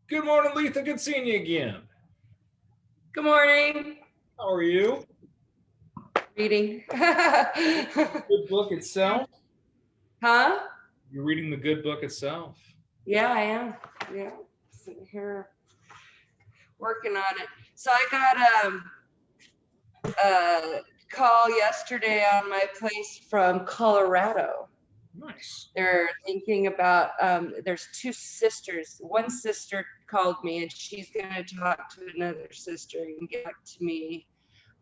Good morning, Letha. Good seeing you again. Good morning. How are you? Reading. Good book itself? Huh? You're reading the good book itself. Yeah, I am. Yeah. Sitting here working on it. So I got a call yesterday on my place from Colorado. Nice. They're thinking about, there's two sisters. One sister called me and she's going to talk to another sister and get back to me.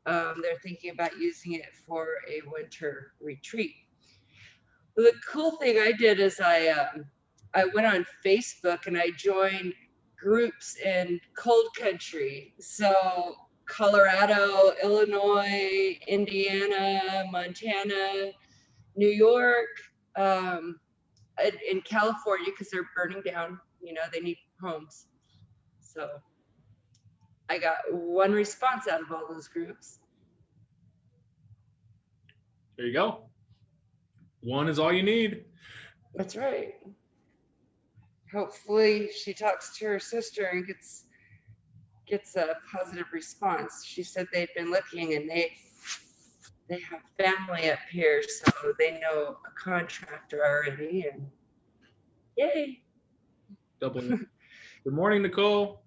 They're thinking about using it for a winter retreat. The cool thing I did is I went on Facebook and I joined groups in cold country. So Colorado, Illinois, Indiana, Montana, New York, in California, because they're burning down, they need homes. So I got one response out of all those groups. There you go. One is all you need. That's right. Hopefully she talks to her sister and gets a positive response. She said they'd been looking and they have family up here, so they know a contractor already, and yay. Double. Good morning, Nicole.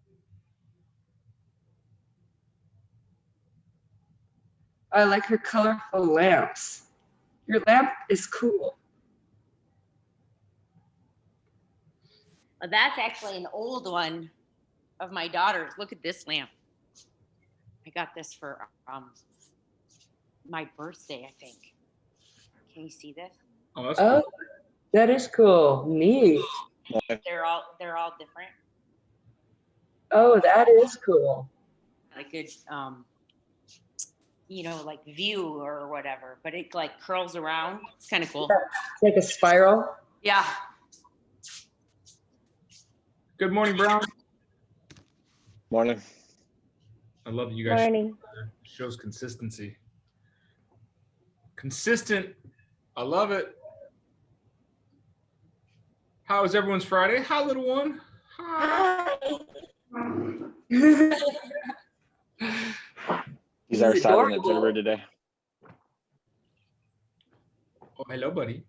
I like her colorful lamps. Your lamp is cool. Well, that's actually an old one of my daughter's. Look at this lamp. I got this for my birthday, I think. Can you see this? Oh, that's cool. That is cool. Neat. They're all different. Oh, that is cool. Like good like view or whatever, but it like curls around. It's kind of cool. It's like a spiral. Yeah. Good morning, Brown. Morning. I love you guys. Morning. Shows consistency. Consistent. I love it. How is everyone's Friday? Hi, little one. Hi. He's our silent observer today. Oh, hello, buddy.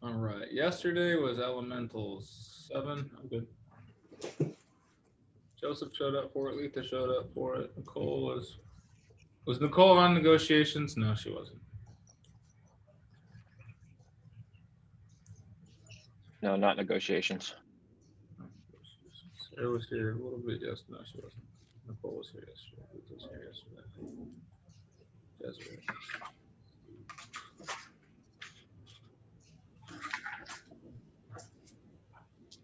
All right. Yesterday was Elementals 7. I'm good. Joseph showed up for it. Letha showed up for it. Nicole was Nicole on negotiations? No, she wasn't. No, not negotiations. Sarah was here a little bit. Yes, no, she wasn't. Nicole was here yesterday. Letha was here yesterday. Desiree.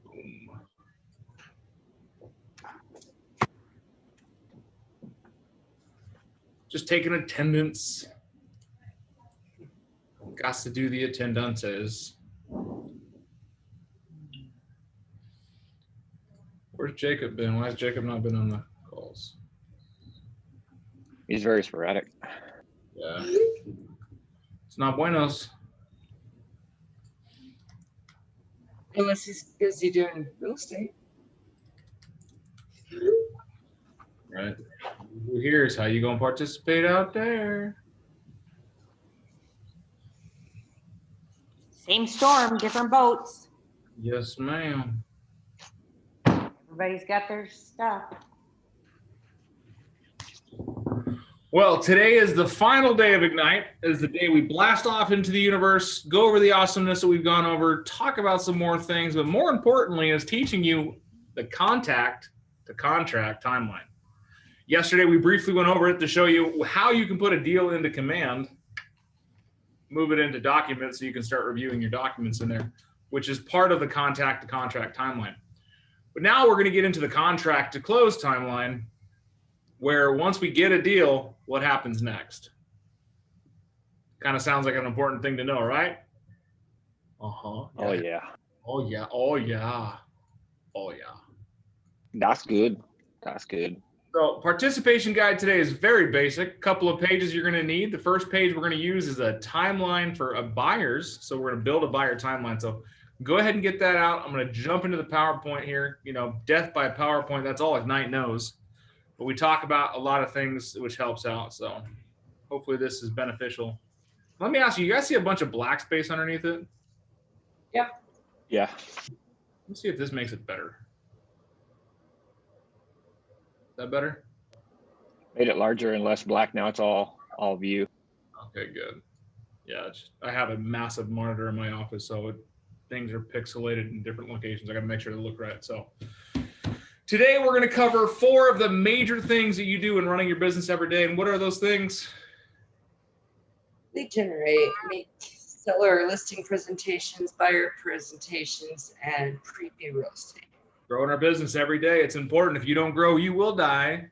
Boom. Just taking attendance. Got to do the attendances. Where's Jacob been? Why has Jacob not been on the calls? He's very sporadic. Yeah. It's not buenos. Unless he's busy doing real estate. Right. Here's how you gonna participate out there. Same storm, different boats. Yes, ma'am. Everybody's got their stuff. Well, today is the final day of Ignite. Is the day we blast off into the universe, go over the awesomeness that we've gone over, talk about some more things, but more importantly is teaching you the contact to contract timeline. Yesterday, we briefly went over it to show you how you can put a deal into command, move it into documents so you can start reviewing your documents in there, which is part of the contact to contract timeline. But now we're going to get into the contract to close timeline, where once we get a deal, what happens next? Kind of sounds like an important thing to know, right? Uh-huh. Oh yeah. Oh yeah. Oh yeah. Oh yeah. That's good. That's good. So participation guide today is very basic. Couple of pages you're going to need. The first page we're going to use is a timeline for buyers. So we're going to build a buyer timeline. So Go ahead and get that out. I'm going to jump into the PowerPoint here. You know, death by PowerPoint, that's all Ignite knows. But we talk about a lot of things which helps out. So hopefully this is beneficial. Let me ask you, you guys see a bunch of black space underneath it? Yeah. Yeah. Let's see if this makes it better. Is that better? Made it larger and less black. Now it's all view. Okay, good. Yeah, I have a massive monitor in my office, so things are pixelated in different locations. I got to make sure to look right. So today we're going to cover 4 of the major things that you do in running your business every day. And what are those things? Lead generate, make seller listing presentations, buyer presentations, and preview real estate. Growing our business every day. It's important. If you don't grow, you will die.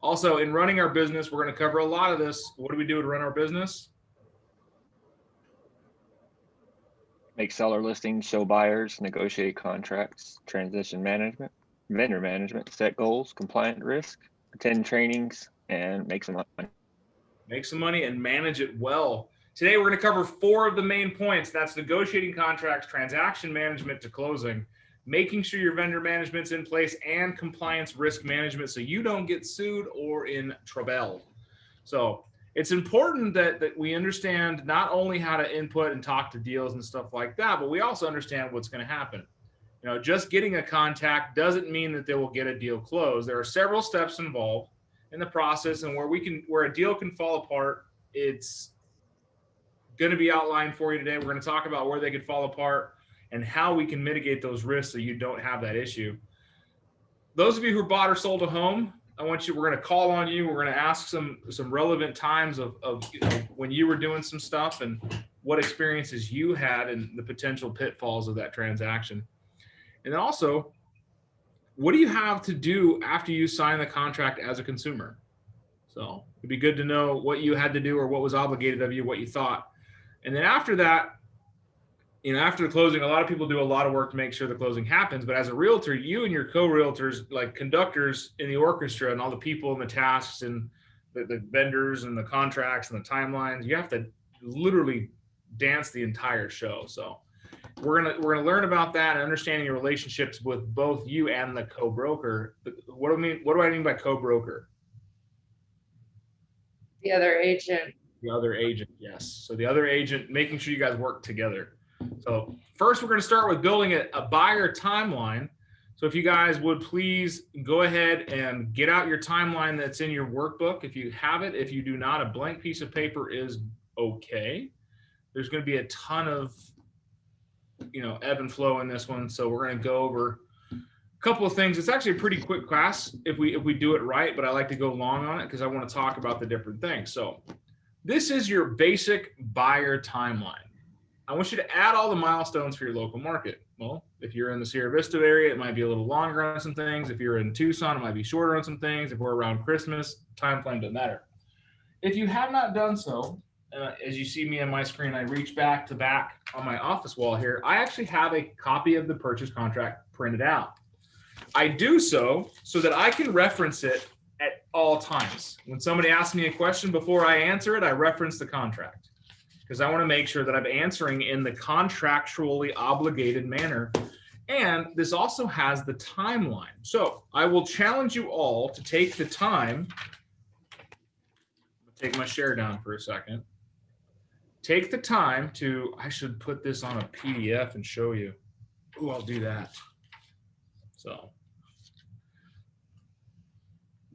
Also, in running our business, we're going to cover a lot of this. What do we do to run our business? Make seller listings, show buyers, negotiate contracts, transition management, vendor management, set goals, compliant risk, attend trainings, and make some money. Make some money and manage it well. Today, we're going to cover 4 of the main points. That's negotiating contracts, transaction management to closing, making sure your vendor management's in place, and compliance risk management so you don't get sued or in trouble. So it's important that we understand not only how to input and talk to deals and stuff like that, but we also understand what's going to happen. You know, just getting a contact doesn't mean that they will get a deal closed. There are several steps involved in the process, and where a deal can fall apart, it's going to be outlined for you today. We're going to talk about where they could fall apart and how we can mitigate those risks so you don't have that issue. Those of you who bought or sold a home, we're going to call on you. We're going to ask some relevant times of you know, when you were doing some stuff and what experiences you had and the potential pitfalls of that transaction. And then also, what do you have to do after you sign the contract as a consumer? So it'd be good to know what you had to do or what was obligated of you, what you thought. And then after that, you know, after the closing, a lot of people do a lot of work to make sure the closing happens. But as a realtor, you and your co-realtors, like conductors in the orchestra and all the people and the tasks and the vendors and the contracts and the timelines, you have to literally dance the entire show. So we're gonna learn about that and understanding your relationships with both you and the co-broker. What do I mean by co-broker? The other agent. The other agent, yes. So the other agent, making sure you guys work together. So first, we're going to start with building a buyer timeline. So if you guys would please go ahead and get out your timeline that's in your workbook. If you have it, if you do not, a blank piece of paper is okay. There's going to be a ton of, you know, ebb and flow in this one. So we're going to go over a couple of things. It's actually a pretty quick class if we do it right, but I like to go long on it because I want to talk about the different things. So this is your basic buyer timeline. I want you to add all the milestones for your local market. Well, if you're in the Sierra Vista area, it might be a little longer on some things. If you're in Tucson, it might be shorter on some things. If we're around Christmas, time frame doesn't matter. If you have not done so, as you see me on my screen, I reach back on my office wall here. I actually have a copy of the purchase contract printed out. I do so that I can reference it at all times. When somebody asks me a question, before I answer it, I reference the contract because I want to make sure that I'm answering in the contractually obligated manner. And this also has the timeline. So I will challenge you all to take the time. I'll take my share down for a second. Take the time to, I should put this on a PDF and show you. Oh, I'll do that. So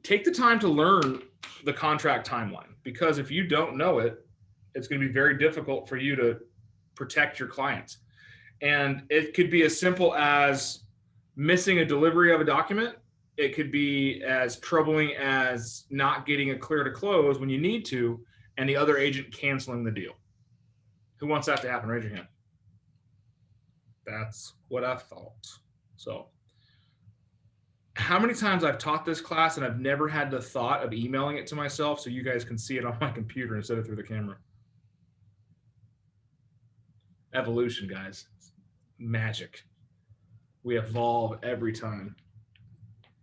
take the time to learn the contract timeline, because if you don't know it, it's going to be very difficult for you to protect your clients. And it could be as simple as missing a delivery of a document. It could be as troubling as not getting a clear to close when you need to, and the other agent canceling the deal. Who wants that to happen? Raise your hand. That's what I thought. So how many times I've taught this class and I've never had the thought of emailing it to myself so you guys can see it on my computer instead of through the camera. Evolution, guys. Magic. We evolve every time.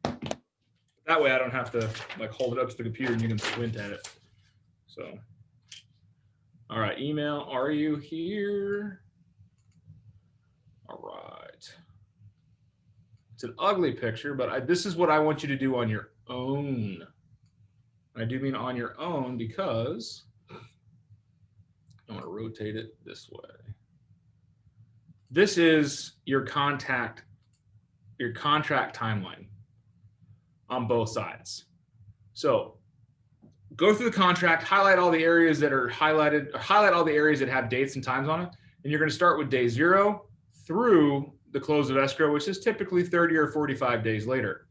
That way I don't have to like hold it up to the computer and you can squint at it. So, all right, email, are you here? All It's an ugly picture, but this is what I want you to do on your own. I do mean on your own because I want to rotate it this way. This is your contract timeline on both sides. So go through the contract, highlight all the areas that are highlighted, highlight all the areas that have dates and times on it. And you're going to start with day 0 through the close of escrow, which is typically 30 or 45 days later.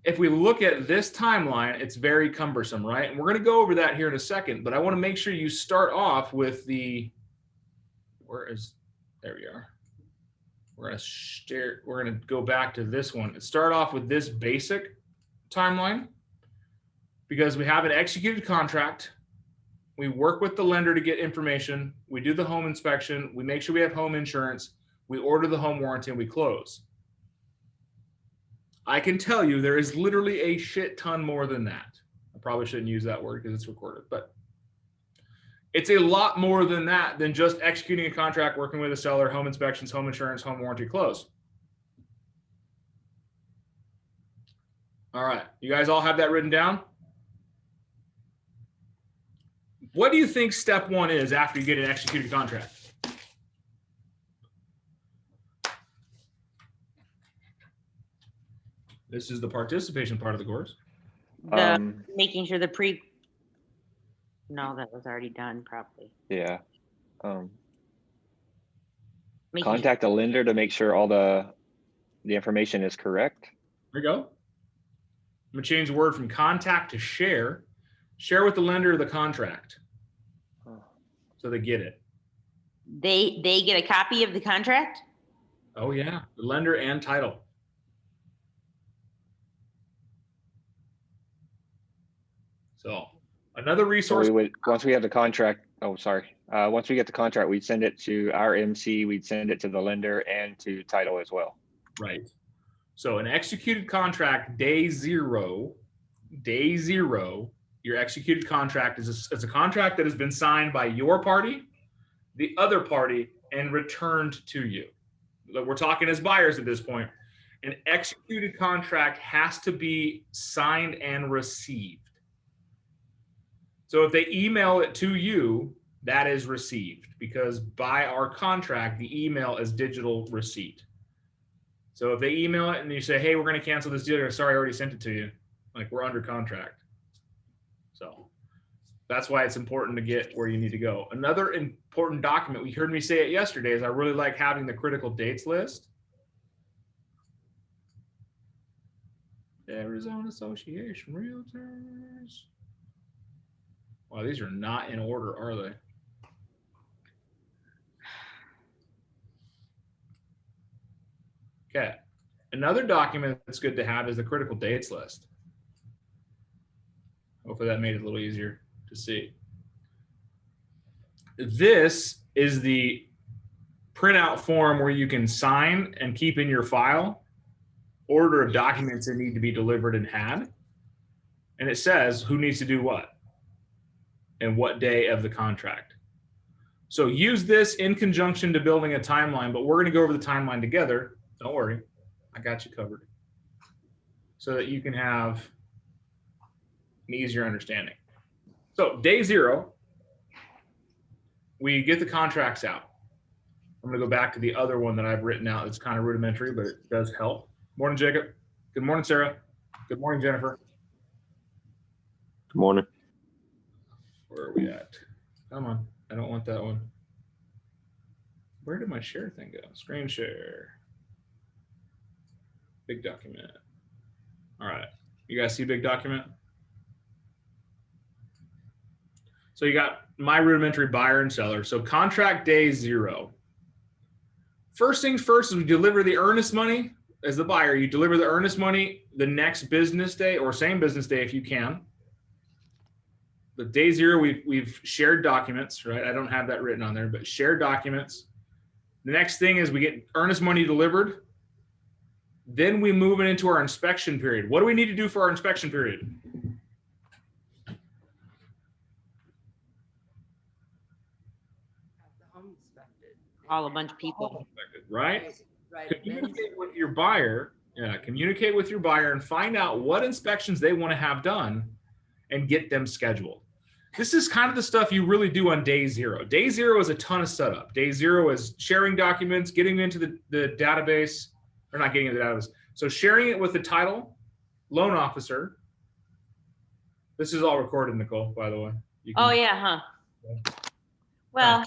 If we look at this timeline, it's very cumbersome, right? And we're going to go over that here in a second, but I want to make sure you start off with the, there we are. We're going to go back to this one. Start off with this basic timeline because we have an executed contract. We work with the lender to get information. We do the home inspection. We make sure we have home insurance. We order the home warranty and we close. I can tell you there is literally a shit ton more than that. I probably shouldn't use that word because it's recorded, but it's a lot more than that than just executing a contract, working with a seller, home inspections, home insurance, home warranty, close. All right, you guys all have that written down? What do you think step 1 is after you get an executed contract? This is the participation part of the course. Making sure no, that was already done probably. Yeah. Contact the lender to make sure all the information is correct. There you go. I'm gonna change the word from contact to share. Share with the lender the contract. So they get it. They get a copy of the contract? Oh yeah, the lender and title. So another resource. So once we have the contract, once we get the contract, we'd send it to our MC, we'd send it to the lender and to title as well. Right. So an executed contract, day zero, your executed contract is a contract that has been signed by your party, the other party, and returned to you. We're talking as buyers at this point. An executed contract has to be signed and received. So if they email it to you, that is received because by our contract, the email is digital receipt. So if they email it and you say, hey, we're going to cancel this deal, sorry, I already sent it to you. Like we're under contract. So that's why it's important to get where you need to go. Another important document, we heard me say it yesterday, is I really like having the critical dates list. Arizona Association Realtors. Wow, these are not in order, are they? Okay. Another document that's good to have is the critical dates list. Hopefully that made it a little easier to see. This is the printout form where you can sign and keep in your file order of documents that need to be delivered and had. And it says who needs to do what and what day of the contract. So use this in conjunction to building a timeline, but we're going to go over the timeline together. Don't worry, I got you covered so that you can have an easier understanding. So day 0, we get the contracts out. I'm going to go back to the other one that I've written out. It's kind of rudimentary, but it does help. Morning, Jacob. Good morning, Sarah. Good morning, Jennifer. Good morning. Where are we at? Come on. I don't want that one. Where did my share thing go? Screen share. Big document. All right. You guys see big document? So you got my rudimentary buyer and seller. So contract day 0. First things first is we deliver the earnest money as the buyer. You deliver the earnest money the next business day or same business day if you can. The day 0, we've shared documents, right? I don't have that written on there, but shared documents. The next thing is we get earnest money delivered. Then we move it into our inspection period. What do we need to do for our inspection period? Have the home inspected. All a bunch of people. Right? Right. Communicate with your buyer. Yeah, communicate with your buyer and find out what inspections they want to have done and get them scheduled. This is kind of the stuff you really do on day zero. Day zero is a ton of setup. Day zero is sharing documents, getting into the database, or not getting into the database. So sharing it with the title, loan officer. This is all recorded, Nicole, by the way. Oh yeah, huh? Yeah. Well,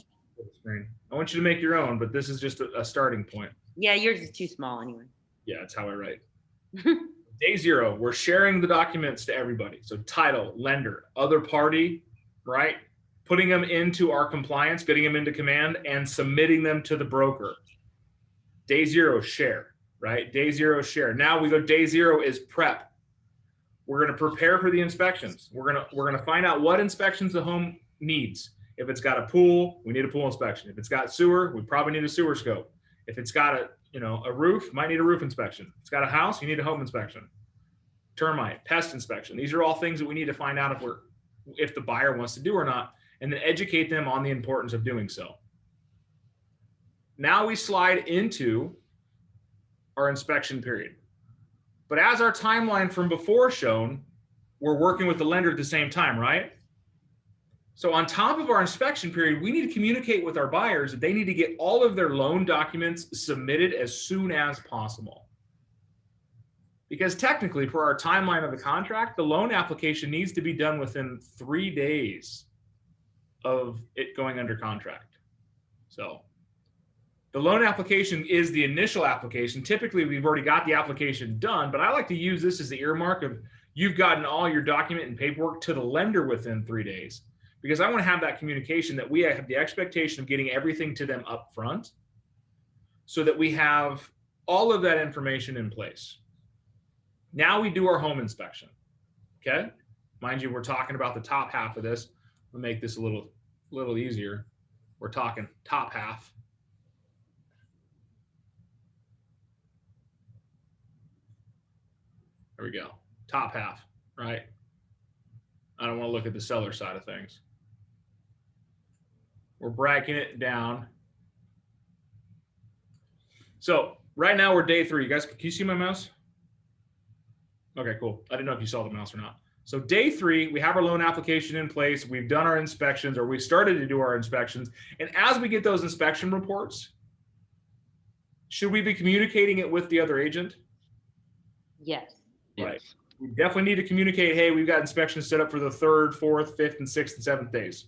I want you to make your own, but this is just a starting point. yeah, yours is too small anyway. Yeah, that's how I write. Day zero, we're sharing the documents to everybody. So title, lender, other party, right? Putting them into our compliance, getting them into command, and submitting them to the broker. Day zero, share, right? Day zero, share. Now we go, day zero is prep. We're going to prepare for the inspections. We're going to find out what inspections the home needs. If it's got a pool, we need a pool inspection. If it's got sewer, we probably need a sewer scope. If it's got a roof, might need a roof inspection. If it's got a house, you need a home inspection. Termite, pest inspection. These are all things that we need to find out if the buyer wants to do or not, and then educate them on the importance of doing so. Now we slide into our inspection period. But as our timeline from before shown, we're working with the lender at the same time, right? So on top of our inspection period, we need to communicate with our buyers that they need to get all of their loan documents submitted as soon as possible. Because technically, for our timeline of the contract, the loan application needs to be done within 3 days of it going under contract. So the loan application is the initial application. Typically, we've already got the application done, but I like to use this as the earmark of you've gotten all your document and paperwork to the lender within 3 days. Because I want to have that communication that we have the expectation of getting everything to them up front so that we have all of that information in place. Now we do our home inspection, okay? Mind you, we're talking about the top half of this. We'll make this a little easier. We're talking top half. There we go, top half, right? I don't want to look at the seller side of things. We're breaking it down. So right now we're day 3. You guys, can you see my mouse? Okay, cool. I didn't know if you saw the mouse or not. So day 3, we have our loan application in place. We've done our inspections, or we started to do our inspections. And as we get those inspection reports, should we be communicating it with the other agent? Yes. Right. We definitely need to communicate, hey, we've got inspections set up for the 3rd, 4th, 5th, and 6th and 7th days,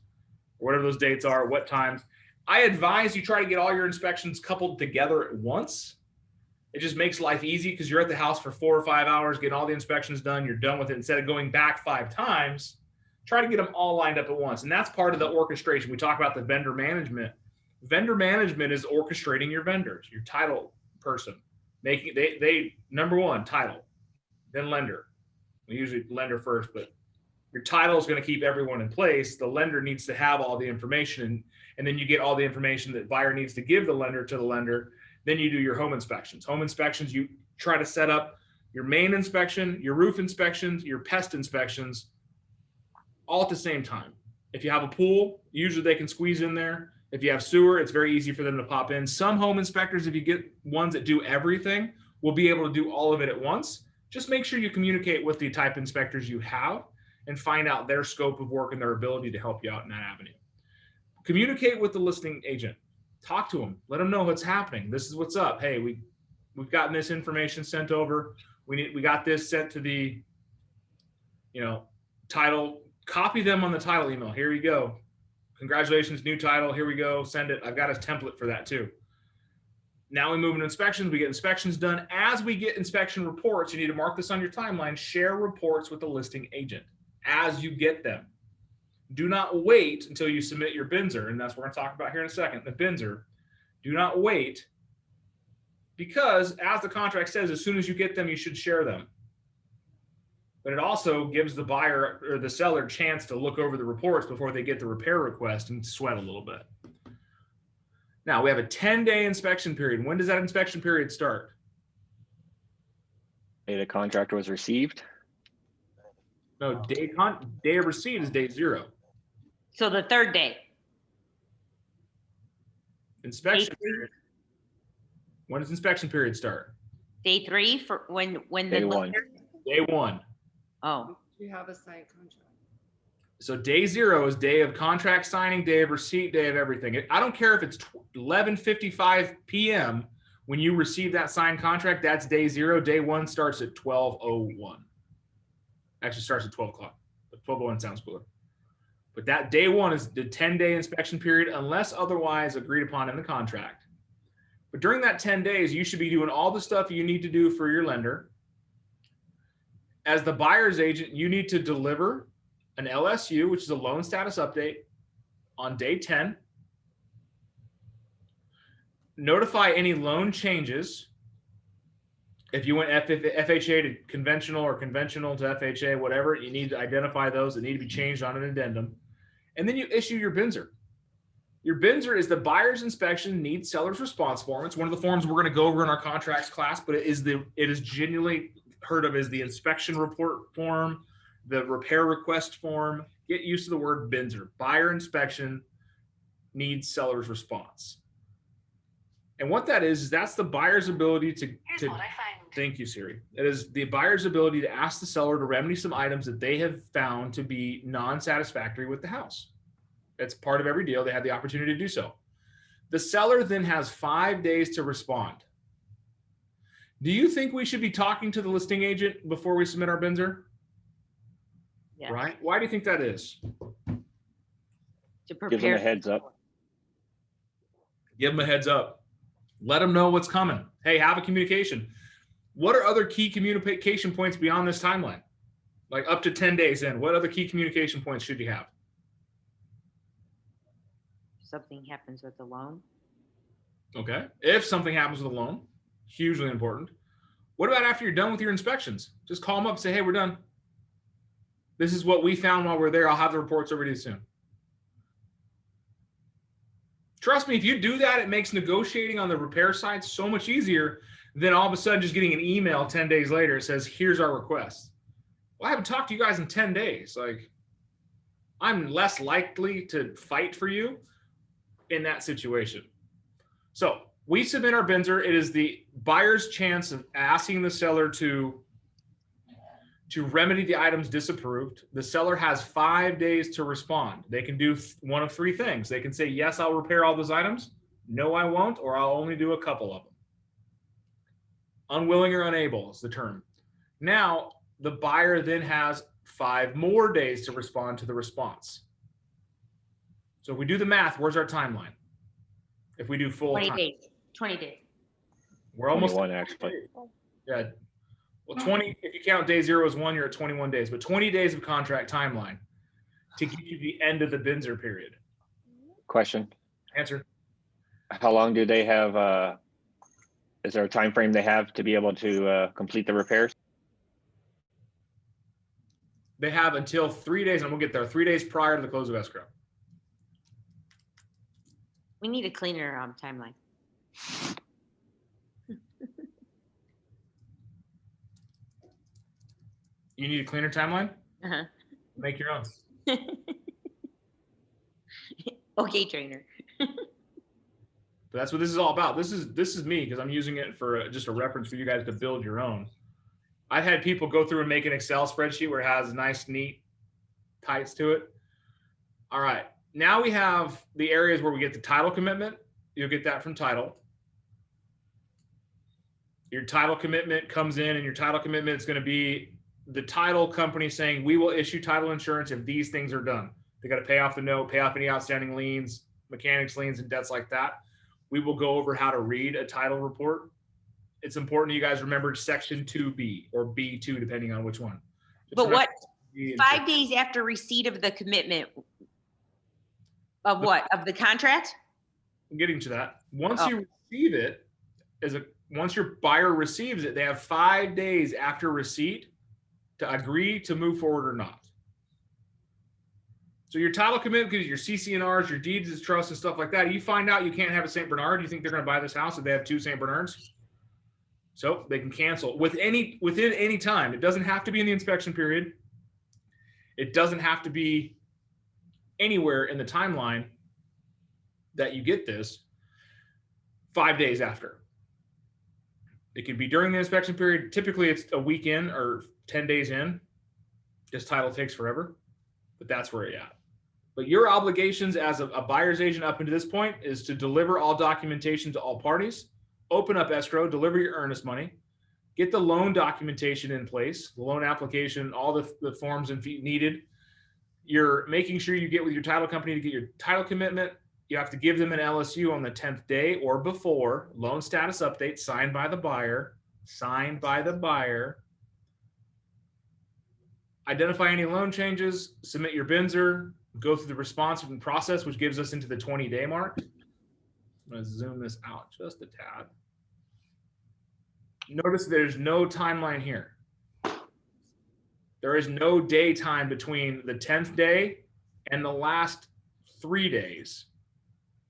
or whatever those dates are, what times. I advise you try to get all your inspections coupled together at once. It just makes life easy because you're at the house for 4 or 5 hours, getting all the inspections done, you're done with it. Instead of going back 5 times, try to get them all lined up at once. And that's part of the orchestration. We talk about the vendor management. Vendor management is orchestrating your vendors, your title person, making they number one, title, then lender. We usually lender first, but your title is going to keep everyone in place. The lender needs to have all the information, and then you get all the information that buyer needs to give the lender to the lender. Then you do your home inspections. Home inspections, you try to set up your main inspection, your roof inspections, your pest inspections, all at the same time. If you have a pool, usually they can squeeze in there. If you have sewer, it's very easy for them to pop in. Some home inspectors, if you get ones that do everything, will be able to do all of it at once. Just make sure you communicate with the type inspectors you have and find out their scope of work and their ability to help you out in that avenue. Communicate with the listing agent. Talk to them. Let them know what's happening. This is what's up. Hey, we've gotten this information sent over. We got this sent to the, title. Copy them on the title email. Here you go. Congratulations, new title. Here we go. Send it. I've got a template for that too. Now we move into inspections. We get inspections done. As we get inspection reports, you need to mark this on your timeline. Share reports with the listing agent as you get them. Do not wait until you submit your BINSR, and that's what we're going to talk about here in a second, the BINSR. Do not wait, because as the contract says, as soon as you get them, you should share them. But it also gives the buyer or the seller a chance to look over the reports before they get the repair request and sweat a little bit. Now, we have a 10-day inspection period. When does that inspection period start? Day the contract was received. No, day of receipt is day 0. So the 3rd day. Inspection period. When does inspection period start? Day 3 for when Day the one. Day 1. Oh, You have a signed contract. So day 0 is day of contract signing, day of receipt, day of everything. I don't care if it's 11:55 p.m. when you receive that signed contract. That's day 0. Day 1 starts at 12:01. Actually starts at 12 o'clock. But 12:01 sounds cooler. But that day 1 is the 10-day inspection period unless otherwise agreed upon in the contract. But during that 10 days, you should be doing all the stuff you need to do for your lender. As the buyer's agent, you need to deliver an LSU, which is a loan status update, on day 10. Notify any loan changes. If you went FHA to conventional or conventional to FHA, whatever, you need to identify those that need to be changed on an addendum. And then you issue your BINSR. Your BINSR is the buyer's inspection needs seller's response form. It's one of the forms we're going to go over in our contracts class, but it is genuinely heard of as the inspection report form, the repair request form. Get used to the word BINSR. Buyer inspection needs seller's response. And what that is that's the buyer's ability to thank you, Siri. It is the buyer's ability to ask the seller to remedy some items that they have found to be non-satisfactory with the house. It's part of every deal. They have the opportunity to do so. The seller then has 5 days to respond. Do you think we should be talking to the listing agent before we submit our BINSR? yeah. Right? Why do you think that is? To Give them prepare. a heads up. Give them a heads up. Let them know what's coming. Hey, have a communication. What are other key communication points beyond this timeline? Like up to 10 days in, what other key communication points should you have? Something happens with the loan. Okay. If something happens with a loan, hugely important. What about after you're done with your inspections? Just call them up and say, hey, we're done. This is what we found while we're there. I'll have the reports over to you soon. Trust me, if you do that, it makes negotiating on the repair side so much easier than all of a sudden just getting an email 10 days later. It says, here's our request. Well, I haven't talked to you guys in 10 days. Like, I'm less likely to fight for you in that situation. So we submit our BINSR. It is the buyer's chance of asking the seller to remedy the items disapproved. The seller has 5 days to respond. They can do one of 3 things. They can say, yes, I'll repair all those items. No, I won't, or I'll only do a couple of them. Unwilling or unable is the term. Now, the buyer then has 5 more days to respond to the response. So if we do the math, where's our timeline? If we do full 20 time, days. 20 days. we're almost 21 actually. Yeah. Well, 20, if you count day 0 as 1, you're at 21 days, but 20 days of contract timeline to get you the end of the BINSR period. Question. Answer. How long do they have, is there a time frame they have to be able to complete the repairs? They have until 3 days, and we'll get there, 3 days prior to the close of escrow. We need a cleaner timeline. You need a cleaner timeline? Uh-huh. Make your own. Okay, trainer. But that's what this is all about. This is me because I'm using it for just a reference for you guys to build your own. I've had people go through and make an Excel spreadsheet where it has nice, neat types to it. All right. Now we have the areas where we get the title commitment. You'll get that from title. Your title commitment comes in, and your title commitment is going to be the title company saying, we will issue title insurance if these things are done. They got to pay off the note, pay off any outstanding liens, mechanics liens, and debts like that. We will go over how to read a title report. It's important you guys remember section 2B or B2, depending on which one. But what, 5 days after receipt of the commitment of what? Of the contract? I'm getting to that. Once you receive it, once your buyer receives it, they have 5 days after receipt to agree to move forward or not. So your title commitment, because your CC&Rs, your deeds of trust and stuff like that, you find out you can't have a St. Bernard, you think they're going to buy this house if they have 2 St. Bernards? So they can cancel within any time. It doesn't have to be in the inspection period. It doesn't have to be anywhere in the timeline that you get this. 5 days after. It could be during the inspection period. Typically it's a week in or 10 days in. This title takes forever, but that's where you're at. But your obligations as a buyer's agent up until this point is to deliver all documentation to all parties, open up escrow, deliver your earnest money, get the loan documentation in place, the loan application, all the forms and fees needed. You're making sure you get with your title company to get your title commitment. You have to give them an LSU on the 10th day or before, loan status update signed by the buyer, Identify any loan changes, submit your BINSR, go through the response process, which gives us into the 20-day mark. I'm going to zoom this out just a tad. Notice there's no timeline here. There is no day time between the 10th day and the last 3 days.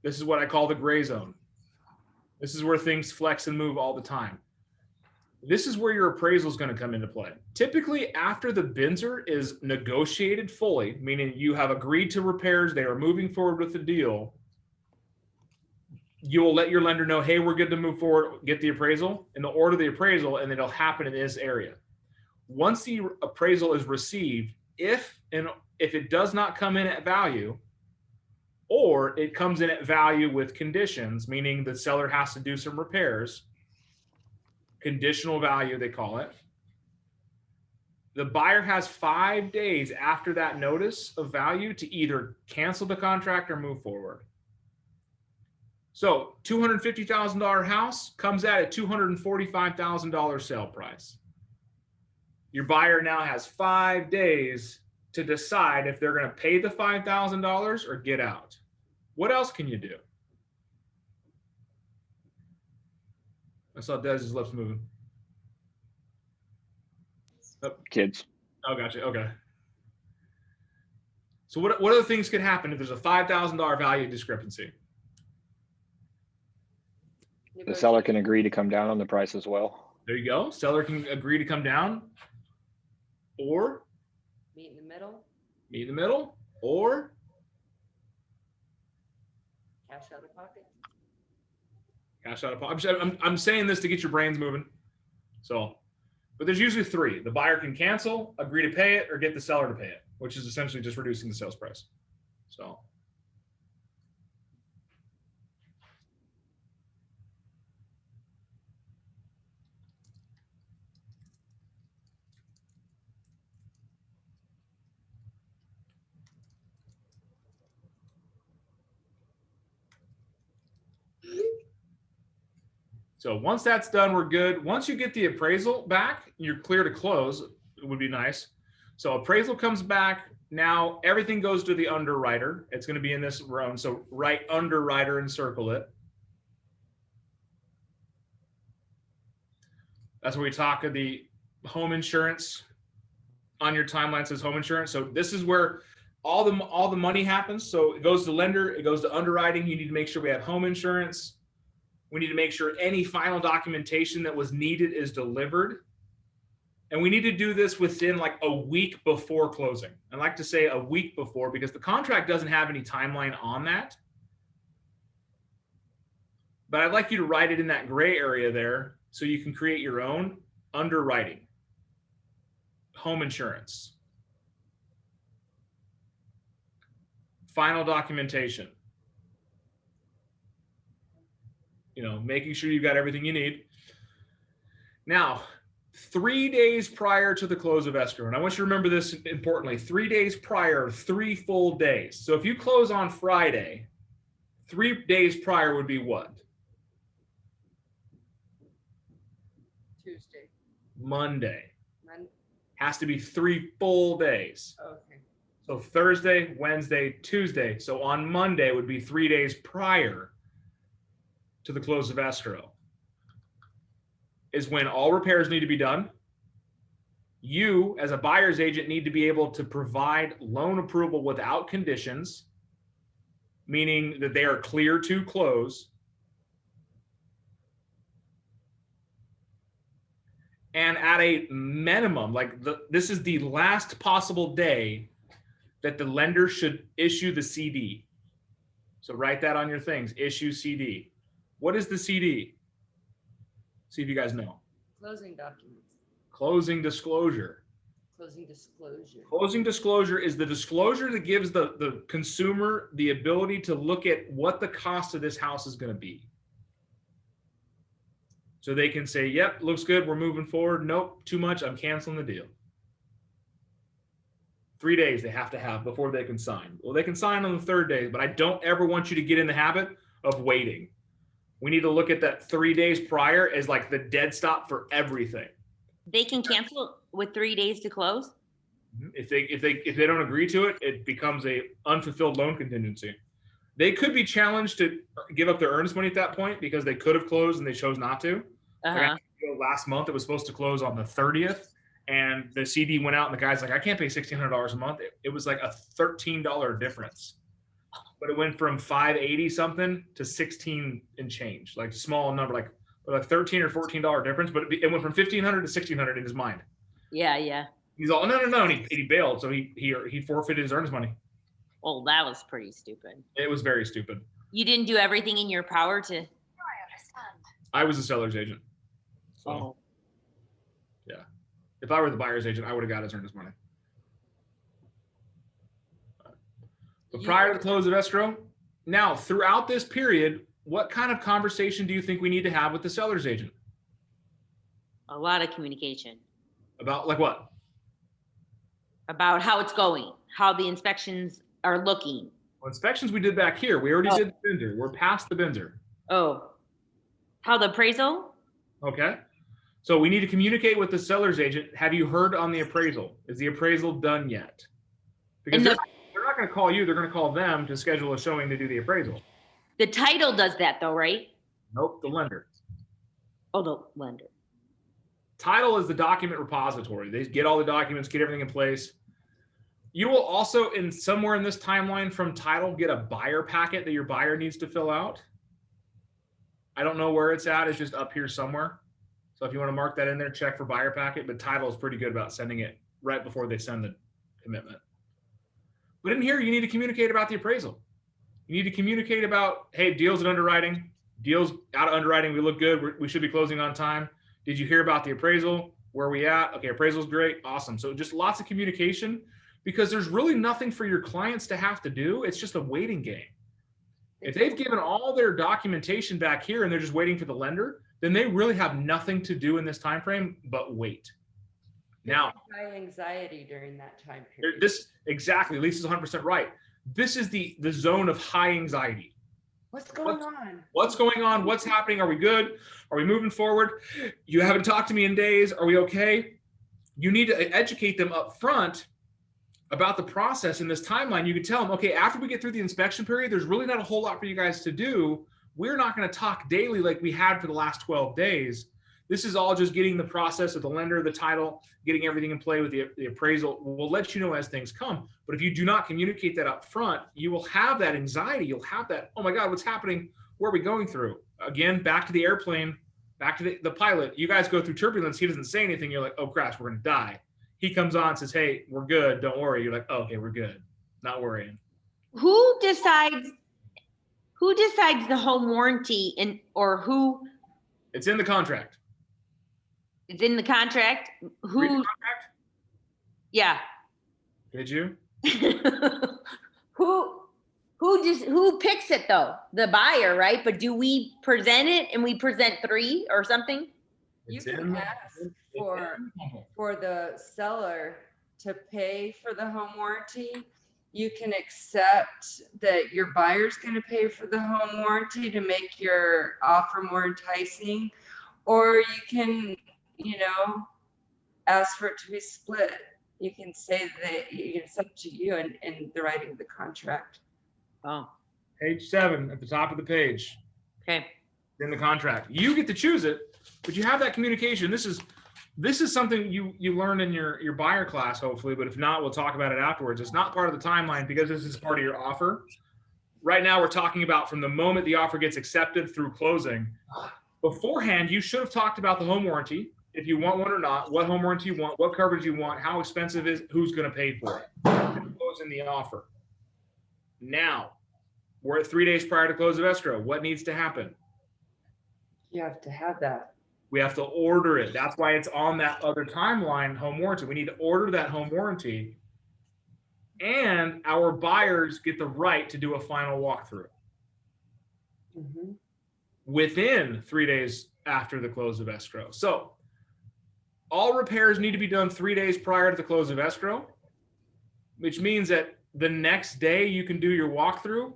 This is what I call the gray zone. This is where things flex and move all the time. This is where your appraisal is going to come into play. Typically, after the BINSR is negotiated fully, meaning you have agreed to repairs, they are moving forward with the deal, you will let your lender know, hey, we're good to move forward, get the appraisal, and they'll order the appraisal, and it'll happen in this area. Once the appraisal is received, if it does not come in at value, or it comes in at value with conditions, meaning the seller has to do some repairs, conditional value, they call it. The buyer has 5 days after that notice of value to either cancel the contract or move forward. So $250,000 house comes out at $245,000 sale price. Your buyer now has 5 days to decide if they're going to pay the $5,000 or get out. What else can you do? I saw Dez's lips moving. Oh. Kids. Oh, gotcha. Okay. So what other things could happen if there's a $5,000 value discrepancy? The seller can agree to come down on the price as well. There you go. Seller can agree to come down, or Meet in the middle, or cash out of pocket. cash out of pocket. I'm saying this to get your brains moving. So, but there's usually 3. The buyer can cancel, agree to pay it, or get the seller to pay it, which is essentially just reducing the sales price. So. So once that's done, we're good. Once you get the appraisal back, you're clear to close. It would be nice. So appraisal comes back. Now everything goes to the underwriter. It's going to be in this row. So write underwriter and circle it. That's where we talk of the home insurance. On your timeline says home insurance. So this is where all the money happens. So it goes to lender, it goes to underwriting. You need to make sure we have home insurance. We need to make sure any final documentation that was needed is delivered. And we need to do this within like a week before closing. I like to say a week before because the contract doesn't have any timeline on that. But I'd like you to write it in that gray area there so you can create your own underwriting, home insurance, final documentation. You know, making sure you've got everything you need. Now, 3 days prior to the close of escrow, and I want you to remember this importantly, 3 days prior, 3 full days. So if you close on Friday, 3 days prior would be what? Tuesday. Monday. Has to be 3 full days. Okay. So Thursday, Wednesday, Tuesday. So on Monday would be 3 days prior to the close of escrow is when all repairs need to be done. You, as a buyer's agent, need to be able to provide loan approval without conditions, meaning that they are clear to close. And at a minimum, like this is the last possible day that the lender should issue the CD. So write that on your things, issue CD. What is the CD? See if you guys know. Closing documents. Closing disclosure. Closing disclosure. Closing disclosure is the disclosure that gives the consumer the ability to look at what the cost of this house is going to be. So they can say, yep, looks good, we're moving forward. Nope, too much, I'm canceling the deal. 3 days they have to have before they can sign. Well, they can sign on the third day, but I don't ever want you to get in the habit of waiting. We need to look at that 3 days prior as like the dead stop for everything. They can cancel with 3 days to close? If they don't agree to it, it becomes a unfulfilled loan contingency. They could be challenged to give up their earnest money at that point because they could have closed and they chose not to. Like last month, it was supposed to close on the 30th, and the CD went out, and the guy's like, I can't pay $1,600 a month. It was like a $13 difference, but it went from 580 something to 16 and change, like small number, like $13 or $14 difference, but it went from 1,500 to 1,600 in his mind. Yeah. He's all, no, and he bailed, so he forfeited his earnest money. Well, that was pretty stupid. It was very stupid. You didn't do everything in your power to. I understand. I was a seller's agent. So, yeah. If I were the buyer's agent, I would have got his earnest money. But prior to the close of escrow, now throughout this period, what kind of conversation do you think we need to have with the seller's agent? A lot of communication. About like what? About how it's going, how the inspections are looking. Well, inspections we did back here. We already did the Binder. We're past the Binder. Oh, how the appraisal? Okay. So we need to communicate with the seller's agent. Have you heard on the appraisal? Is the appraisal done yet? Because they're not going to call you. They're going to call them to schedule a showing to do the appraisal. The title does that though, right? Nope, the lender. Oh, the lender. Title is the document repository. They get all the documents, get everything in place. You will also, in somewhere in this timeline from title, get a buyer packet that your buyer needs to fill out. I don't know where it's at. It's just up here somewhere. So if you want to mark that in there, check for buyer packet. But title is pretty good about sending it right before they send the commitment. But in here, you need to communicate about the appraisal. You need to communicate about, hey, deals in underwriting, deals out of underwriting. We look good. We should be closing on time. Did you hear about the appraisal? Where are we at? Okay, appraisal's great. Awesome. So just lots of communication, because there's really nothing for your clients to have to do. It's just a waiting game. If they've given all their documentation back here and they're just waiting for the lender, then they really have nothing to do in this time frame but wait. Now, high anxiety during that time period. This exactly, Lisa's 100% right. This is the zone of high anxiety. What's going on? What's going on? What's happening? Are we good? Are we moving forward? You haven't talked to me in days. Are we okay? You need to educate them up front about the process in this timeline. You can tell them, okay, after we get through the inspection period, there's really not a whole lot for you guys to do. We're not going to talk daily like we had for the last 12 days. This is all just getting the process of the lender, the title, getting everything in play with the appraisal. We'll let you know as things come. But if you do not communicate that up front, you will have that anxiety. You'll have that, oh my God, what's happening? Where are we going through? Again, back to the airplane, back to the pilot. You guys go through turbulence. He doesn't say anything. You're like, oh, crash, we're going to die. He comes on and says, hey, we're good. Don't worry. You're like, oh, okay, we're good. Not worrying. Who decides the home warranty or who? It's in the contract. It's in the contract. Who? Read the contract? Yeah. Did you? Who picks it though? The buyer, right? But do we present it and we present 3 or something? You can ask for the seller to pay for the home warranty. You can accept that your buyer's going to pay for the home warranty to make your offer more enticing, or you can, ask for it to be split. You can say that it's up to you in the writing of the contract. Oh. Page 7 at the top of the page. Okay. In the contract. You get to choose it, but you have that communication. This is something you learn in your buyer class, hopefully, but if not, we'll talk about it afterwards. It's not part of the timeline because this is part of your offer. Right now, we're talking about from the moment the offer gets accepted through closing. Beforehand, you should have talked about the home warranty, if you want one or not, what home warranty you want, what coverage you want, how expensive is, who's going to pay for it. Closing the offer. Now, we're at 3 days prior to close of escrow. What needs to happen? You have to have that. We have to order it. That's why it's on that other timeline, home warranty. We need to order that home warranty. And our buyers get the right to do a final walkthrough within 3 days after the close of escrow. So all repairs need to be done 3 days prior to the close of escrow, which means that the next day you can do your walkthrough.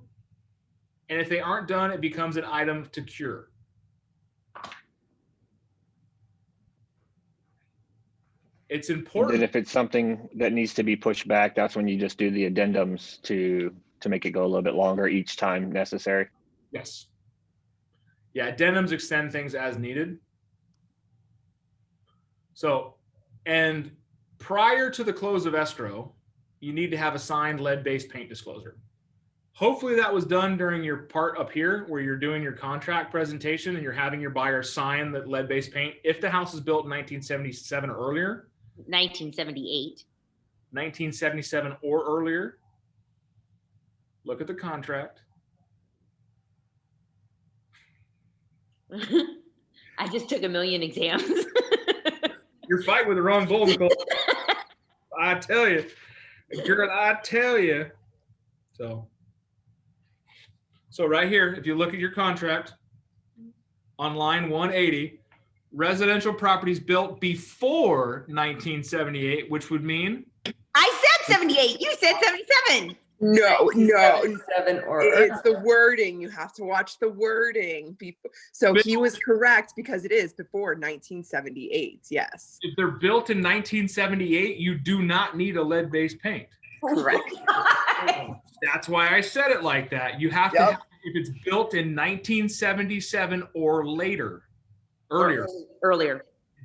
And if they aren't done, it becomes an item to cure. It's important. And if it's something that needs to be pushed back, that's when you just do the addendums to make it go a little bit longer each time necessary. Yes. Yeah, addendums extend things as needed. So, and prior to the close of escrow, you need to have a signed lead-based paint disclosure. Hopefully that was done during your part up here where you're doing your contract presentation and you're having your buyer sign the lead-based paint. If the house is built in 1977 or earlier. 1978. 1977 or earlier. Look at the contract. I just took a million exams. You're fighting with the wrong bull, Nicole. I tell you. Girl, I tell you. So right here, if you look at your contract on line 180, residential properties built before 1978, which would mean? I said 78. You said 77. No. 1977 or It's the wording. You have to watch the wording. So he was correct because it is before 1978. Yes. If they're built in 1978, you do not need a lead-based paint. Correct. That's why I said it like that. You have to, have, if it's built in 1977 or later, earlier,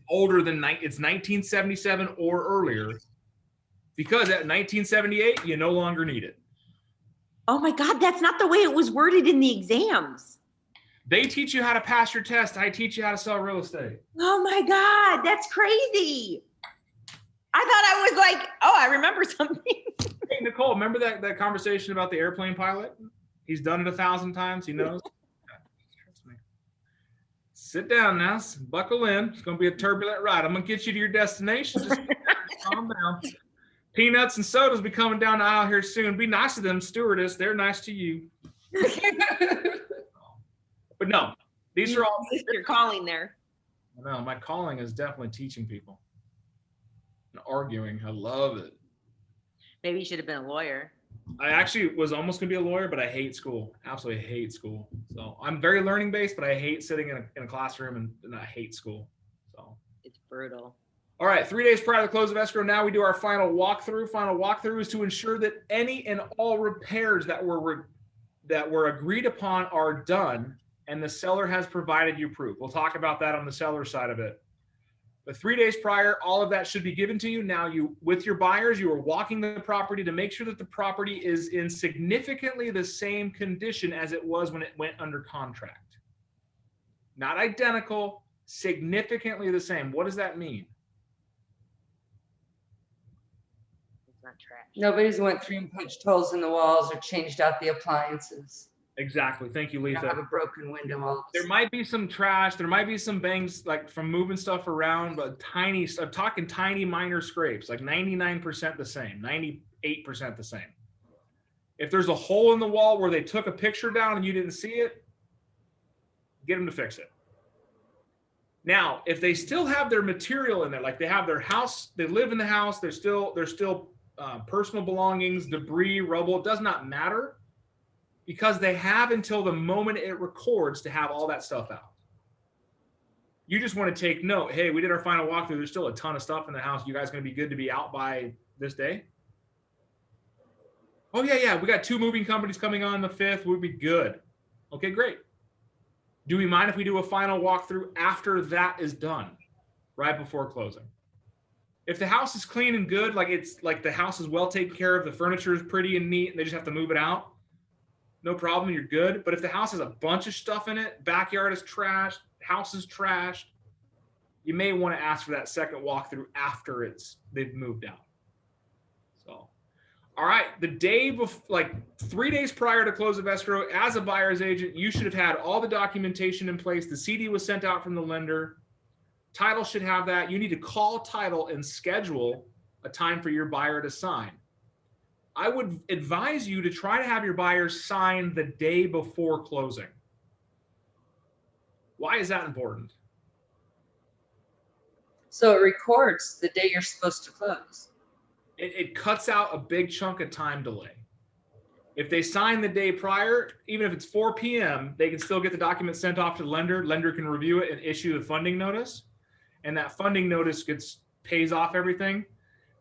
older than it's 1977 or earlier, because at 1978, you no longer need it. Oh my God, that's not the way it was worded in the exams. They teach you how to pass your test. I teach you how to sell real estate. Oh my God, that's crazy. I thought I was like, oh, I remember something. Hey, Nicole, remember that conversation about the airplane pilot? He's done it 1,000 times. He knows. Trust me. Sit down now. Buckle in. It's going to be a turbulent ride. I'm going to get you to your destination. Just calm down. Peanuts and sodas will be coming down the aisle here soon. Be nice to them, stewardess. They're nice to you. But no, these are all. Your calling there. No, my calling is definitely teaching people and arguing. I love it. Maybe you should have been a lawyer. I actually was almost going to be a lawyer, but I hate school. Absolutely hate school. So I'm very learning based, but I hate sitting in a classroom and I hate school. So it's brutal. All right, 3 days prior to the close of escrow, now we do our final walkthrough. Final walkthrough is to ensure that any and all repairs that were agreed upon are done and the seller has provided you proof. We'll talk about that on the seller side of it. But 3 days prior, all of that should be given to you. Now with your buyers, you are walking the property to make sure that the property is in significantly the same condition as it was when it went under contract. Not identical, significantly the same. What does that mean? Not trash. Nobody's went through and punched holes in the walls or changed out the appliances. Exactly. Thank you, You Lisa. don't have a broken window. All of a There might be some trash. There might be some bangs like from moving stuff around, but tiny, I'm talking tiny minor scrapes, like 99% the same, 98% the same. If there's a hole in the wall where they took a picture down and you didn't see it, get them to fix it. Now, if they still have their material in there, like they have their house, they live in the house, there's still personal belongings, debris, rubble, it does not matter because they have until the moment it records to have all that stuff out. You just want to take note, hey, we did our final walkthrough, there's still a ton of stuff in the house. You guys going to be good to be out by this day? Oh yeah, we got 2 moving companies coming on the 5th, we'll be good. Okay, great. Do we mind if we do a final walkthrough after that is done, right before closing? If the house is clean and good, like it's like the house is well taken care of, the furniture is pretty and neat, and they just have to move it out, no problem, you're good. But if the house has a bunch of stuff in it, backyard is trashed, house is trashed, you may want to ask for that second walkthrough after they've moved out. So, all right, the day before, like 3 days prior to close of escrow, as a buyer's agent, you should have had all the documentation in place. The CD was sent out from the lender. Title should have that. You need to call title and schedule a time for your buyer to sign. I would advise you to try to have your buyers sign the day before closing. Why is that important? So it records the day you're supposed to close. It cuts out a big chunk of time delay. If they sign the day prior, even if it's 4 p.m., they can still get the document sent off to the lender. Lender can review it and issue the funding notice. And that funding notice pays off everything.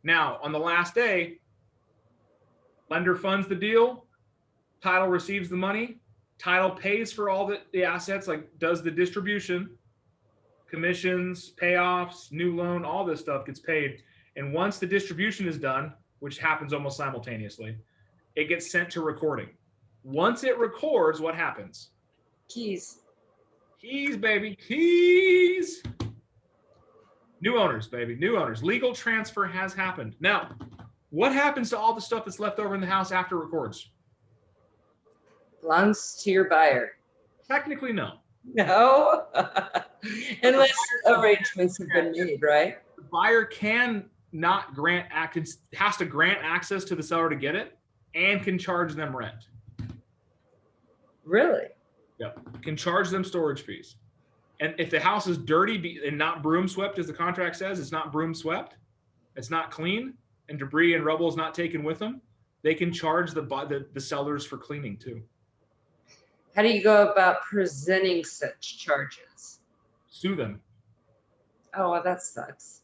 Now, on the last day, lender funds the deal, title receives the money, title pays for all the assets, like does the distribution, commissions, payoffs, new loan, all this stuff gets paid. And once the distribution is done, which happens almost simultaneously, it gets sent to recording. Once it records, what happens? Keys. Keys, baby, keys. New owners, baby, new owners. Legal transfer has happened. Now, what happens to all the stuff that's left over in the house after it records? Belongs to your buyer. Technically, no. No, unless arrangements have been made, right? The buyer can not grant access, has to grant access to the seller to get it, and can charge them rent. Really? Yep, can charge them storage fees. And if the house is dirty and not broom swept, as the contract says, it's not broom swept, it's not clean, and debris and rubble is not taken with them, they can charge the sellers for cleaning too. How do you go about presenting such charges? Sue them. Oh, well, that sucks.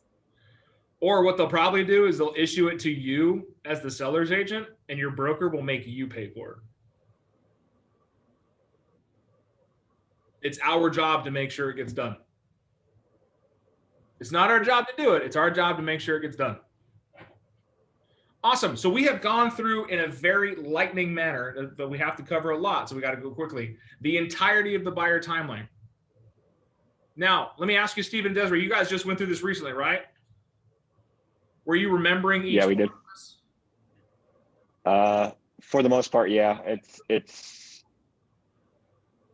Or what they'll probably do is they'll issue it to you as the seller's agent, and your broker will make you pay for it. It's our job to make sure it gets done. It's not our job to do it. It's our job to make sure it gets done. Awesome. So we have gone through in a very lightning manner, but we have to cover a lot, so we got to go quickly. The entirety of the buyer timeline. Now, let me ask you, Steve and Desiree, you guys just went through this recently, right? Were you remembering each? Yeah, we did. For the most part, yeah.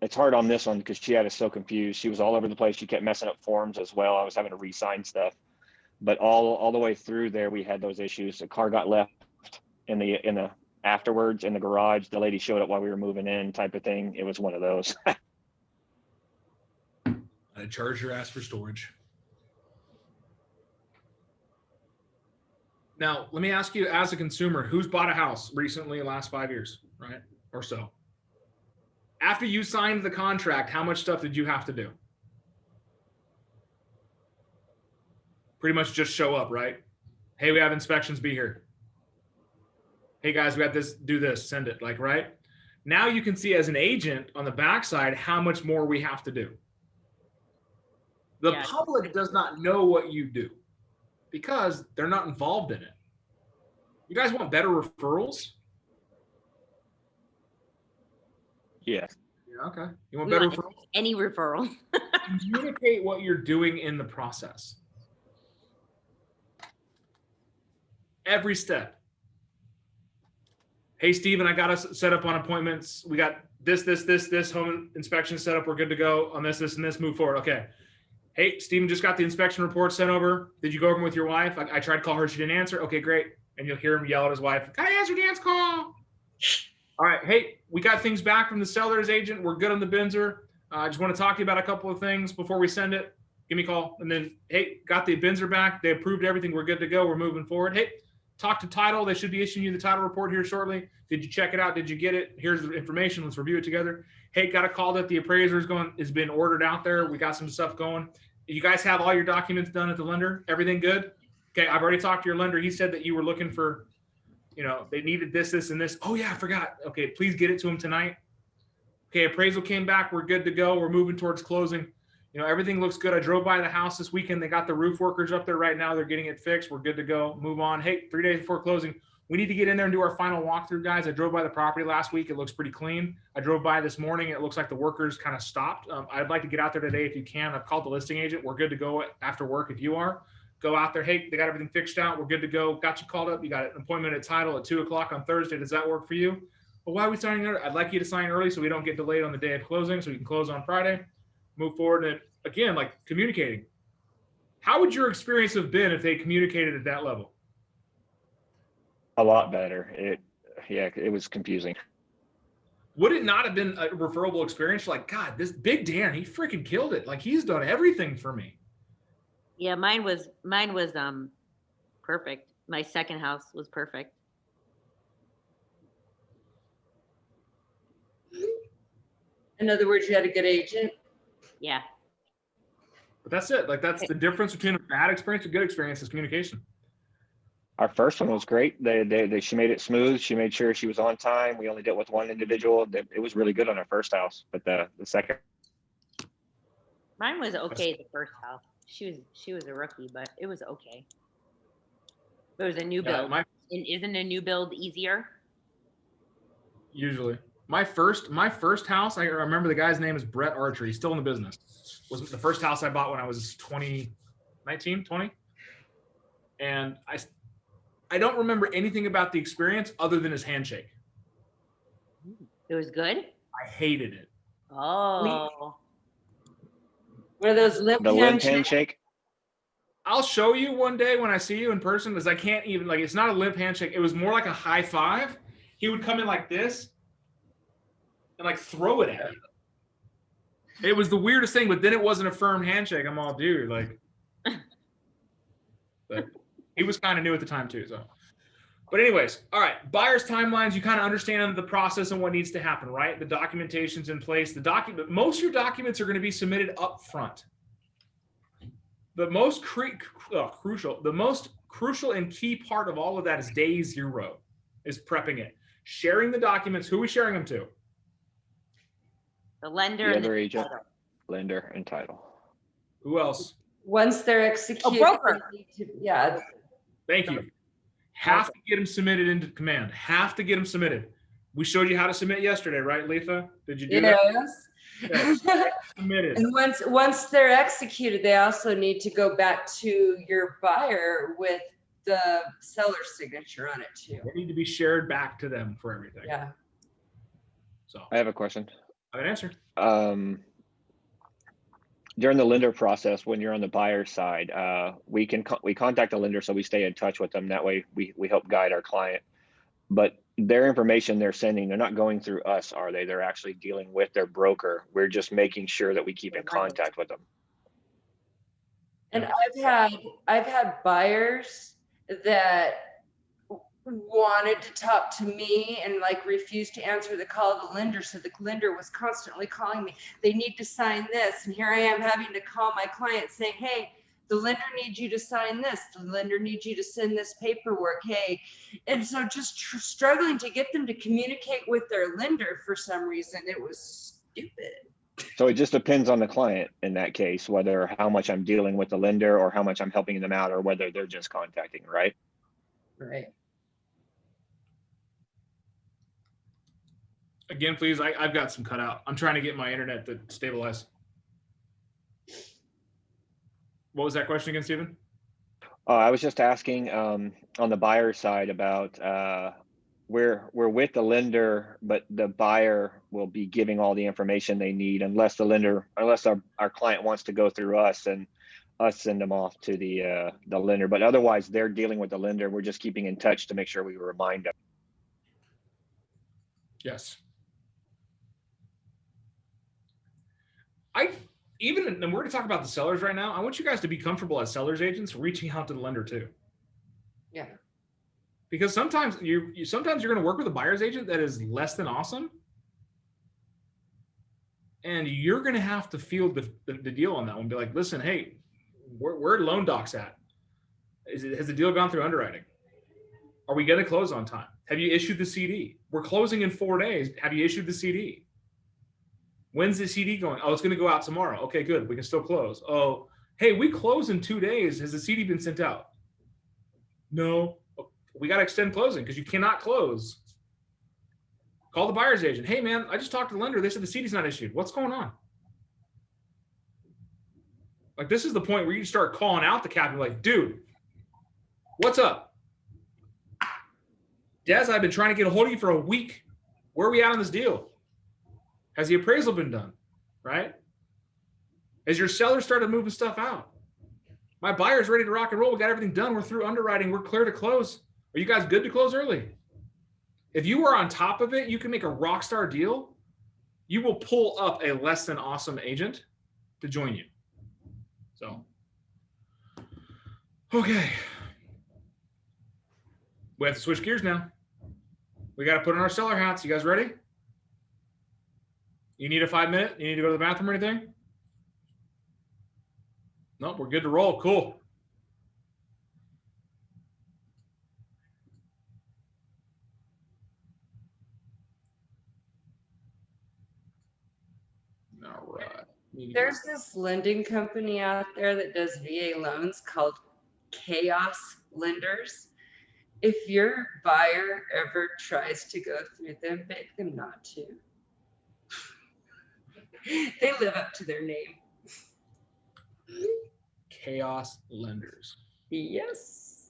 It's hard on this one because she had us so confused. She was all over the place. She kept messing up forms as well. I was having to re-sign stuff. But all the way through there, we had those issues. The car got left in the afterwards in the garage. The lady showed up while we were moving in, type of thing. It was one of those. I charge your ass for storage. Now, let me ask you, as a consumer, who's bought a house recently in the last 5 years, right? Or so. After you signed the contract, how much stuff did you have to do? Pretty much just show up, right? Hey, we have inspections, be here. Hey guys, we got this, do this, send it, like, right? Now you can see as an agent on the backside how much more we have to do. The public does not know what you do because they're not involved in it. You guys want better referrals? Yeah. Yeah, okay. You want better referrals? Any referral. Communicate what you're doing in the process. Every step. Hey, Steven, I got us set up on appointments. We got this home inspection set up. We're good to go on this, and this, move forward. Okay. Hey, Steven just got the inspection report sent over. Did you go over them with your wife? I tried to call her. She didn't answer. Okay, great. And you'll hear him yell at his wife, "Can I answer Dan's call?" All right. Hey, we got things back from the seller's agent. We're good on the Binzer. I just want to talk to you about a couple of things before we send it. Give me a call. And then, hey, got the Binzer back. They approved everything. We're good to go. We're moving forward. Hey, talk to title. They should be issuing you the title report here shortly. Did you check it out? Did you get it? Here's the information. Let's review it together. Hey, got a call that the appraiser is been ordered out there. We got some stuff going. You guys have all your documents done at the lender? Everything good? Okay, I've already talked to your lender. He said that you were looking for, they needed this, and this. Oh yeah, I forgot. Okay, please get it to him tonight. Okay, appraisal came back. We're good to go. We're moving towards closing. Everything looks good. I drove by the house this weekend. They got the roof workers up there right now. They're getting it fixed. We're good to go. Move on. Hey, 3 days before closing, we need to get in there and do our final walkthrough, guys. I drove by the property last week. It looks pretty clean. I drove by this morning. It looks like the workers kind of stopped. I'd like to get out there today if you can. I've called the listing agent. We're good to go after work if you are. Go out there. Hey, they got everything fixed out. We're good to go. Got you called up. You got an appointment at title at 2 o'clock on Thursday. Does that work for you? Well, why are we signing early? I'd like you to sign early so we don't get delayed on the day of closing, so we can close on Friday. Move forward. And again, like communicating. How would your experience have been if they communicated at that level? A lot better. It was confusing. Would it not have been a referable experience? Like, God, this Big Dan, he freaking killed it. Like, he's done everything for me. Yeah, mine was perfect. My second house was perfect. In other words, you had a good agent. Yeah. But that's it. Like, that's the difference between a bad experience and a good experience is communication. Our first one was great. She made it smooth. She made sure she was on time. We only dealt with one individual. It was really good on our first house, but the second. Mine was okay. The first house. She was a rookie, but it was okay. It was a new build. And isn't a new build easier? Usually. My first house, I remember the guy's name is Brett Archer. He's still in the business. Was the first house I bought when I was 20. And I don't remember anything about the experience other than his handshake. It was good? I hated it. Oh. One of those limp handshake? I'll show you one day when I see you in person, because I can't even, like, it's not a limp handshake. It was more like a high five. He would come in like this and like throw it at you. It was the weirdest thing, but then it wasn't a firm handshake. I'm all, dude, like, but he was kind of new at the time too. So, but anyways, all right, buyer's timelines. You kind of understand the process and what needs to happen, right? The documentation's in place. Most of your documents are going to be submitted up front. The most crucial and key part of all of that is day zero, is prepping it, sharing the documents. Who are we sharing them to? The lender, the other agent, lender, and title. Who else? Once they're executed. Broker. Yeah. Thank you. Have to get them submitted into command. Have to get them submitted. We showed you how to submit yesterday, right, Letha? Did you do that? Yes. Submitted. And once they're executed, they also need to go back to your buyer with the seller's signature on it too. They need to be shared back to them for everything. Yeah. So I have a question. I have an answer. During the lender process, when you're on the buyer side, we contact the lender, so we stay in touch with them. That way we help guide our client. But their information they're sending, they're not going through us, are they? They're actually dealing with their broker. We're just making sure that we keep in contact with them. And I've had buyers that wanted to talk to me and like refused to answer the call of the lender. So the lender was constantly calling me. They need to sign this. And here I am having to call my client saying, hey, the lender needs you to sign this. The lender needs you to send this paperwork. Hey. And so just struggling to get them to communicate with their lender for some reason. It was stupid. So it just depends on the client in that case, whether how much I'm dealing with the lender or how much I'm helping them out, or whether they're just contacting, right? Right. Again, please, I've got some cut out. I'm trying to get my internet to stabilize. What was that question again, Stephen? I was just asking on the buyer side about we're with the lender, but the buyer will be giving all the information they need unless our client wants to go through us and us send them off to the lender. But otherwise, they're dealing with the lender. We're just keeping in touch to make sure we remind them. Yes. And we're going to talk about the sellers right now. I want you guys to be comfortable as sellers agents reaching out to the lender too. Yeah. Because sometimes you're going to work with a buyer's agent that is less than awesome, and you're going to have to field the deal on that one. Be like, listen, hey, where are loan docs at? Has the deal gone through underwriting? Are we going to close on time? Have you issued the CD? We're closing in 4 days. Have you issued the CD? When's the CD going? Oh, it's going to go out tomorrow. Okay, good. We can still close. Oh, hey, we close in 2 days. Has the CD been sent out? No. We got to extend closing because you cannot close. Call the buyer's agent. Hey, man, I just talked to the lender. They said the CD's not issued. What's going on? Like, this is the point where you start calling out the captain, like, dude, what's up? Des, I've been trying to get a hold of you for a week. Where are we at on this deal? Has the appraisal been done? Right? Has your seller started moving stuff out? My buyer's ready to rock and roll. We got everything done. We're through underwriting. We're clear to close. Are you guys good to close early? If you are on top of it, you can make a rock star deal. You will pull up a less than awesome agent to join you. So, okay. We have to switch gears now. We got to put on our seller hats. You guys ready? You need a 5 minute? You need to go to the bathroom or anything? Nope, we're good to roll. Cool. All right. There's this lending company out there that does VA loans called Chaos Lenders. If your buyer ever tries to go through them, beg them not to. They live up to their name. Chaos Lenders. Yes.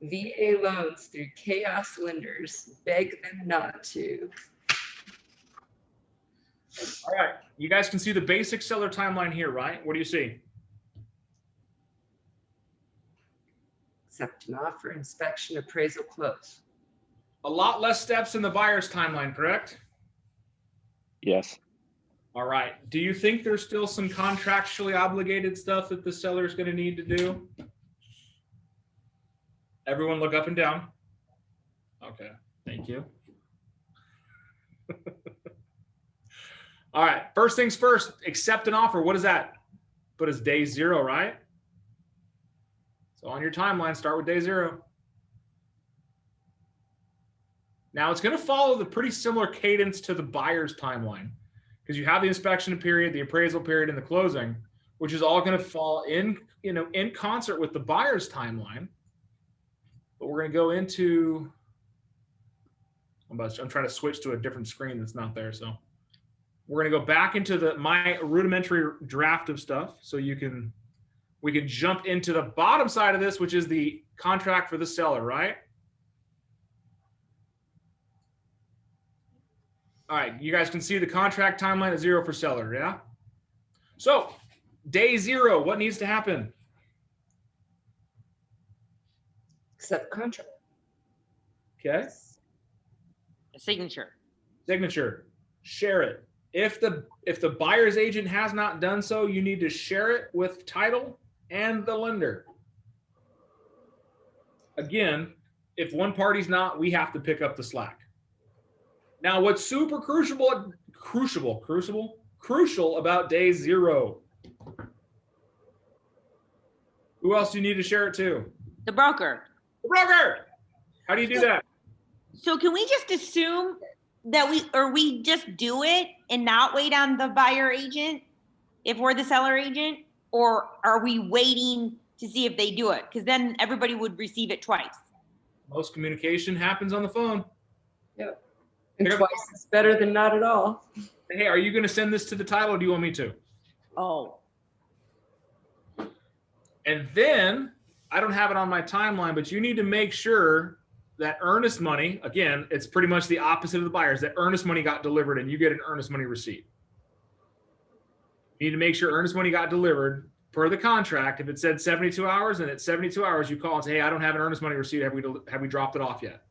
VA loans through Chaos Lenders. Beg them not to. All right. You guys can see the basic seller timeline here, right? What do you see? Accept an offer, inspection, appraisal, close. A lot less steps in the buyer's timeline, correct? Yes. All right. Do you think there's still some contractually obligated stuff that the seller is going to need to do? Everyone look up and down. Okay. Thank you. All right. First things first, accept an offer. What is that? Put as day 0, right? So on your timeline, start with day 0. Now it's going to follow the pretty similar cadence to the buyer's timeline because you have the inspection period, the appraisal period, and the closing, which is all going to fall in, in concert with the buyer's timeline. But we're going to go into, I'm trying to switch to a different screen that's not there. So we're going to go back into my rudimentary draft of stuff. So we can jump into the bottom side of this, which is the contract for the seller, right? All right, you guys can see the contract timeline at 0 for seller, yeah? So day 0, what needs to happen? Accept contract. Okay. A signature. Signature. Share it. If the buyer's agent has not done so, you need to share it with title and the lender. Again, if one party's not, we have to pick up the slack. Now, what's super crucial about day 0? Who else do you need to share it to? The broker. The broker. How do you do that? So can we just assume that we just do it and not wait on the buyer agent if we're the seller agent? Or are we waiting to see if they do it? Because then everybody would receive it twice. Most communication happens on the phone. Yep. And twice is better than not at all. Hey, are you going to send this to the title or do you want me to? Oh. And then, I don't have it on my timeline, but you need to make sure that earnest money, again, it's pretty much the opposite of the buyers, that earnest money got delivered and you get an earnest money receipt. You need to make sure earnest money got delivered per the contract. If it said 72 hours and it's 72 hours, you call and say, hey, I don't have an earnest money receipt. Have we dropped it off yet?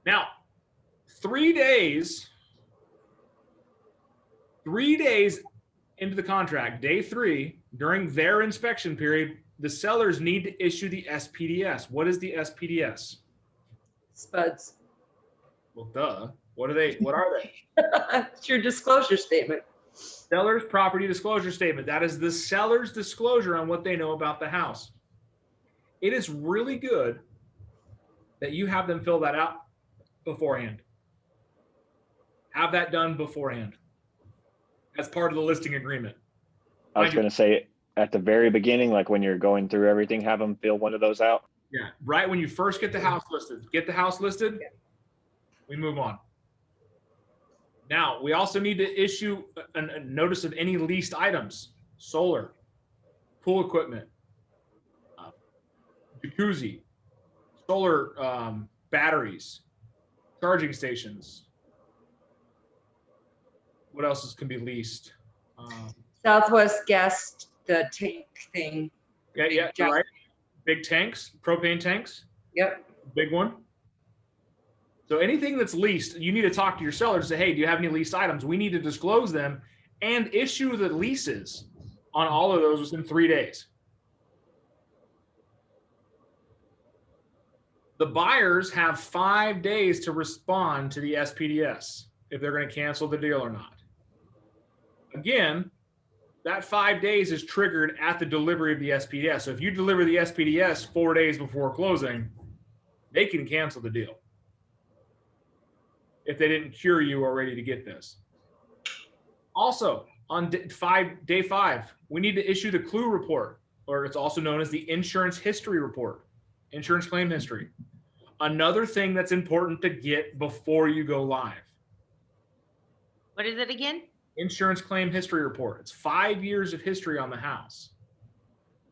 Now, 3 days into the contract, day 3, during their inspection period, the sellers need to issue the SPDS. What is the SPDS? Spuds. Well, duh. What are they? It's your disclosure statement. Seller's property disclosure statement. That is the seller's disclosure on what they know about the house. It is really good that you have them fill that out beforehand. Have that done beforehand as part of the listing agreement. I was going to say at the very beginning, like when you're going through everything, have them fill one of those out. Yeah, right when you first get the house listed. Get the house listed, we move on. Now, we also need to issue a notice of any leased items, solar, pool equipment, jacuzzi, solar batteries, charging stations. What else can be leased? Southwest gas the tank thing. Yeah, yeah, Jack- you're right. Big tanks, propane tanks, Yep. big one. So anything that's leased, you need to talk to your seller to say, hey, do you have any leased items? We need to disclose them and issue the leases on all of those within 3 days. The buyers have 5 days to respond to the SPDS if they're going to cancel the deal or not. Again, that 5 days is triggered at the delivery of the SPDS. So if you deliver the SPDS 4 days before closing, they can cancel the deal if they didn't cure you already to get this. Also, on day 5, we need to issue the clue report, or it's also known as the insurance history report, insurance claim history. Another thing that's important to get before you go live. What is it again? Insurance claim history report. It's 5 years of history on the house,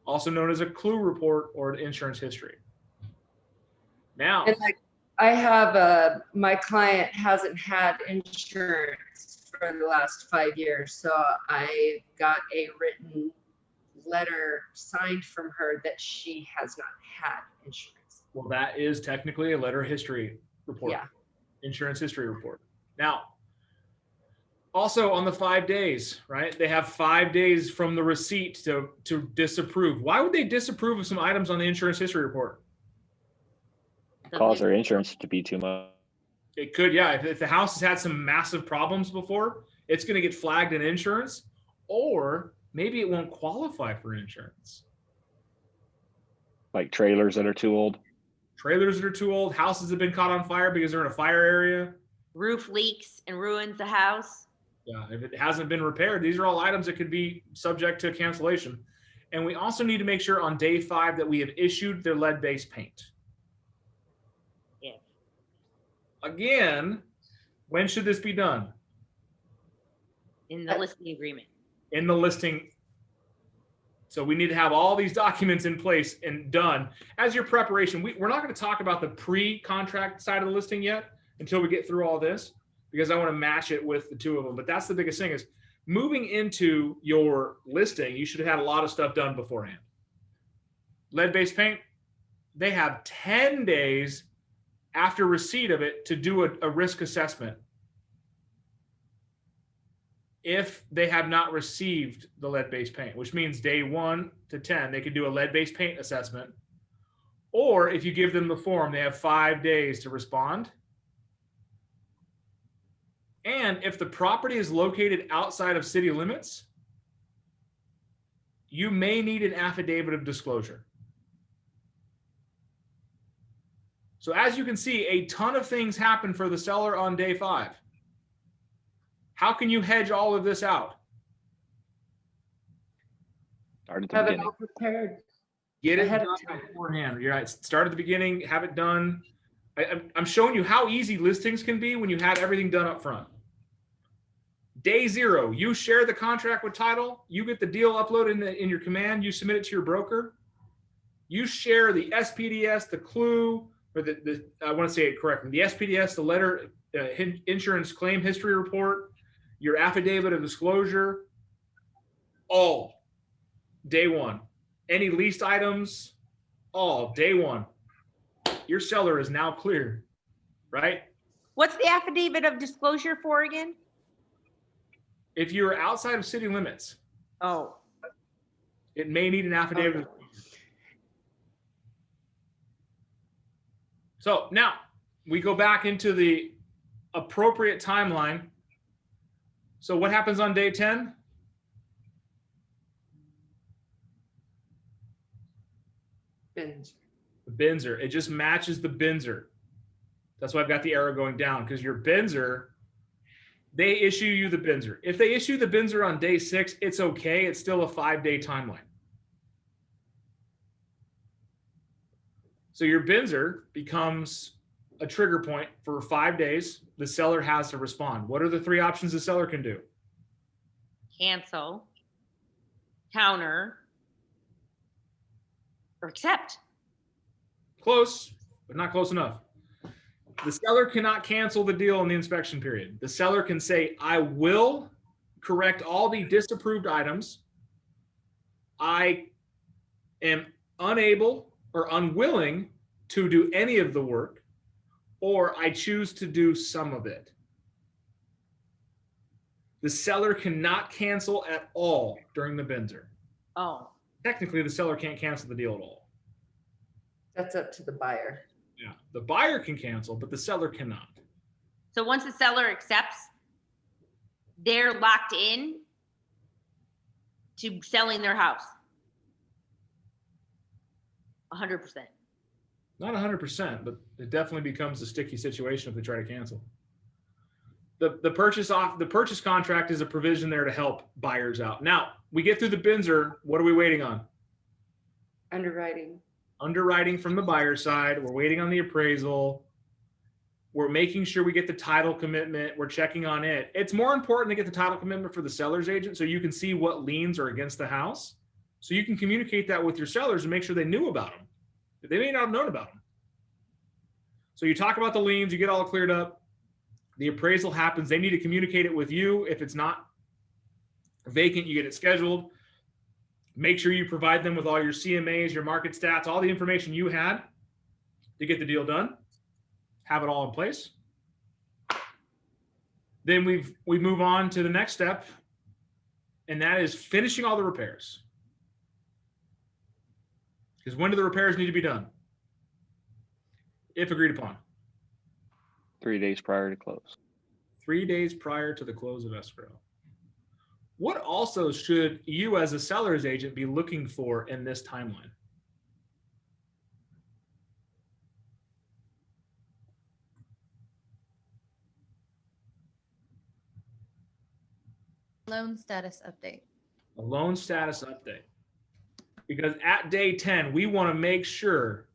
also known as a clue report or an insurance history. Now, And like I have my client hasn't had insurance for the last 5 years, so I got a written letter signed from her that she has not had insurance. well, that is technically a letter history report, Yeah. insurance history report. Now, also on the 5 days, right? They have 5 days from the receipt to disapprove. Why would they disapprove of some items on the insurance history report? Cause their insurance to be too much. It could, yeah. If the house has had some massive problems before, it's going to get flagged in insurance, or maybe it won't qualify for insurance. Like trailers that are too old. Trailers that are too old, houses that have been caught on fire because they're in a fire area. Roof leaks and ruins the house. Yeah, if it hasn't been repaired, these are all items that could be subject to cancellation. And we also need to make sure on day 5 that we have issued their lead-based paint. Yeah. Again, when should this be done? In the listing agreement. In the listing. So we need to have all these documents in place and done as your preparation. We're not going to talk about the pre-contract side of the listing yet until we get through all this, because I want to match it with the two of them. But that's the biggest thing, is moving into your listing, you should have had a lot of stuff done beforehand. Lead-based paint, they have 10 days after receipt of it to do a risk assessment. If they have not received the lead-based paint, which means day 1 to 10, they could do a lead-based paint assessment. Or if you give them the form, they have 5 days to respond. And if the property is located outside of city limits, you may need an affidavit of disclosure. So as you can see, a ton of things happen for the seller on day 5. How can you hedge all of this out? Start at the Have it beginning. all prepared. Get it Ahead of done time. beforehand. You're right. Start at the beginning, have it done. I'm showing you how easy listings can be when you have everything done up front. Day 0, you share the contract with title. You get the deal uploaded in your command. You submit it to your broker. You share the SPDS, the clue, or I want to say it correctly. The SPDS, the letter, insurance claim history report, your affidavit of disclosure, all day 1. Any leased items, all day 1. Your seller is now clear, right? What's the affidavit of disclosure for again? If you're outside of city limits, Oh, it may need an affidavit. So now we go back into the appropriate timeline. So what happens on day 10? Binge. The Binzer. It just matches the Binzer. That's why I've got the arrow going down, because your Binzer, they issue you the Binzer. If they issue the Binzer on day 6, it's okay. It's still a 5-day timeline. So your Binzer becomes a trigger point for 5 days. The seller has to respond. What are the 3 options the seller can do? cancel, counter, or accept. Close, but not close enough. The seller cannot cancel the deal in the inspection period. The seller can say, I will correct all the disapproved items. I am unable or unwilling to do any of the work, or I choose to do some of it. The seller cannot cancel at all during the Binzer. Oh, Technically, the seller can't cancel the deal at all. That's up to the buyer. Yeah, the buyer can cancel, but the seller cannot. so once the seller accepts, they're locked in to selling their house. 100%. Not 100%, but it definitely becomes a sticky situation if they try to cancel. The purchase contract is a provision there to help buyers out. Now, we get through the Binzer. What are we waiting on? Underwriting. Underwriting from the buyer side. We're waiting on the appraisal. We're making sure we get the title commitment. We're checking on it. It's more important to get the title commitment for the seller's agent so you can see what liens are against the house. So you can communicate that with your sellers and make sure they knew about them. They may not have known about them. So you talk about the liens, you get all cleared up. The appraisal happens. They need to communicate it with you. If it's not vacant, you get it scheduled. Make sure you provide them with all your CMAs, your market stats, all the information you had to get the deal done. Have it all in place. Then we move on to the next step, and that is finishing all the repairs. Because when do the repairs need to be done? If agreed upon. 3 days prior to close. 3 days prior to the close of escrow. What also should you as a seller's agent be looking for in this timeline? Loan status update. A loan status update. Because at day 10, we want to make sure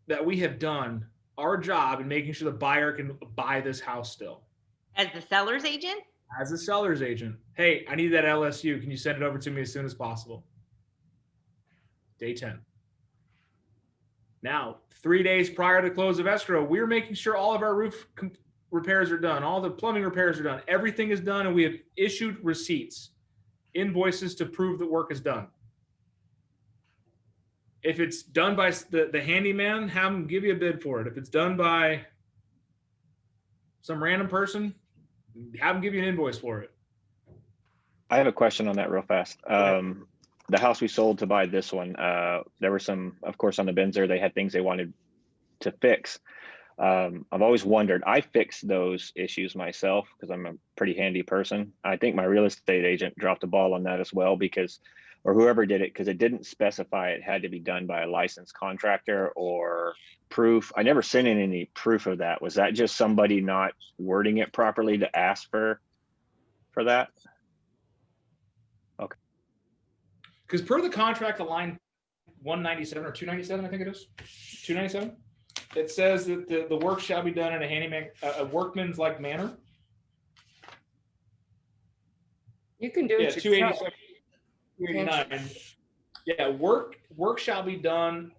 that we have done our job in making sure the buyer can buy this house still. As the seller's agent? As a seller's agent, hey, I need that LSU. Can you send it over to me as soon as possible? Day 10. Now, 3 days prior to the close of escrow, we're making sure all of our roof repairs are done. All the plumbing repairs are done. Everything is done, and we have issued receipts, invoices to prove that work is done. If it's done by the handyman, have them give you a bid for it. If it's done by some random person, have them give you an invoice for it. I have a question on that real fast. The house we sold to buy this one, there were some, of course, on the Binzer, they had things they wanted to fix. I've always wondered, I fixed those issues myself because I'm a pretty handy person. I think my real estate agent dropped the ball on that as well because, or whoever did it, because it didn't specify it had to be done by a licensed contractor or proof. I never sent in any proof of that. Was that just somebody not wording it properly to ask for that? Okay. Because per the contract, the line 197 or 297, I think it is 297. It says that the work shall be done in a workman's like manner. You can do it yourself. 287, 289. Yeah, work shall be done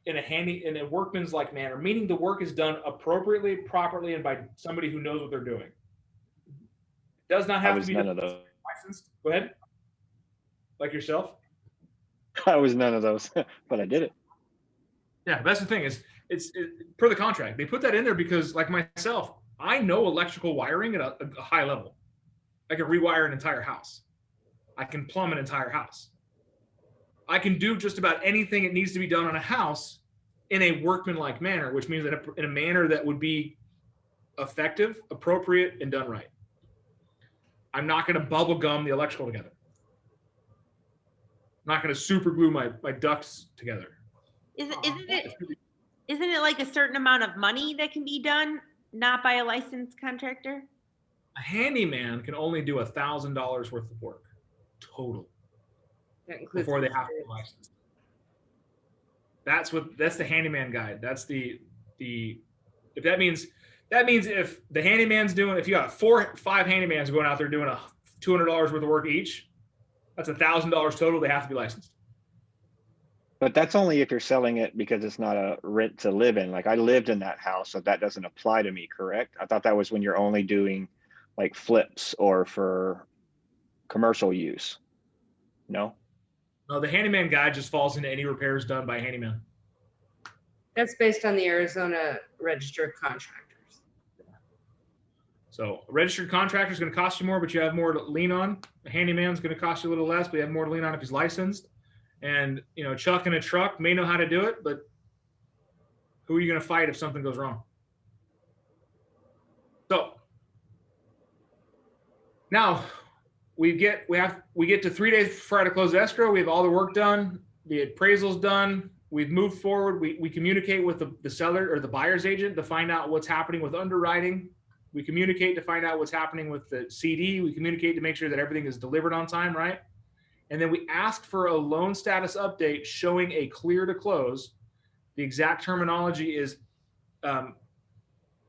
in a workman's like manner, meaning the work is done appropriately, properly, and by somebody who knows what they're doing. It does not have to be none of those. licensed. Go ahead. Like yourself. I was none of those, but I did it. Yeah, that's the thing is it's per the contract. They put that in there because, like myself, I know electrical wiring at a high level. I can rewire an entire house. I can plumb an entire house. I can do just about anything that needs to be done on a house in a workmanlike manner, which means that in a manner that would be effective, appropriate, and done right. I'm not going to bubble gum the electrical together. I'm not going to super glue my ducts together. Isn't it like a certain amount of money that can be done, not by a licensed contractor? A handyman can only do $1,000 worth of work total before they have to be licensed. That's the handyman guide. That's if that means if the handyman's doing, if you got 4 or 5 handymans going out there doing $200 worth of work each, that's $1,000 total. They have to be licensed. But that's only if you're selling it because it's not a rent to live in. Like I lived in that house, so that doesn't apply to me, correct? I thought that was when you're only doing like flips or for commercial use. No. No, the handyman guide just falls into any repairs done by a handyman. That's based on the Arizona registered contractors. So a registered contractor is going to cost you more, but you have more to lean on. A handyman is going to cost you a little less, but you have more to lean on if he's licensed. And, you know, Chuck in a truck may know how to do it, but who are you going to fight if something goes wrong? So now we get to 3 days prior to close escrow. We have all the work done. The appraisal's done. We've moved forward. We communicate with the seller or the buyer's agent to find out what's happening with underwriting. We communicate to find out what's happening with the CD. We communicate to make sure that everything is delivered on time, right? And then we ask for a loan status update showing a clear to close. The exact terminology is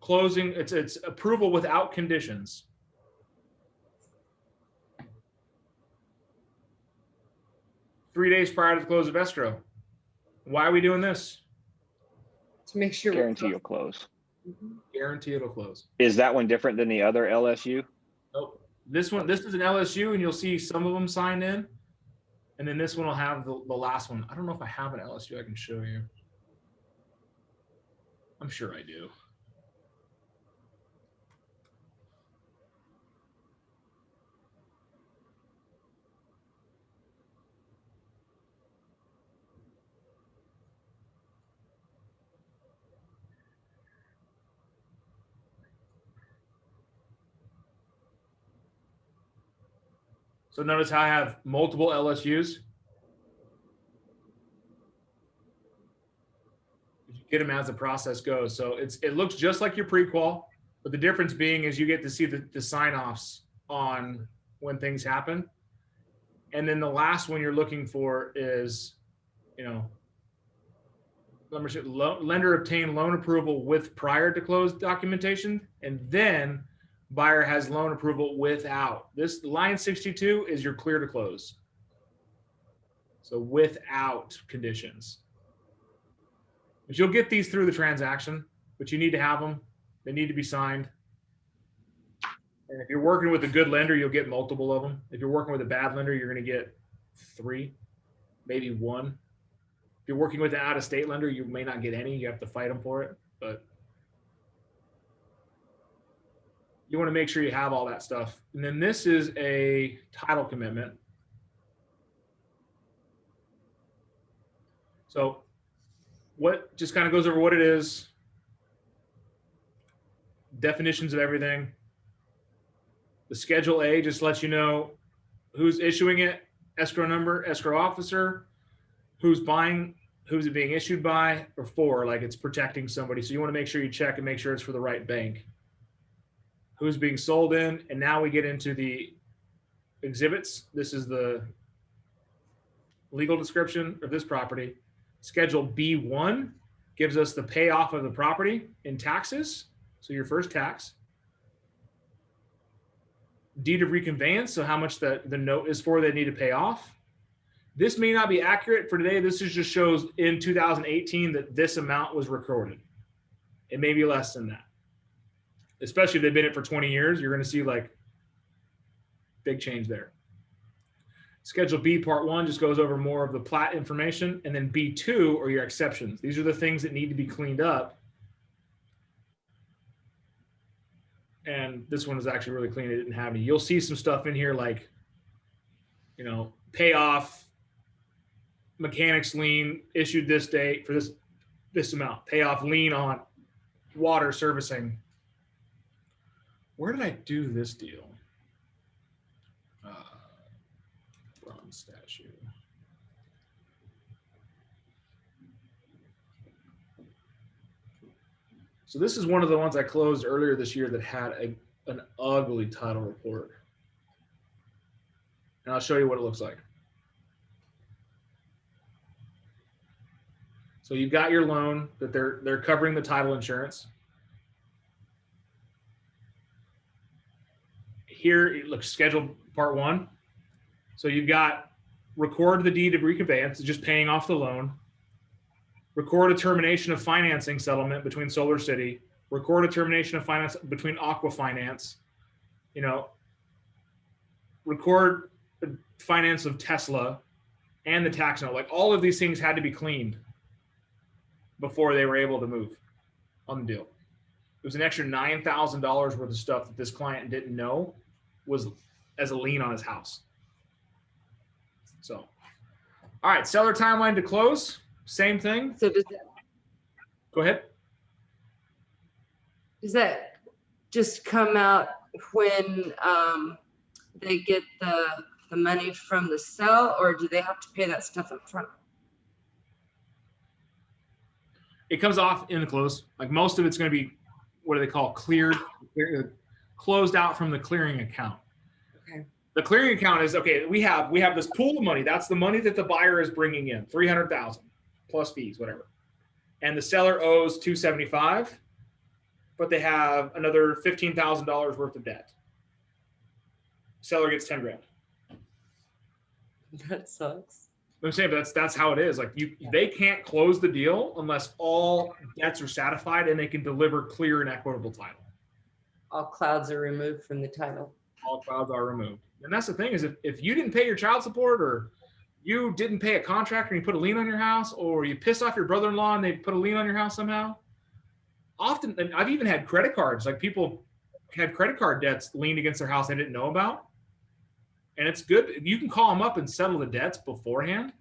closing. It's approval without conditions. Three days prior to the close of escrow. Why are we doing this? To make sure Guarantee you'll close. Guarantee it'll close. Is that one different than the other LSU? Nope. This is an LSU, and you'll see some of them signed in. And then this one will have the last one. I don't know if I have an LSU I can show you. I'm sure I do. So notice how I have multiple LSUs. You get them as the process goes. So it looks just like your pre-qual, but the difference being is you get to see the sign-offs on when things happen. And then the last one you're looking for is, you know, lender obtained loan approval with prior to close documentation, and then buyer has loan approval without. This line 62 is your clear to close. So without conditions. But you'll get these through the transaction, but you need to have them. They need to be signed. And if you're working with a good lender, you'll get multiple of them. If you're working with a bad lender, you're going to get 3, maybe 1. If you're working with an out-of-state lender, you may not get any. You have to fight them for it, but you want to make sure you have all that stuff. And then this is a title commitment. So what just kind of goes over what it is, definitions of everything. The Schedule A just lets you know who's issuing it, escrow number, escrow officer, who's buying, who's it being issued by or for, like it's protecting somebody. So you want to make sure you check and make sure it's for the right bank. Who's being sold in, and now we get into the exhibits. This is the legal description of this property. Schedule B1 gives us the payoff of the property in taxes, so your first tax. Deed of reconveyance, so how much the note is for they need to pay off. This may not be accurate for today. This is just shows in 2018 that this amount was recorded. It may be less than that. Especially if they've been in it for 20 years, you're going to see like big change there. Schedule B part 1 just goes over more of the plat information, and then B2 are your exceptions. These are the things that need to be cleaned up. And this one is actually really clean. It didn't have any. You'll see some stuff in here like, you know, payoff, mechanics lien issued this date for this amount, payoff lien on water servicing. Where did I do this deal? Bronze statue. So this is one of the ones I closed earlier this year that had an ugly title report. And I'll show you what it looks like. So you've got your loan that they're covering the title insurance. Here it looks scheduled part 1. So you've got record the deed of reconveyance, just paying off the loan. Record a termination of financing settlement between Solar City. Record a termination of finance between Aqua Finance. You know, record finance of Tesla and the tax note. Like all of these things had to be cleaned before they were able to move on the deal. It was an extra $9,000 worth of stuff that this client didn't know was as a lien on his house. So, all right, seller timeline to close, same thing. So Go ahead. does that just come out when they get the money from the sale, or do they have to pay that stuff up front? It comes off in the close. Like most of it's going to be, what do they call, closed out from the clearing account. Okay. The clearing account is, okay, we have this pool of money. That's the money that the buyer is bringing in, $300,000 plus fees, whatever. And the seller owes $275,000, but they have another $15,000 worth of debt. Seller gets 10 grand. That sucks. I'm saying, but that's how it is. Like they can't close the deal unless all debts are satisfied and they can deliver clear and equitable title. All clouds are removed from the title. All clouds are removed. And that's the thing is if you didn't pay your child support, or you didn't pay a contractor and you put a lien on your house, or you pissed off your brother-in-law and they put a lien on your house somehow, often, and I've even had credit cards, like people had credit card debts leaned against their house they didn't know about. And it's good. You can call them up and settle the debts beforehand.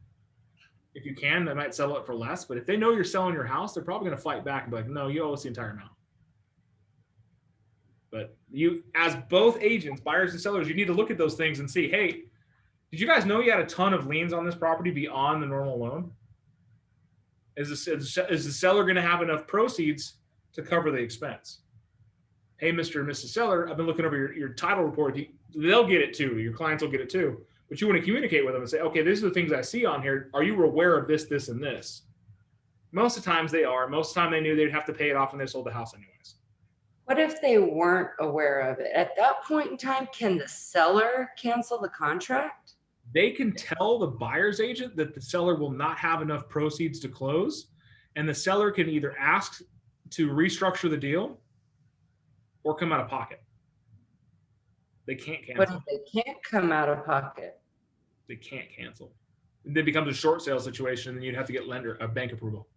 If you can, they might settle it for less. But if they know you're selling your house, they're probably going to fight back and be like, no, you owe us the entire amount. But you, as both agents, buyers and sellers, you need to look at those things and see, hey, did you guys know you had a ton of liens on this property beyond the normal loan? Is the seller going to have enough proceeds to cover the expense? Hey, Mr. and Mrs. Seller, I've been looking over your title report. They'll get it too. Your clients will get it too. But you want to communicate with them and say, okay, these are the things I see on here. Are you aware of this, this, and this? Most of the times they are. Most of the time they knew they'd have to pay it off when they sold the house anyways. What if they weren't aware of it? At that point in time, can the seller cancel the contract? They can tell the buyer's agent that the seller will not have enough proceeds to close, and the seller can either ask to restructure the deal or come out of pocket. They can't cancel. But if they can't come out of pocket? They can't cancel. It becomes a short sale situation, and you'd have to get bank approval.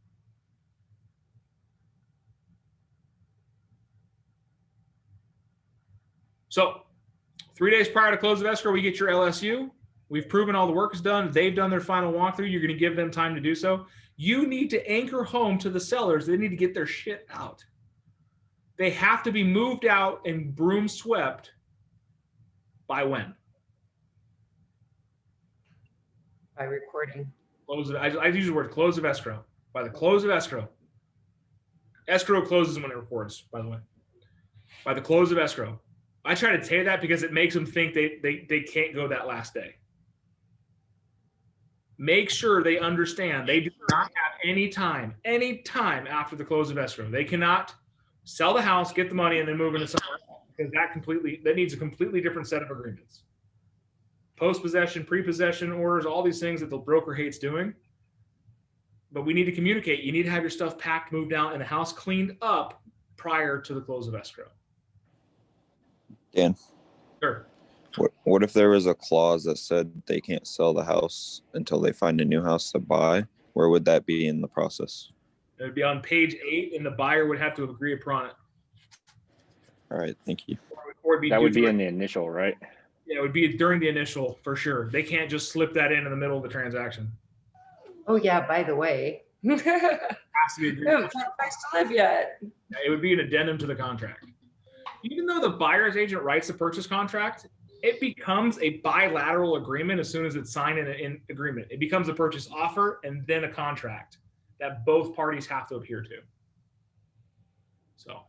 So 3 days prior to close of escrow, we get your LSU. We've proven all the work is done. They've done their final walkthrough. You're going to give them time to do so. You need to anchor home to the sellers. They need to get their shit out. They have to be moved out and broom swept by when? By recording. I use the word close of escrow. By the close of escrow. Escrow closes when it records, by the way. By the close of escrow. I try to say that because it makes them think they can't go that last day. Make sure they understand they do not have any time after the close of escrow. They cannot sell the house, get the money, and then move into somewhere else, because that needs a completely different set of agreements. Post-possession, pre-possession orders, all these things that the broker hates doing. But we need to communicate. You need to have your stuff packed, moved out, and the house cleaned up prior to the close of escrow. Dan. Sure. What if there was a clause that said they can't sell the house until they find a new house to buy? Where would that be in the process? It would be on page 8, and the buyer would have to agree upon it. All right, thank you. That would be in the initial, right? Yeah, it would be during the initial for sure. They can't just slip that in the middle of the transaction. Oh yeah, by the way. It has to be agreed. We haven't found a place to live yet. It would be an addendum to the contract. Even though the buyer's agent writes the purchase contract, it becomes a bilateral agreement as soon as it's signed in agreement. It becomes a purchase offer and then a contract that both parties have to adhere to. So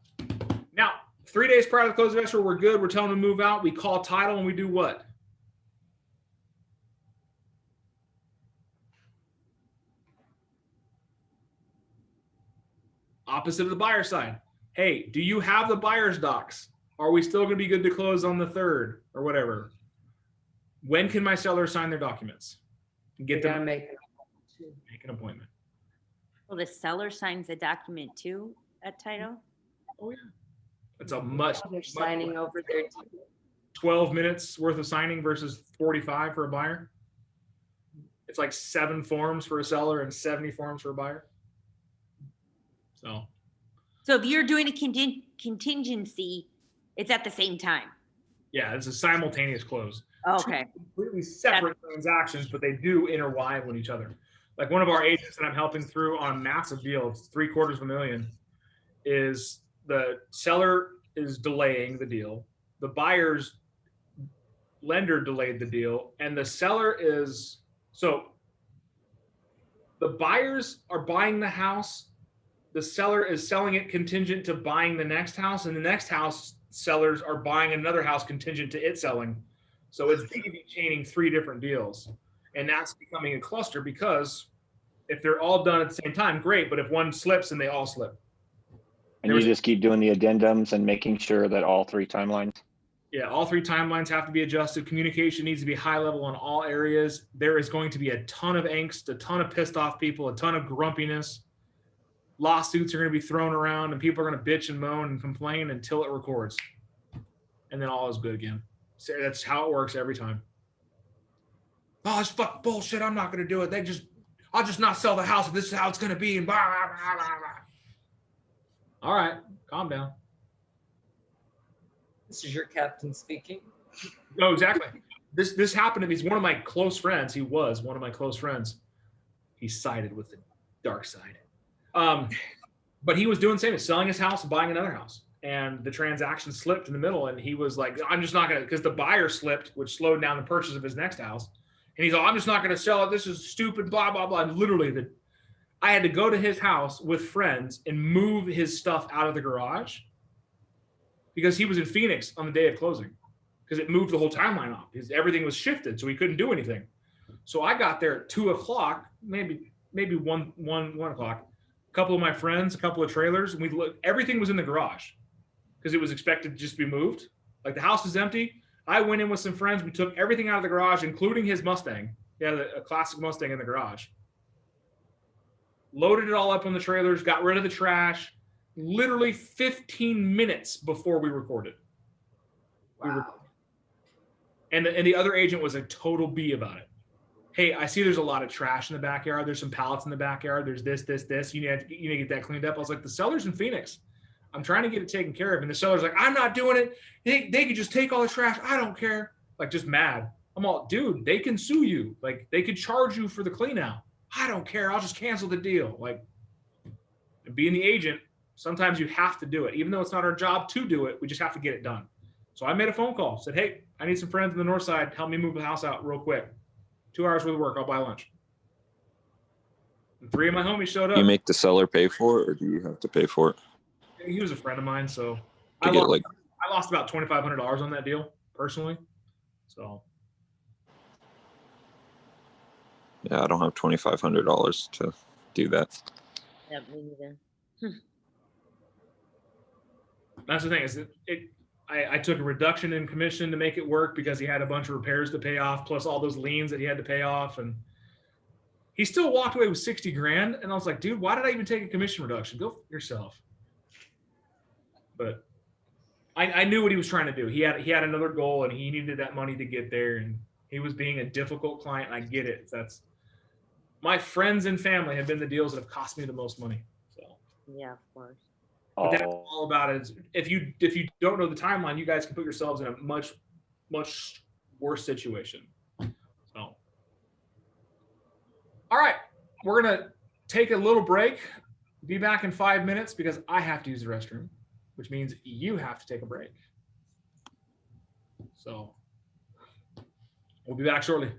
now, 3 days prior to the close of escrow, we're good. We're telling them to move out. We call title and we do what? Opposite of the buyer side. Hey, do you have the buyer's docs? Are we still going to be good to close on the 3rd or whatever? When can my seller sign their documents? Get them. Make Make an appointment. Well, the seller signs the document too at title. Oh yeah. It's a much. They're signing over their. 12 minutes worth of signing versus 45 for a buyer. It's like 7 forms for a seller and 70 forms for a buyer. So if you're doing a contingency, it's at the same time. yeah, it's a simultaneous close. Okay. Two completely separate transactions, but they do intertwine with each other. Like one of our agents that I'm helping through on a massive deal, it's $750,000, is the seller is delaying the deal. The buyer's lender delayed the deal, and the seller is, so the buyers are buying the house, the seller is selling it contingent to buying the next house, and the next house sellers are buying another house contingent to it selling. So it's daisy chaining 3 different deals, and that's becoming a cluster, because if they're all done at the same time, great, but if one slips, then they all slip. And you just keep doing the addendums and making sure that all 3 timelines. Yeah, all 3 timelines have to be adjusted. Communication needs to be high level in all areas. There is going to be a ton of angst, a ton of pissed off people, a ton of grumpiness. Lawsuits are going to be thrown around, and people are going to bitch and moan and complain until it records. And then all is good again. So that's how it works every time. Oh, it's fucking bullshit. I'm not going to do it. I'll just not sell the house if this is how it's going to be. And blah, blah, blah, blah, blah. All right, calm down. This is your captain speaking. No, exactly. This happened to me. He's one of my close friends. He was one of my close friends. He sided with the dark side. But he was doing the same, selling his house and buying another house. And the transaction slipped in the middle. And he was like, I'm just not going to, because the buyer slipped, which slowed down the purchase of his next house. And he's like, I'm just not going to sell it. This is stupid, blah, blah, blah. And literally, I had to go to his house with friends and move his stuff out of the garage, because he was in Phoenix on the day of closing, because it moved the whole timeline off, because everything was shifted, so he couldn't do anything. So I got there at 2:00, maybe 1 o'clock. A couple of my friends, a couple of trailers, and everything was in the garage because it was expected to just be moved. Like the house was empty. I went in with some friends. We took everything out of the garage, including his Mustang. He had a classic Mustang in the garage. Loaded it all up on the trailers, got rid of the trash. Literally 15 minutes before we recorded. Wow. And the other agent was a total B about it. Hey, I see there's a lot of trash in the backyard. There's some pallets in the backyard. There's this. You need to get that cleaned up. I was like, the seller's in Phoenix. I'm trying to get it taken care of. And the seller's like, I'm not doing it. They could just take all the trash. I don't care. Like, just mad. I'm all, dude, they can sue you. Like, they could charge you for the clean out. I don't care. I'll just cancel the deal. Like, being the agent, sometimes you have to do it. Even though it's not our job to do it, we just have to get it done. So I made a phone call, said, hey, I need some friends in the north side. Help me move the house out real quick. 2 hours worth of work. I'll buy lunch. And 3 of my homies showed up. You make the seller pay for it, or do you have to pay for it? He was a friend of mine, so I lost about $2,500 on that deal personally. So yeah, I don't have $2,500 to do that. Yeah, me neither. that's the thing, is I took a reduction in commission to make it work, because he had a bunch of repairs to pay off, plus all those liens that he had to pay off, and he still walked away with 60 grand. And I was like, dude, why did I even take a commission reduction? Go yourself. But I knew what he was trying to do. He had another goal, and he needed that money to get there, and he was being a difficult client. And I get it. That's my friends and family have been the deals that have cost me the most money. So Yeah, of course. but that's all about it. If you don't know the timeline, you guys can put yourselves in a much worse situation. So, all right, we're gonna take a little break. Be back in 5 minutes, because I have to use the restroom, which means you have to take a break. So we'll be back shortly.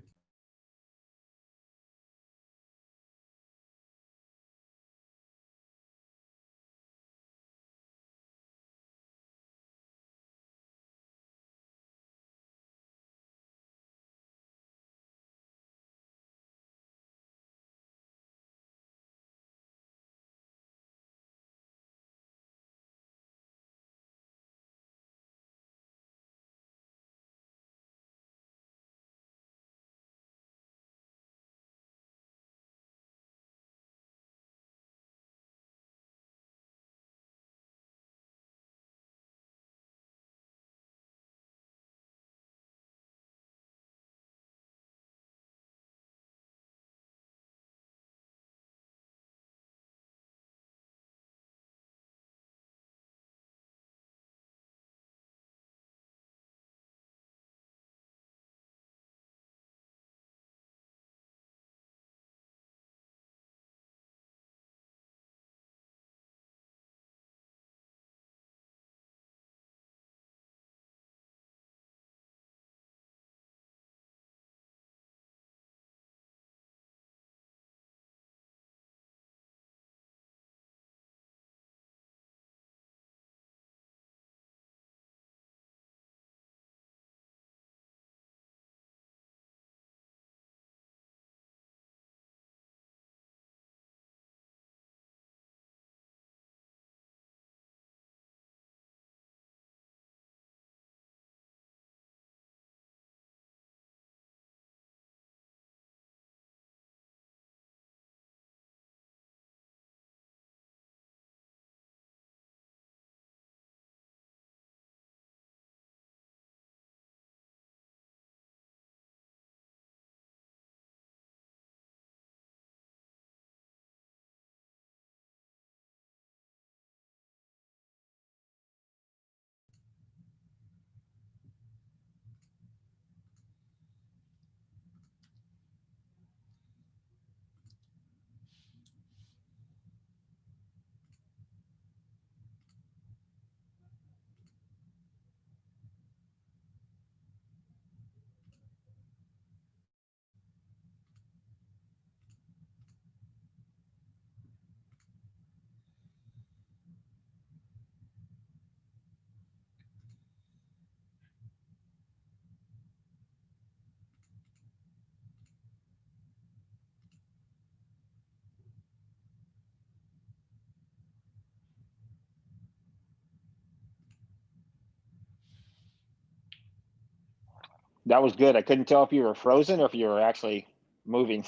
That was good. I couldn't tell if you were frozen or if you were actually moving.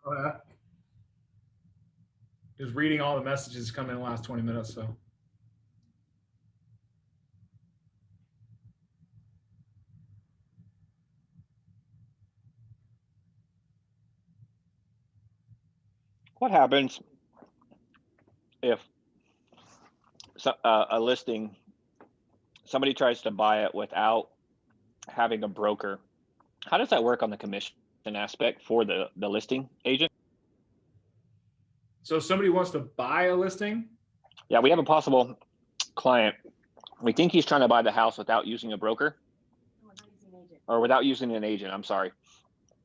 Oh, yeah. Just reading all the messages come in the last 20 minutes. So What happens if a listing, somebody tries to buy it without having a broker? How does that work on the commission aspect for the listing agent? so somebody wants to buy a listing. Yeah, we have a possible client. We think he's trying to buy the house without using a broker or without using an agent. I'm sorry.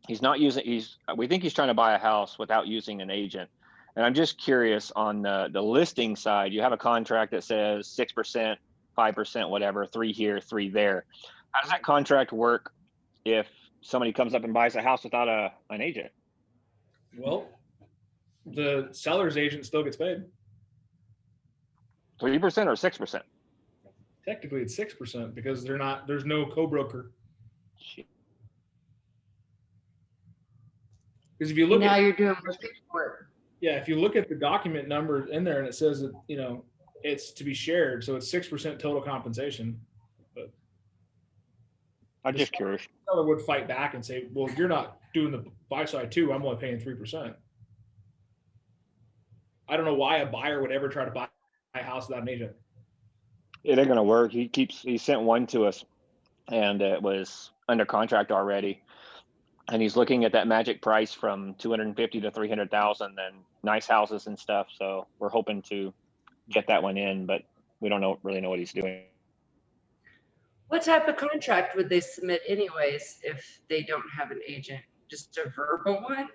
We think he's trying to buy a house without using an agent. And I'm just curious on the listing side, you have a contract that says 6%, 5%, whatever, 3 here, 3 there. How does that contract work if somebody comes up and buys a house without an agent? Well, the seller's agent still gets paid. 3% or 6%? Technically, it's 6% because there's no co-broker. Because if you look Now at, you're doing more paperwork. yeah, if you look at the document number in there and it says that, it's to be shared. So it's 6% total compensation. But I'm just curious. the seller would fight back and say, well, you're not doing the buy side too. I'm only paying 3%. I don't know why a buyer would ever try to buy a house without an agent. It ain't gonna work. He sent one to us and it was under contract already. And he's looking at that magic price from 250 to 300,000 and nice houses and stuff. So we're hoping to get that one in, but we don't really know what he's doing. What type of contract would they submit anyways if they don't have an agent? Just a verbal one?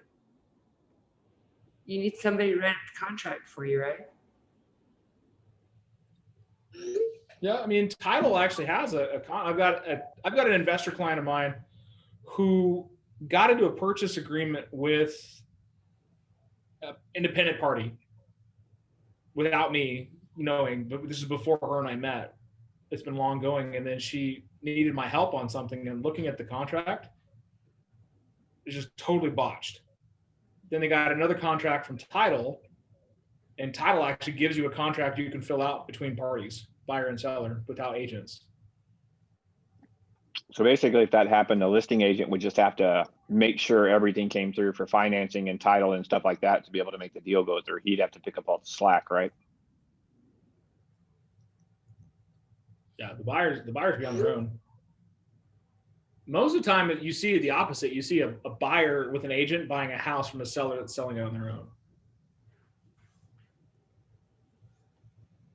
You need somebody to write the contract for you, right? Yeah, I mean, title actually has I've got an investor client of mine who got into a purchase agreement with an independent party without me knowing, but this is before her and I met. It's been long going, and then she needed my help on something, and looking at the contract, it's just totally botched. Then they got another contract from title, and title actually gives you a contract you can fill out between parties, buyer and seller, without agents. So basically, if that happened, the listing agent would just have to make sure everything came through for financing and title and stuff like that to be able to make the deal go through. He'd have to pick up all the slack, right? Yeah, the buyers be on their own. Most of the time, you see the opposite. You see a buyer with an agent buying a house from a seller that's selling it on their own.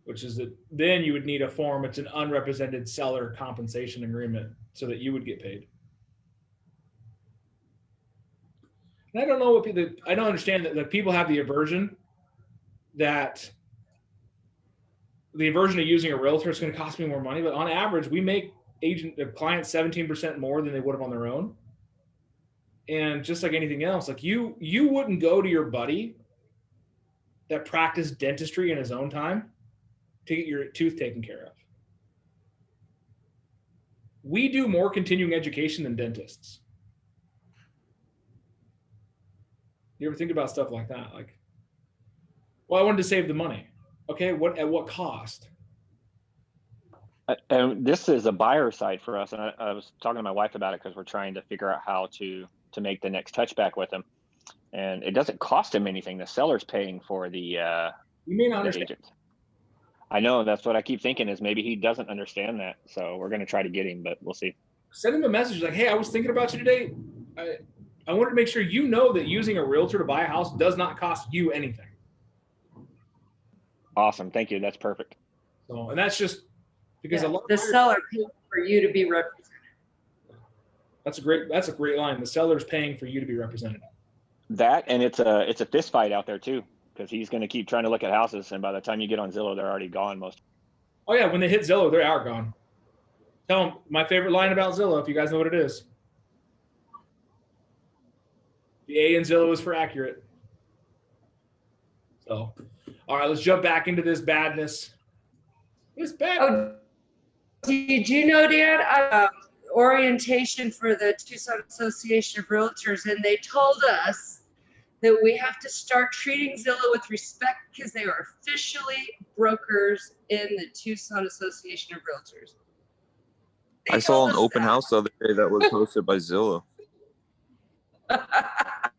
Which is that then you would need a form. It's an unrepresented seller compensation agreement so that you would get paid. And I don't know I don't understand that people have the aversion of using a realtor is going to cost me more money, but on average, we make clients 17% more than they would have on their own. And just like anything else, like you wouldn't go to your buddy that practiced dentistry in his own time to get your tooth taken care of. We do more continuing education than dentists. You ever think about stuff like that? Like, well, I wanted to save the money. Okay, at what cost? And this is a buyer side for us. And I was talking to my wife about it because we're trying to figure out how to make the next touchback with him. And it doesn't cost him anything. The seller's paying for the you may not understand. Agent. I know, that's what I keep thinking is maybe he doesn't understand that. So we're going to try to get him, but we'll see. Send him a message like, hey, I was thinking about you today. I wanted to make sure you know that using a realtor to buy a house does not cost you anything. Awesome. Thank you. That's perfect. So, and that's just because the seller pays for you to be represented. That's a great line. The seller's paying for you to be represented. That, and it's a fist fight out there too, because he's going to keep trying to look at houses, and by the time you get on Zillow, they're already gone most. Oh yeah, when they hit Zillow, they are gone. Tell them my favorite line about Zillow, if you guys know what it is. The A in Zillow is for accurate. So, all right, let's jump back into this badness. This bad. Oh, did you know, Dan? orientation for the Tucson Association of Realtors, and they told us that we have to start treating Zillow with respect because they are officially brokers in the Tucson Association of Realtors. They I saw told an us open house the other day that was hosted by Zillow. that.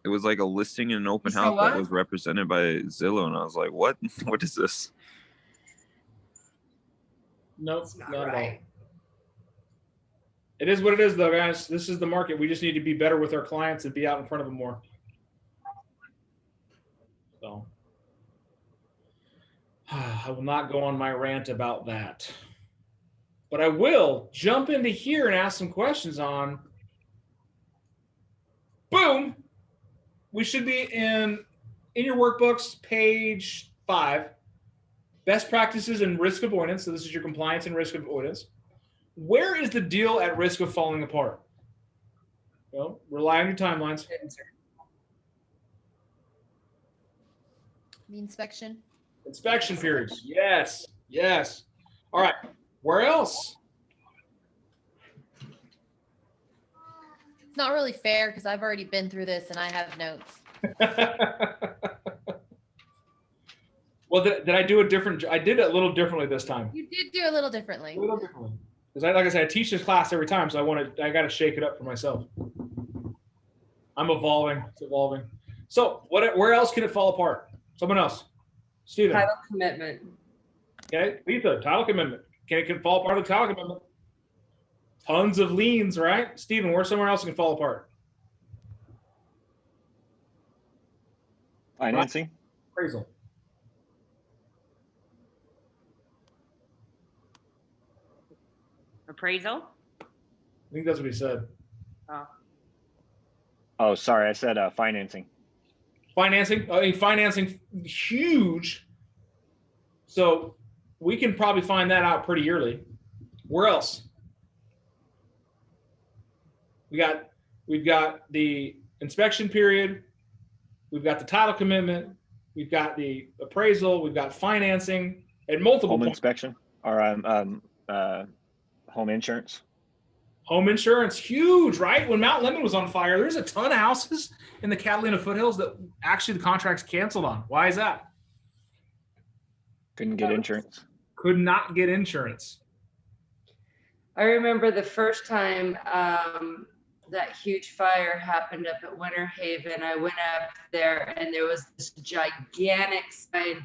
It was like a listing in an open You saw house that what? was represented by Zillow, and I was like, "What? What is this?" Nope, That's not not at all. right. It is what it is, though, guys. This is the market. We just need to be better with our clients and be out in front of them more. So I will not go on my rant about that. But I will jump into here and ask some questions on. Boom. We should be in your workbooks, page 5. Best practices and risk avoidance. So this is your compliance and risk avoidance. Where is the deal at risk of falling apart? Well, rely on your timelines. The inspection. Inspection periods. Yes. Yes. All right. Where else? It's not really fair because I've already been through this and I have notes. Well, did I do a different? I did it a little differently this time. You did do a little differently. A little differently. Because like I said, I teach this class every time, so I got to shake it up for myself. I'm evolving. It's evolving. So where else can it fall apart? Someone else. Steven. Title commitment. Okay. Letha, title commitment. Can it fall apart of the title commitment? Tons of liens, right? Steven, where's somewhere else it can fall apart? Financing. Appraisal. Appraisal? I think that's what he said. Oh, sorry. I said financing. Financing. I mean, financing huge. So we can probably find that out pretty early. Where else? We've got the inspection period. We've got the title commitment. We've got the appraisal. We've got financing at multiple Home points. inspection or home insurance. Home insurance, huge, right? When Mount Lemon was on fire, there's a ton of houses in the Catalina foothills that actually the contracts canceled on. Why is that? Couldn't get insurance. Could not get insurance. I remember the first time that huge fire happened up at Winter Haven. I went up there and there was this gigantic sign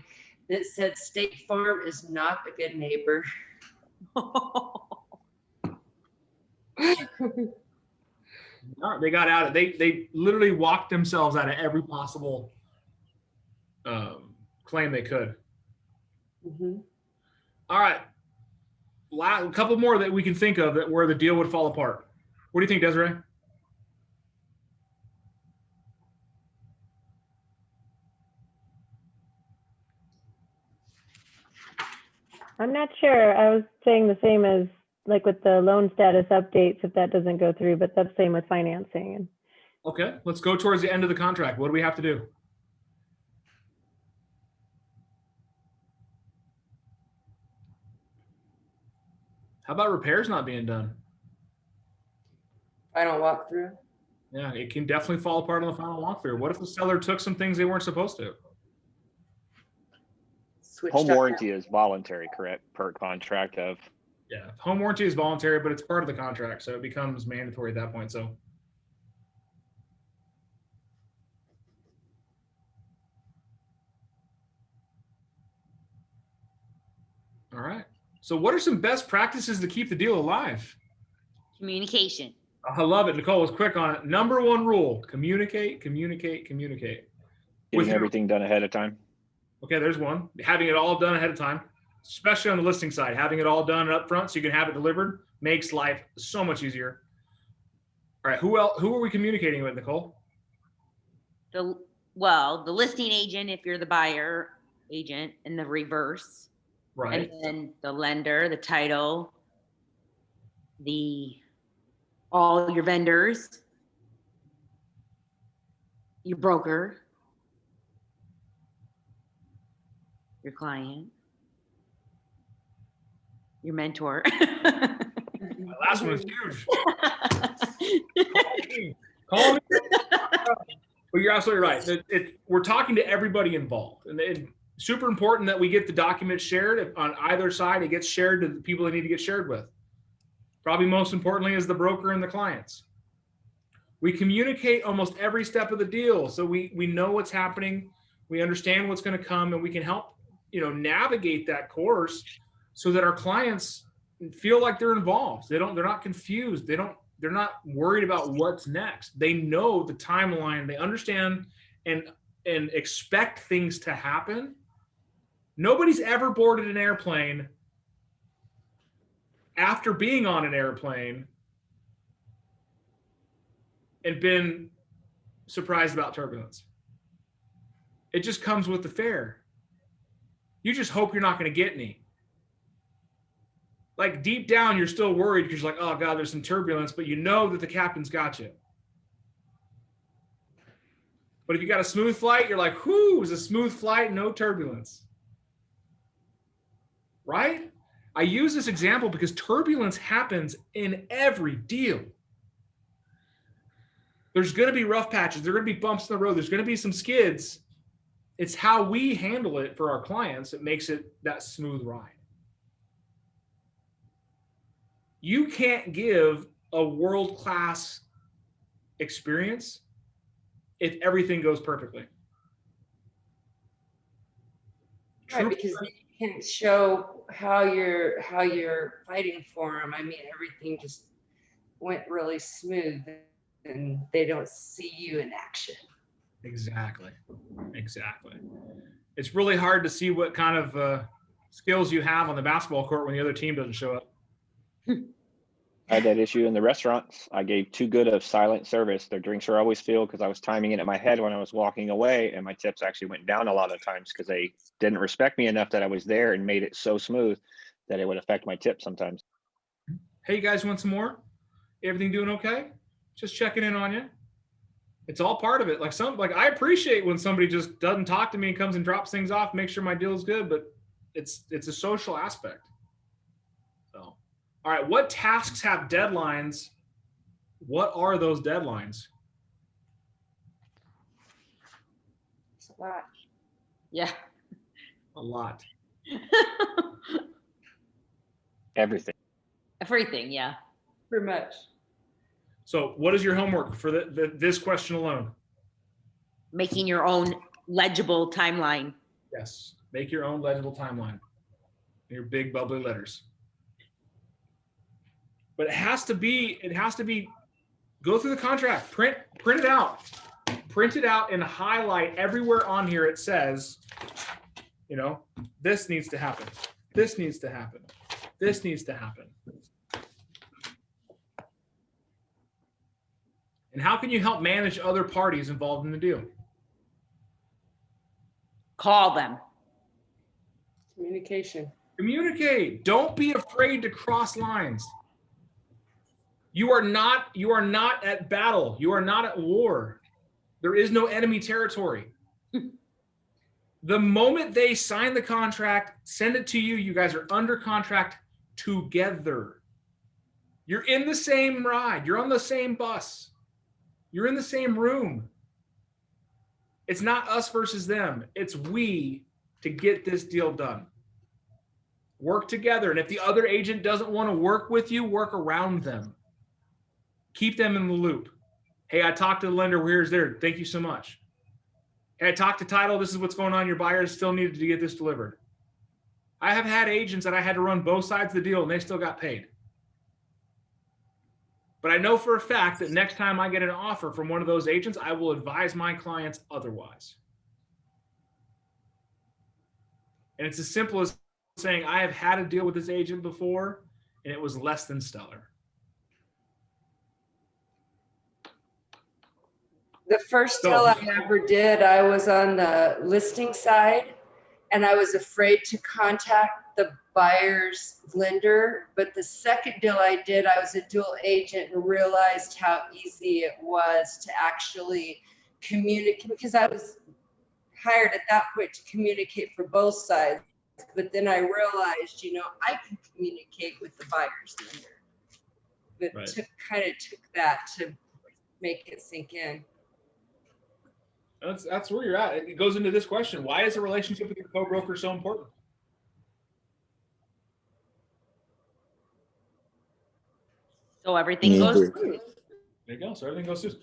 that said State Farm is not a good neighbor. They got out of they literally walked themselves out of every possible claim they could. Mm-hmm. All right. A couple more that we can think of that where the deal would fall apart. What do you think, Desiree? I'm not sure. I was saying the same as like with the loan status updates if that doesn't go through, but that's the same with financing. Okay, let's go towards the end of the contract. What do we have to do? How about repairs not being done? Final walkthrough. Yeah, it can definitely fall apart on the final walkthrough. What if the seller took some things they weren't supposed to? Switched Home up warranty is voluntary, correct? Per contract of. Yeah, home warranty is voluntary, but it's part of the contract, so it becomes mandatory at that point. So, all right. So, what are some best practices to keep the deal alive? Communication. I love it. Nicole was quick on it. Number one rule: communicate, communicate, communicate. Getting everything done ahead of time. Okay, there's one. Having it all done ahead of time, especially on the listing side. Having it all done up front so you can have it delivered makes life so much easier. All right, who are we communicating with, Nicole? The listing agent if you're the buyer agent, and the reverse. Right. And then the lender, the title, all your vendors, your broker, your client. Your mentor. My last one was huge. Call me. But you're absolutely right. We're talking to everybody involved, and it's super important that we get the documents shared on either side. It gets shared to the people that need to get shared with. Probably most importantly is the broker and the clients. We communicate almost every step of the deal, so we know what's happening, we understand what's going to come, and we can help navigate that course so that our clients feel like they're involved. They're not confused. They're not worried about what's next. They know the timeline. They understand and expect things to happen. Nobody's ever boarded an airplane after being on an airplane and been surprised about turbulence. It just comes with the fare. You just hope you're not going to get any. Like deep down, you're still worried because you're like, oh God, there's some turbulence, but you know that the captain's got you. But if you got a smooth flight, you're like, whoo, it was a smooth flight, no turbulence. Right? I use this example because turbulence happens in every deal. There's going to be rough patches. There are going to be bumps in the road. There's going to be some skids. It's how we handle it for our clients that makes it that smooth ride. You can't give a world-class experience if everything goes perfectly. Right, because you can show how you're fighting for them. I mean, everything just went really smooth, and they don't see you in action. Exactly. It's really hard to see what kind of skills you have on the basketball court when the other team doesn't show up. I had that issue in the restaurants. I gave too good of silent service. Their drinks were always filled because I was timing it in my head when I was walking away, and my tips actually went down a lot of times because they didn't respect me enough that I was there and made it so smooth that it would affect my tip sometimes. Hey, you guys want some more? Everything doing okay? Just checking in on you. It's all part of it. Like I appreciate when somebody just doesn't talk to me and comes and drops things off, make sure my deal is good, but it's a social aspect. So, all right, what tasks have deadlines? What are those deadlines? It's a lot. Yeah. A lot. Everything. Everything, yeah. Pretty much. So what is your homework for this question alone? Making your own legible timeline. Yes. Make your own legible timeline. Your big bubbly letters. But it has to be, go through the contract, print it out. Print it out and highlight everywhere on here it says, this needs to happen. This needs to happen. This needs to happen. And how can you help manage other parties involved in the deal? Call them. Communication. Communicate. Don't be afraid to cross lines. You are not at battle. You are not at war. There is no enemy territory. The moment they sign the contract, send it to you, you guys are under contract together. You're in the same ride. You're on the same bus. You're in the same room. It's not us versus them. It's we to get this deal done. Work together. And if the other agent doesn't want to work with you, work around them. Keep them in the loop. Hey, I talked to the lender. Here's there. Thank you so much. Hey, I talked to title. This is what's going on. Your buyers still needed to get this delivered. I have had agents that I had to run both sides of the deal and they still got paid. But I know for a fact that next time I get an offer from one of those agents, I will advise my clients otherwise. And it's as simple as saying, I have had a deal with this agent before, and it was less than stellar. The first deal I ever did, I was on the listing side, and I was afraid to contact the buyer's lender. But the second deal I did, I was a dual agent and realized how easy it was to actually communicate, because I was hired at that point to communicate for both sides. but then I realized, I can communicate with the buyer's lender. But Right. took that to make it sink in. That's where you're at. It goes into this question: why is a relationship with your co-broker so important? So everything Me goes either. through. There you go. So everything goes through.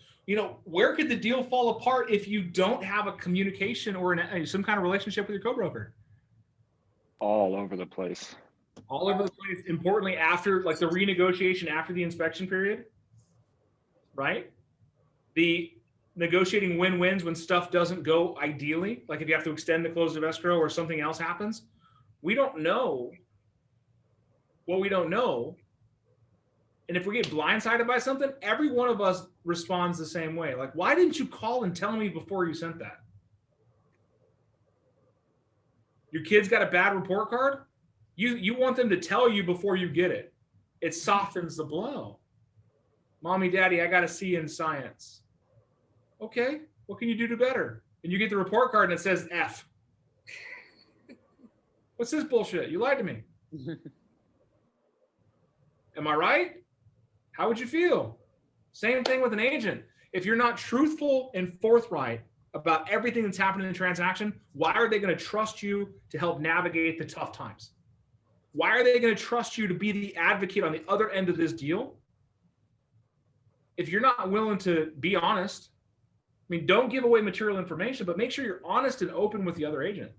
Where could the deal fall apart if you don't have a communication or some kind of relationship with your co-broker? All over the place. All over the place. Importantly, after like the renegotiation after the inspection period, right? The negotiating win-wins when stuff doesn't go ideally, like if you have to extend the close of escrow or something else happens. We don't know what we don't know. And if we get blindsided by something, every one of us responds the same way. Like, why didn't you call and tell me before you sent that? Your kid's got a bad report card. You want them to tell you before you get it. It softens the blow. Mommy, Daddy, I got a C in science. Okay, what can you do to better? And you get the report card and it says F. What's this bullshit? You lied to me. Am I right? How would you feel? Same thing with an agent. If you're not truthful and forthright about everything that's happening in the transaction, why are they going to trust you to help navigate the tough times? Why are they going to trust you to be the advocate on the other end of this deal? If you're not willing to be honest, don't give away material information, but make sure you're honest and open with the other agent.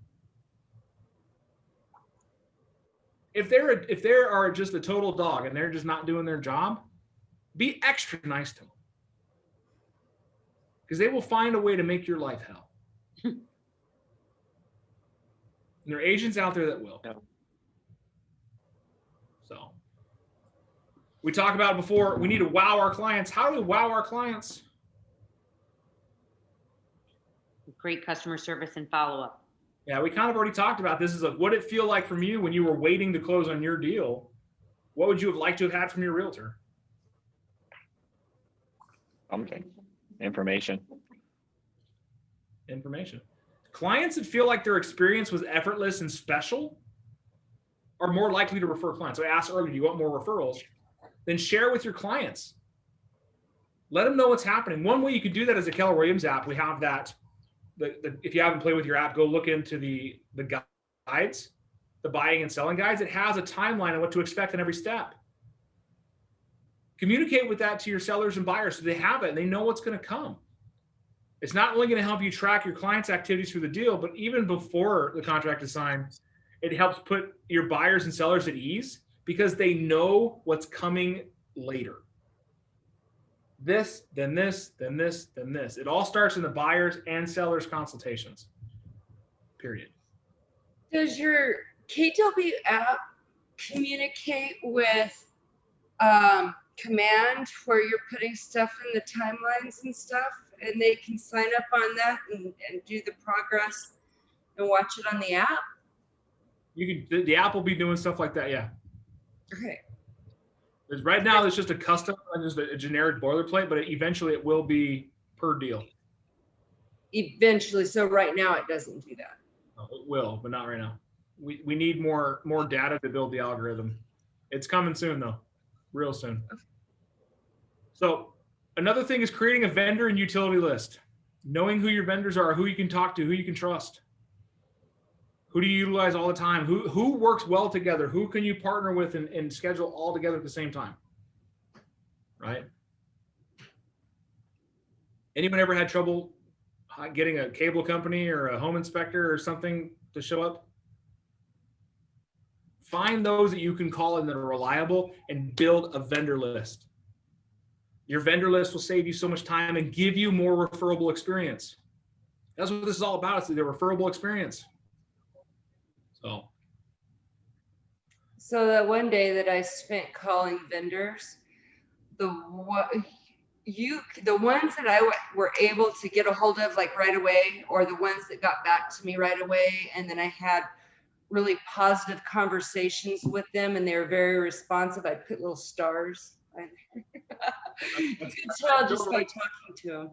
If they are just a total dog and they're just not doing their job, be extra nice to them. Because they will find a way to make your life hell. And there are agents out there that will. Yeah. So we talked about it before. We need to wow our clients. How do we wow our clients? Great customer service and follow-up. Yeah, we kind of already talked about this. Is what did it feel like from you when you were waiting to close on your deal? What would you have liked to have had from your realtor? Something. Information. Clients that feel like their experience was effortless and special are more likely to refer clients. So I asked earlier, do you want more referrals? Then share with your clients. Let them know what's happening. One way you could do that is the Keller Williams app. We have that. If you haven't played with your app, go look into the guides, the buying and selling guides. It has a timeline of what to expect in every step. Communicate with that to your sellers and buyers so they have it and they know what's going to come. It's not only going to help you track your clients' activities through the deal, but even before the contract is signed, it helps put your buyers and sellers at ease because they know what's coming later. This, then this, then this, then this. It all starts in the buyers and sellers consultations, period. Does your KW app communicate with Command where you're putting stuff in the timelines and stuff, and they can sign up on that and do the progress and watch it on the app? The app will be doing stuff like that, yeah. Okay. Because right now it's just a custom, just a generic boilerplate, but eventually it will be per deal. Eventually, so right now it doesn't do that. It will, but not right now. We need more data to build the algorithm. It's coming soon though, real soon. So another thing is creating a vendor and utility list. Knowing who your vendors are, who you can talk to, who you can trust. Who do you utilize all the time? Who works well together? Who can you partner with and schedule all together at the same time? Right? Anyone ever had trouble getting a cable company or a home inspector or something to show up? Find those that you can call in that are reliable and build a vendor list. Your vendor list will save you so much time and give you more referable experience. That's what this is all about. It's the referable experience. So that one day that I spent calling vendors, the ones that I were able to get a hold of like right away, or the ones that got back to me right away, and then I had really positive conversations with them and they were very responsive, I put little stars. You can tell just by talking to them.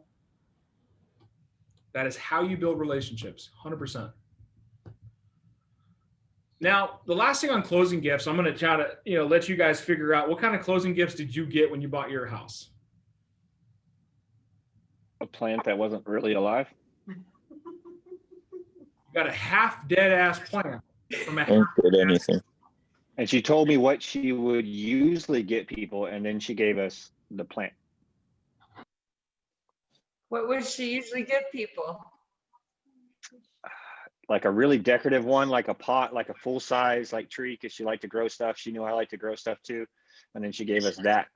That is how you build relationships, 100%. Now, the last thing on closing gifts, I'm going to try to, let you guys figure out what kind of closing gifts did you get when you bought your house? A plant that wasn't really alive. You got a half dead ass plant from a Don't get anything. And she told me what she would usually get people, and then she gave us the plant. What would she usually give people? Like a really decorative one, like a pot, like a full size like tree, because she liked to grow stuff. She knew I like to grow stuff too. And then she gave us that.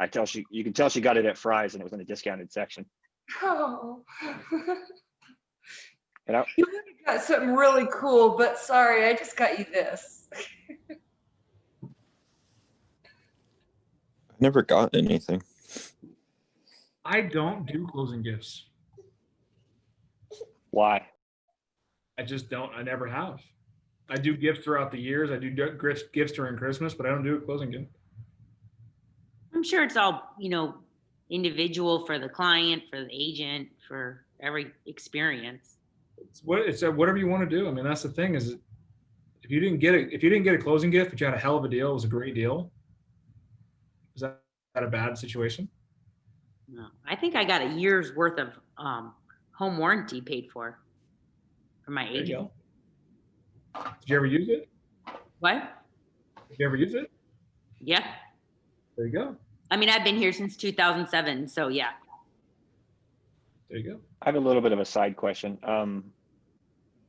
You can tell she got it at Fry's, and it was in the discounted section. Oh. You know? You would have got something really cool, but sorry, I just got you this. I never got anything. I don't do closing gifts. Why? I just don't. I never have. I do gifts throughout the years. I do gifts during Christmas, but I don't do a closing gift. I'm sure it's all, individual for the client, for the agent, for every experience. It's whatever you want to do. I mean, that's the thing is, if you didn't get a closing gift, but you had a hell of a deal, it was a great deal. Is that a bad situation? No, I think I got a year's worth of home warranty paid for my There you agent. go. Did you ever use it? What? Did you ever use it? Yeah. There you go. I mean, I've been here since 2007, so yeah. There you go. I have a little bit of a side question.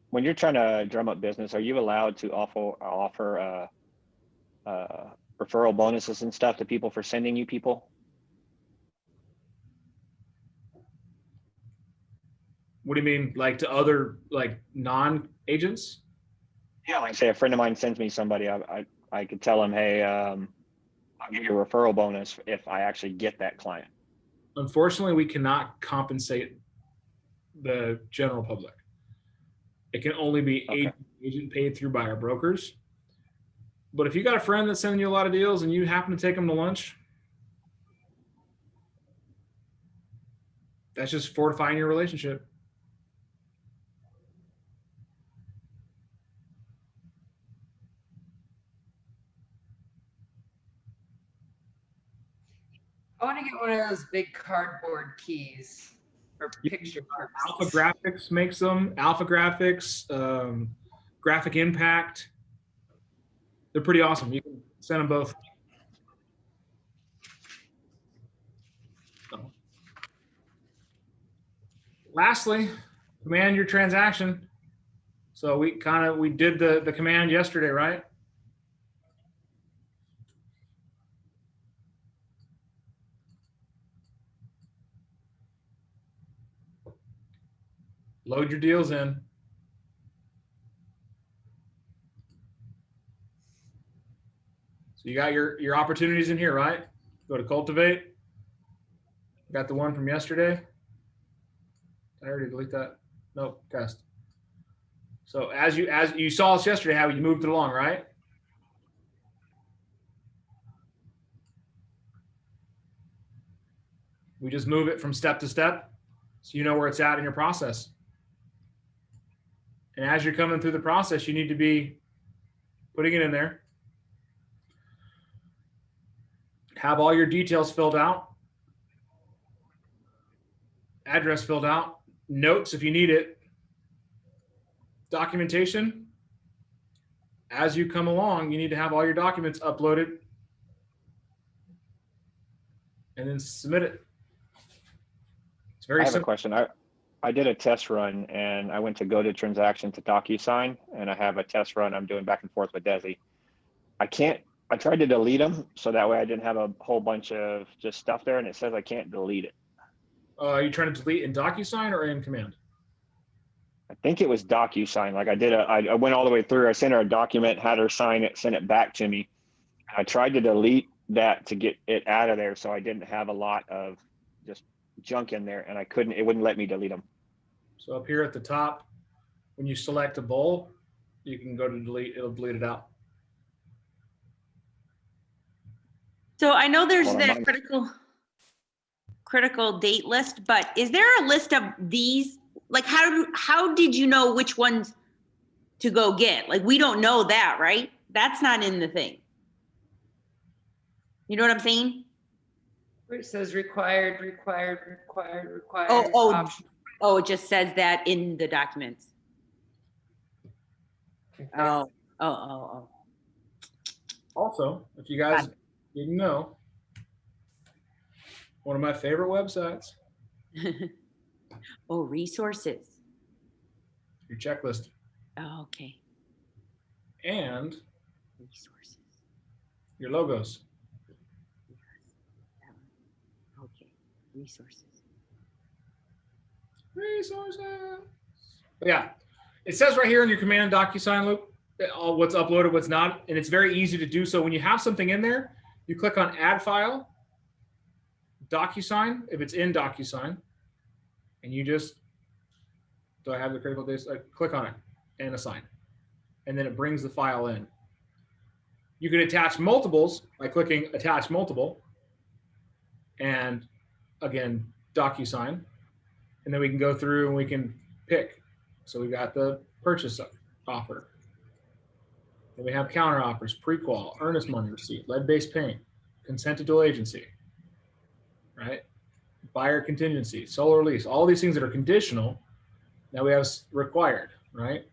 When you're trying to drum up business, are you allowed to offer referral bonuses and stuff to people for sending you people? What do you mean, like to other non-agents? Yeah, like say a friend of mine sends me somebody, I could tell them, hey, I'll give you a referral bonus if I actually get that client. Unfortunately, we cannot compensate the general public. It can only be agent paid through by our brokers. But if you got a friend that's sending you a lot of deals and you happen to take them to lunch, that's just fortifying your relationship. I want to get one of those big cardboard keys for picture Alpha purposes. Graphics makes them. Alpha Graphics, Graphic Impact. They're pretty awesome. You can send them both. So. Lastly, command your transaction. So we did the command yesterday, right? Load your deals in. So you got your opportunities in here, right? Go to cultivate. Got the one from yesterday. Did I already delete that? Nope, test. So as you saw us yesterday, how you moved it along, right? We just move it from step to step so you know where it's at in your process. And as you're coming through the process, you need to be putting it in there. Have all your details filled out. Address filled out. Notes if you need it. Documentation. As you come along, you need to have all your documents uploaded and then submit it. It's very simple. I have a question. I did a test run and I went to go to transaction to DocuSign, and I have a test run I'm doing back and forth with Desi. I tried to delete them so that way I didn't have a whole bunch of just stuff there, and it says I can't delete it. Are you trying to delete in DocuSign or in Command? I think it was DocuSign. Like I went all the way through. I sent her a document, had her sign it, sent it back to me. I tried to delete that to get it out of there so I didn't have a lot of just junk in there, and it wouldn't let me delete them. So up here at the top, when you select a bowl, you can go to delete, it'll delete it out. So I know there's that critical date list, but is there a list of these? Like how did you know which ones to go get? Like we don't know that, right? That's not in the thing. You know what I'm saying? Where it says required, Oh, option. oh, it just says that in the documents. Oh. Also, if you guys didn't know, one of my favorite websites, Oh, resources. your checklist, Oh, okay. and Resources. your logos. That one. Okay. Resources. But yeah, it says right here in your command DocuSign loop, what's uploaded, what's not, and it's very easy to do. So when you have something in there, you click on Add File, DocuSign, if it's in DocuSign, and you just, do I have the critical dates? Click on it and assign, and then it brings the file in. You can attach multiples by clicking Attach Multiple, and again, DocuSign, and then we can go through and we can pick. So we got the purchase offer. Then we have counter offers, pre-qual, earnest money receipt, lead-based payment, consent to dual agency, right? Buyer contingency, solar lease, all these things that are conditional. Now we have required, right?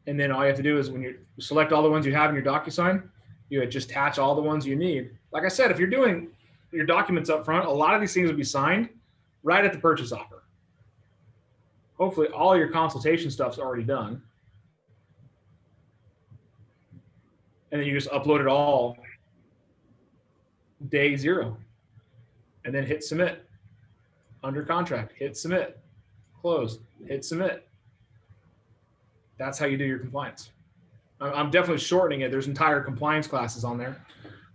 And then all you have to do is when you select all the ones you have in your DocuSign, you just attach all the ones you need. Like I said, if you're doing your documents up front, a lot of these things will be signed right at the purchase offer. Hopefully all your consultation stuff's already done. And then you just upload it all day 0. And then hit submit. Under contract, hit submit. Close, hit submit. That's how you do your compliance. I'm definitely shortening it. There's entire compliance classes on there.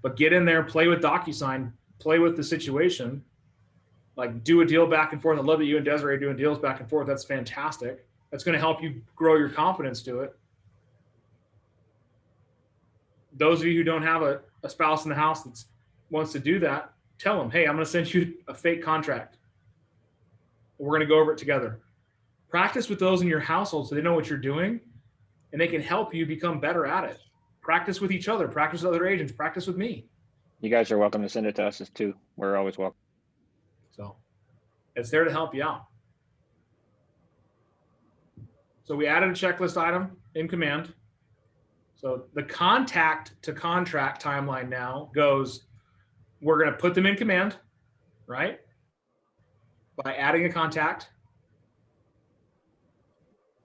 But get in there, play with DocuSign, play with the situation. Like do a deal back and forth. I love that you and Desiree are doing deals back and forth. That's fantastic. That's going to help you grow your confidence to it. Those of you who don't have a spouse in the house that wants to do that, tell them, hey, I'm going to send you a fake contract. We're going to go over it together. Practice with those in your household so they know what you're doing and they can help you become better at it. Practice with each other, practice with other agents, practice with me. You guys are welcome to send it to us too. We're always welcome. So it's there to help you out. So we added a checklist item in command. So the contact to contract timeline now goes, we're going to put them in command, right? By adding a contact.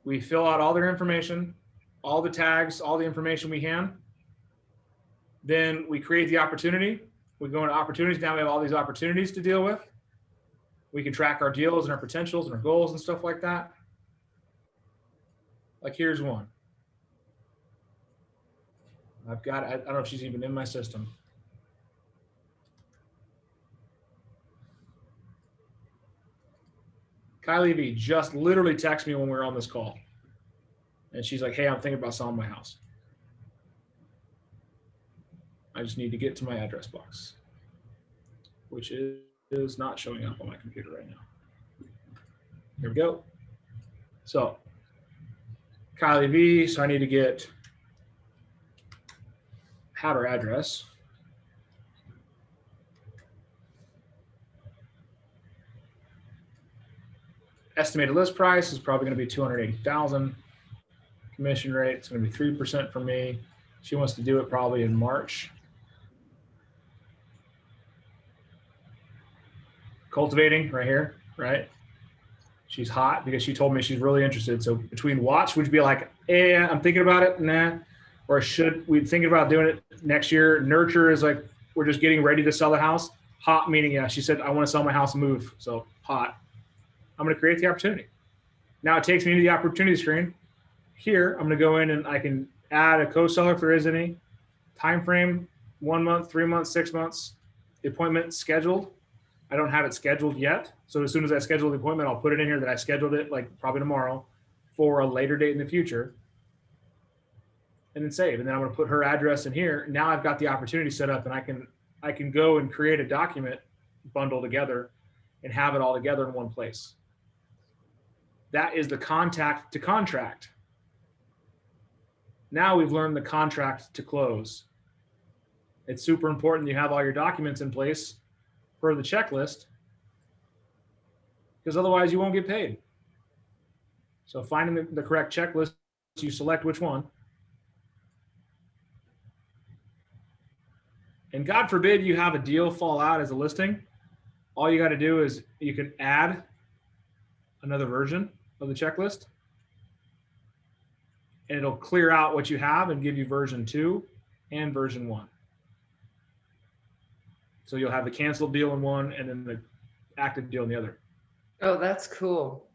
We fill out all their information, all the tags, all the information we can. Then we create the opportunity. We go into opportunities. Now we have all these opportunities to deal with. We can track our deals and our potentials and our goals and stuff like that. Like here's one. I've got, I don't know if she's even in my system. Kylie V just literally texted me when we were on this call. And she's like, hey, I'm thinking about selling my house. I just need to get to my address box, which is not showing up on my computer right now. Here we go. So Kylie V, so I need to have her address. Estimated list price is probably going to be $280,000. Commission rate, it's going to be 3% for me. She wants to do it probably in March. Cultivating right here, right? She's hot because she told me she's really interested. So between watch, would you be like, I'm thinking about it, nah, or we thinking about doing it next year? Nurture is like, we're just getting ready to sell the house. Hot meaning, yeah, she said, I want to sell my house and move. So hot. I'm going to create the opportunity. Now it takes me to the opportunity screen. Here, I'm going to go in and I can add a co-seller if there is any. Time frame, 1 month, 3 months, 6 months. The appointment scheduled. I don't have it scheduled yet. So as soon as I schedule the appointment, I'll put it in here that I scheduled it like probably tomorrow for a later date in the future. And then save. And then I'm going to put her address in here. Now I've got the opportunity set up and I can go and create a document bundle together and have it all together in one place. That is the contact to contract. Now we've learned the contract to close. It's super important you have all your documents in place for the checklist, because otherwise you won't get paid. So finding the correct checklist, you select which one. And God forbid you have a deal fall out as a listing. All you got to do is you can add another version of the checklist, and it'll clear out what you have and give you version 2 and version 1. So you'll have the canceled deal in one and then the active deal in the other. Oh, that's cool.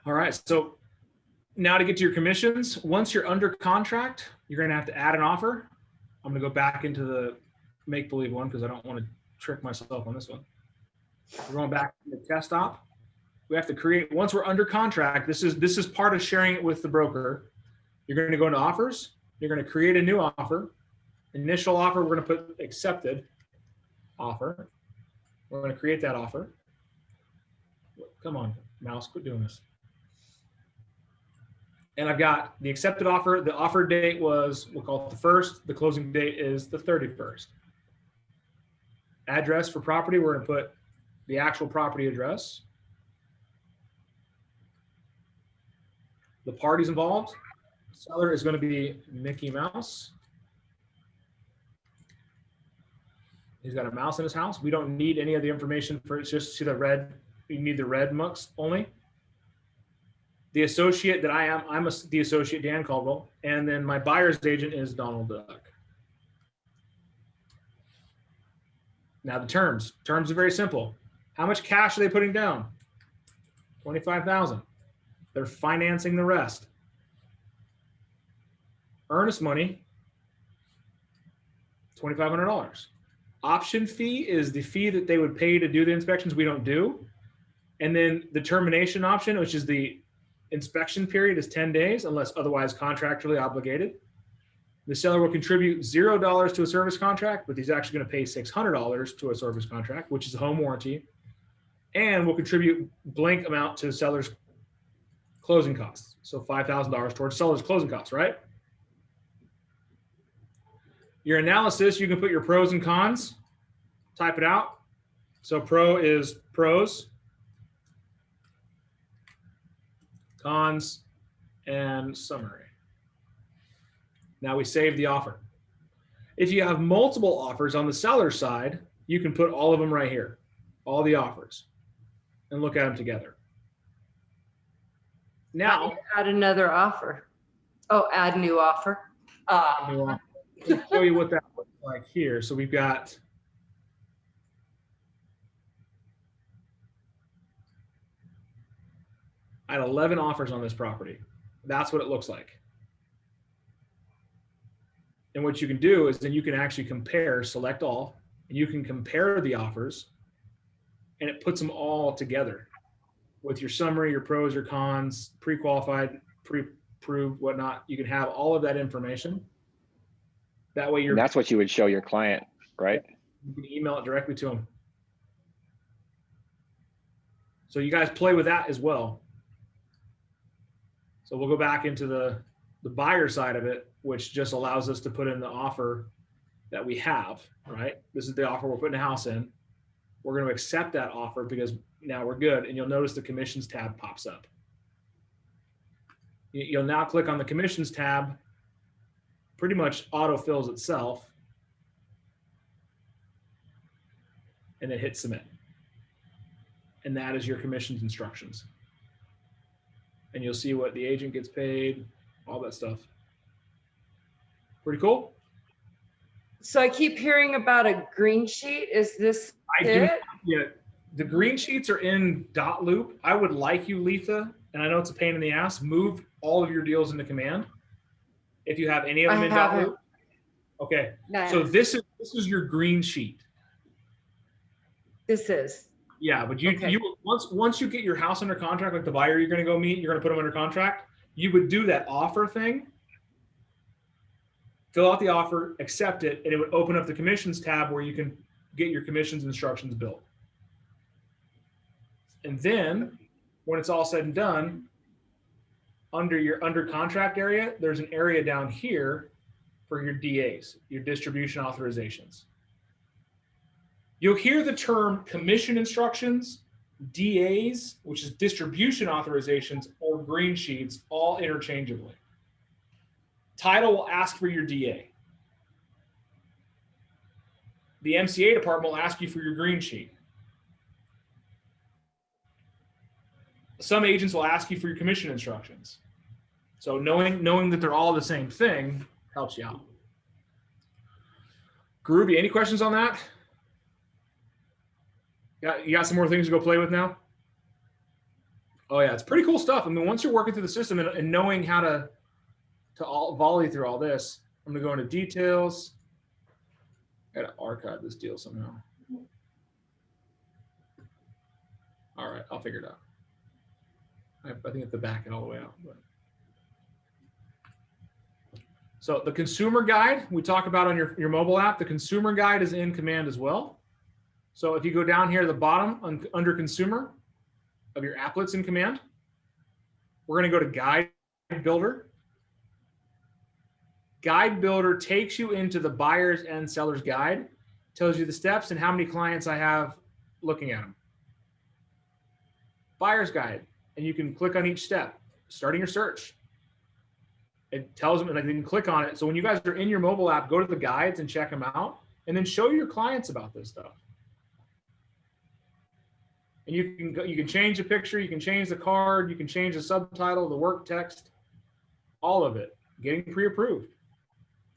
All right. So now to get to your commissions, once you're under contract, you're going to have to add an offer. I'm going to go back into the make-believe one because I don't want to trick myself on this one. We're going back to the test op. We have to create, once we're under contract, this is part of sharing it with the broker. You're going to go into offers. You're going to create a new offer. Initial offer, we're going to put accepted offer. We're going to create that offer. Come on, mouse, quit doing this. And I've got the accepted offer. The offer date was, we'll call it the 1st. The closing date is the 31st. Address for property, we're going to put the actual property address. The parties involved, seller is going to be Mickey Mouse. He's got a mouse in his house. We don't need any of the information for it. Just see the red. You need the red mucks only. The associate that I am, the associate Dan Caldwell, and then my buyer's agent is Donald Duck. Now the terms are very simple. How much cash are they putting down? $25,000. They're financing the rest. Earnest money, $2,500. Option fee is the fee that they would pay to do the inspections we don't do. And then the termination option, which is the inspection period, is 10 days unless otherwise contractually obligated. The seller will contribute $0 to a service contract, but he's actually going to pay $600 to a service contract, which is a home warranty, and will contribute blank amount to the seller's closing costs. So $5,000 towards seller's closing costs, right? Your analysis, you can put your pros and cons, type it out. So pro is pros, cons, and summary. Now we save the offer. If you have multiple offers on the seller side, you can put all of them right here, all the offers, and look at them together. Now, add another offer. Oh, add new offer. I'll show you what that looks like here. So we've got I had 11 offers on this property. That's what it looks like. And what you can do is then you can actually compare, select all, and you can compare the offers, and it puts them all together with your summary, your pros, your cons, pre-qualified, pre-approved, whatnot. You can have all of that information. That way And that's what you would show your client, right? You can email it directly to them. So you guys play with that as well. So we'll go back into the buyer side of it, which just allows us to put in the offer that we have, right? This is the offer we're putting a house in. We're going to accept that offer because now we're good. And you'll notice the commissions tab pops up. You'll now click on the commissions tab, pretty much auto-fills itself, and then hit submit. And that is your commissions instructions. And you'll see what the agent gets paid, all that stuff. Pretty cool. So I keep hearing about a green sheet. Is this it? Yeah, the green sheets are in dot loop. I would like you, Letha, and I know it's a pain in the ass, move all of your deals into command. If you have any of them in dot loop. Okay. No. So this is your green sheet. This is. Yeah, but you once you get your house under contract, like the buyer you're going to go meet, you're going to put them under contract. You would do that offer thing, fill out the offer, accept it, and it would open up the commissions tab where you can get your commissions instructions built. And then when it's all said and done, under your under contract area, there's an area down here for your DAs, your distribution authorizations. You'll hear the term commission instructions, DAs, which is distribution authorizations, or green sheets, all interchangeably. Title will ask for your DA. The MCA department will ask you for your green sheet. Some agents will ask you for your commission instructions. So knowing that they're all the same thing helps you out. Groovy, any questions on that? You got some more things to go play with now? Oh yeah, it's pretty cool stuff. I mean, once you're working through the system and knowing how to volley through all this, I'm gonna go into details. I gotta archive this deal somehow. All right, I'll figure it out. I think I have to back it all the way out. But. So the consumer guide we talk about on your mobile app, the consumer guide is in Command as well. So if you go down here at the bottom under consumer of your applets in Command, we're going to go to Guide Builder. Guide Builder takes you into the buyer's and seller's guide, tells you the steps and how many clients I have looking at them. Buyer's guide, and you can click on each step, starting your search. It tells them, and then you can click on it. So when you guys are in your mobile app, go to the guides and check them out, and then show your clients about this stuff. And you can change the picture, you can change the card, you can change the subtitle, the work text, all of it. Getting pre-approved.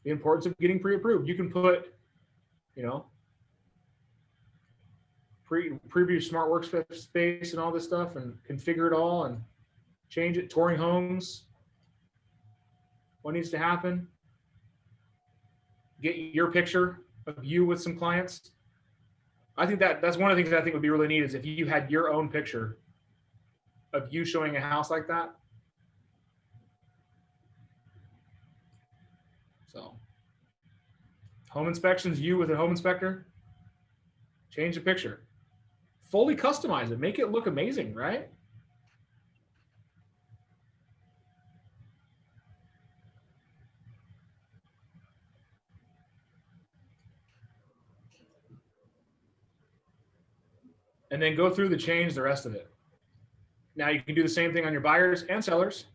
The importance of getting pre-approved. You can put, you know, preview smart workspace and all this stuff, and configure it all and change it. Touring homes. What needs to happen? Get your picture of you with some clients. I think that's one of the things that I think would be really neat is if you had your own picture of you showing a house like that. So, home inspections, you with a home inspector, change the picture, fully customize it, make it look amazing, right? And then go through change the rest of it. Now you can do the same thing on your buyers and sellers.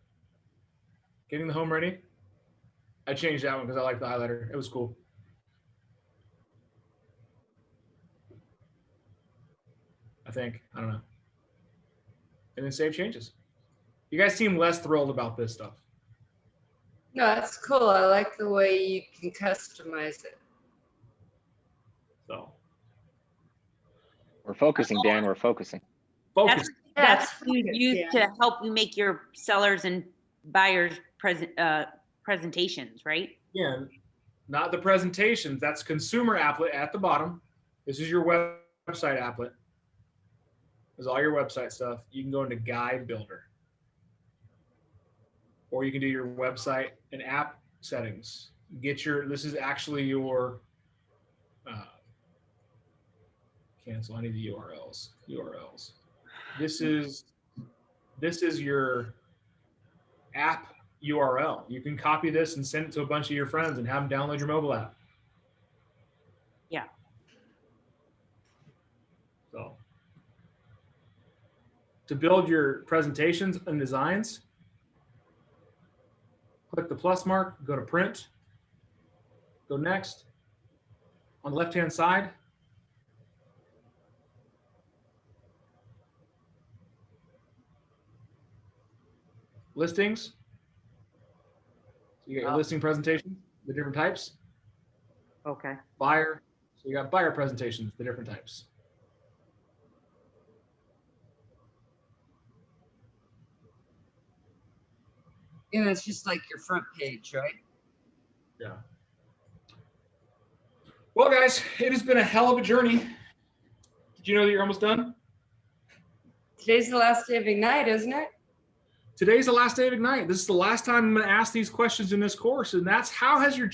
Getting the home ready. I changed that one because I like the highlighter. It was cool. I think, I don't know. And then save changes. You guys seem less thrilled about this stuff. No, that's cool. I like the way you can customize it. So. We're focusing, Dan. We're focusing. Focus. That's what you use to help you make your sellers and buyers presentations, right? Yeah, not the presentations. That's consumer applet at the bottom. This is your website applet. There's all your website stuff. You can go into Guide Builder. Or you can do your website and app settings. This is actually your, cancel, I need the URLs. This is your app URL. You can copy this and send it to a bunch of your friends and have them download your mobile app. Yeah. So to build your presentations and designs, click the plus mark, go to print, go next. On the left-hand side, listings. So you got your listing presentation, the different types. Okay. Buyer. So you got buyer presentations, the different types. And it's just like your front page, right? Yeah. Well, guys, it has been a hell of a journey. Did you know that you're almost done? Today's the last day of Ignite, isn't it? Today's the last day of Ignite. This is the last time I'm going to ask these questions in this course, and that's how has your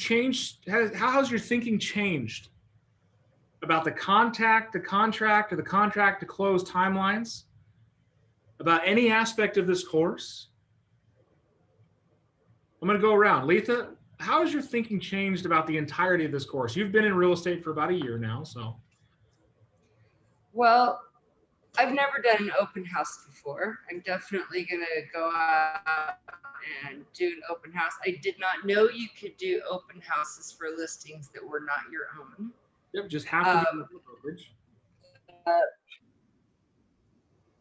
thinking changed about the contract to contract to close timelines, about any aspect of this course? I'm going to go around. Letha, how has your thinking changed about the entirety of this course? You've been in real estate for about a year now, so. Well, I've never done an open house before. I'm definitely going to go out and do an open house. I did not know you could do open houses for listings that were not your own. Yep, just have to be brokerage.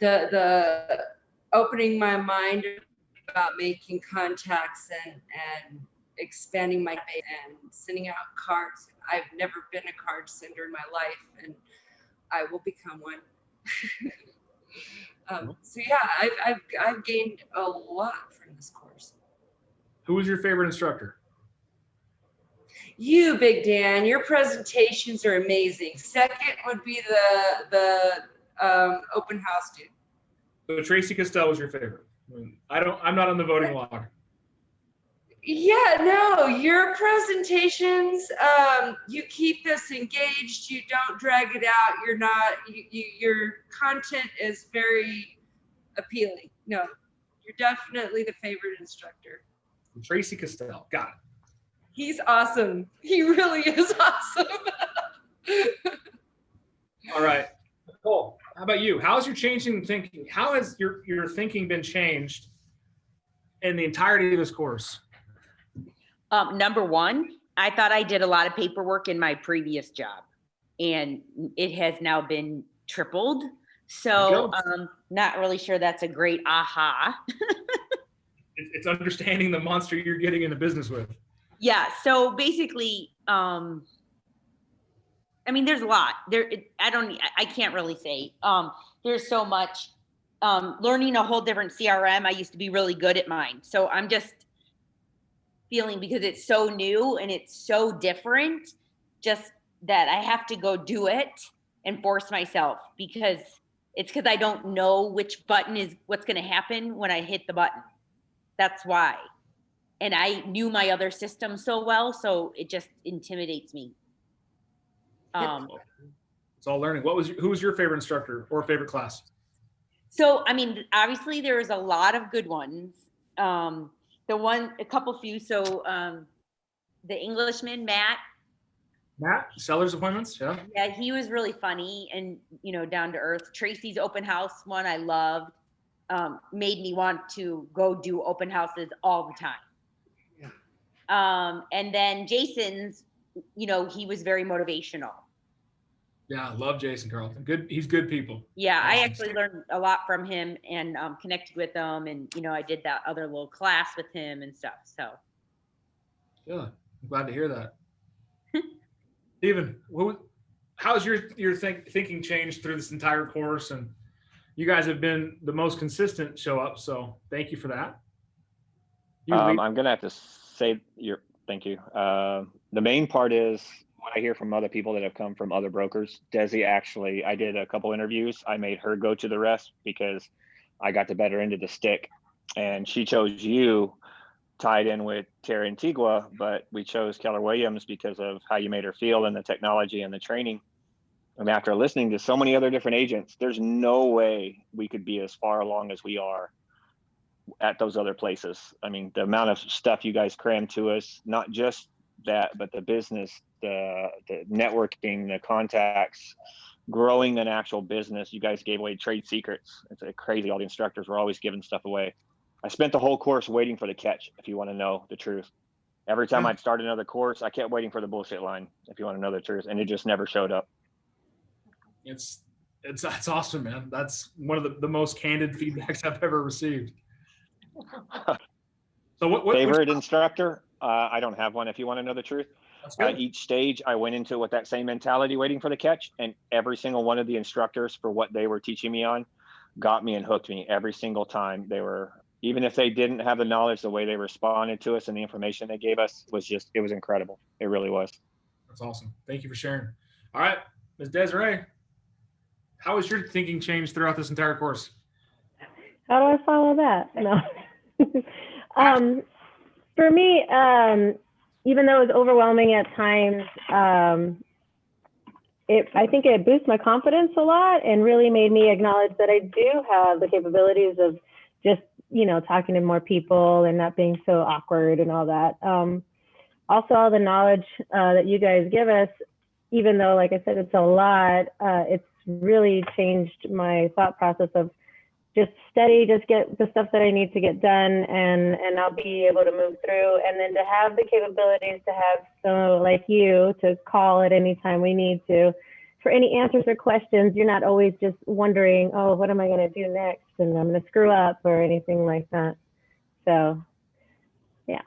The opening my mind about making contacts and expanding my base and sending out cards. I've never been a card sender in my life, and I will become one. So yeah, I've gained a lot from this course. Who was your favorite instructor? You, Big Dan, your presentations are amazing. Second would be the open house dude. So Tracy Castell was your favorite. I'm not on the voting log. Yeah, no, your presentations, you keep us engaged. You don't drag it out. You're not, your content is very appealing. No, you're definitely the favorite instructor. Tracy Castell, got it. He's awesome. He really is awesome. All right, Nicole, how about you? How's your changing thinking? How has your thinking been changed in the entirety of this course? Number one, I thought I did a lot of paperwork in my previous job, and it has now been tripled. So not really sure that's a great aha. It's understanding the monster you're getting into business with. Yeah. So basically, I mean, there's a lot there. I can't really say. There's so much. Learning a whole different CRM. I used to be really good at mine. So I'm just feeling, because it's so new and it's so different, just that I have to go do it and force myself, because I don't know which button is what's going to happen when I hit the button. That's why. And I knew my other system so well, so it just intimidates me. It's all learning. Who was your favorite instructor or favorite class? So, I mean, obviously there was a lot of good ones. A couple few. So the Englishman, Matt, Seller's Appointments. Yeah. Yeah, he was really funny and, down to earth. Tracy's open house one I loved. Made me want to go do open houses all the time. Yeah. And then Jason's, he was very motivational. Yeah, I love Jason Carlton. He's good people. Yeah, awesome. I actually learned a lot from him and connected with him, and I did that other little class with him and stuff. So good. I'm glad to hear that. Stephen, how's your thinking changed through this entire course? And you guys have been the most consistent show up, so thank you for that. I'm gonna have to say thank you. The main part is when I hear from other people that have come from other brokers. Desi I did a couple interviews. I made her go to the rest because I got the better end of the stick, and she chose you tied in with Terry Antigua, but we chose Keller Williams because of how you made her feel and the technology and the training. And after listening to so many other different agents, there's no way we could be as far along as we are at those other places. I mean, the amount of stuff you guys crammed to us, not just that, but the business, the networking, the contacts, growing an actual business. You guys gave away trade secrets. It's crazy. All the instructors were always giving stuff away. I spent the whole course waiting for the catch, if you want to know the truth. Every time I'd start another course, I kept waiting for the bullshit line, if you want to know the truth, and it just never showed up. It's awesome, man. That's one of the most candid feedbacks I've ever received. So what favorite instructor? I don't have one, if you want to know the truth. Each stage I went into with that same mentality, waiting for the catch, and every single one of the instructors for what they were teaching me on got me and hooked me every single time. They were, even if they didn't have the knowledge, the way they responded to us and the information they gave us it was incredible. It really was. That's awesome. Thank you for sharing. All right, Ms. Desiree, how has your thinking changed throughout this entire course? How do I follow that? No. For me, even though it was overwhelming at times, I think it boosted my confidence a lot and really made me acknowledge that I do have the capabilities of just talking to more people and not being so awkward and all that. Also, all the knowledge that you guys give us, even though, like I said, it's a lot, it's really changed my thought process of just study, just get the stuff that I need to get done, and I'll be able to move through. And then to have the capabilities to have someone like you to call at any time we need to for any answers or questions. You're not always just wondering, oh, what am I going to do next? And I'm going to screw up or anything like that. So, yeah.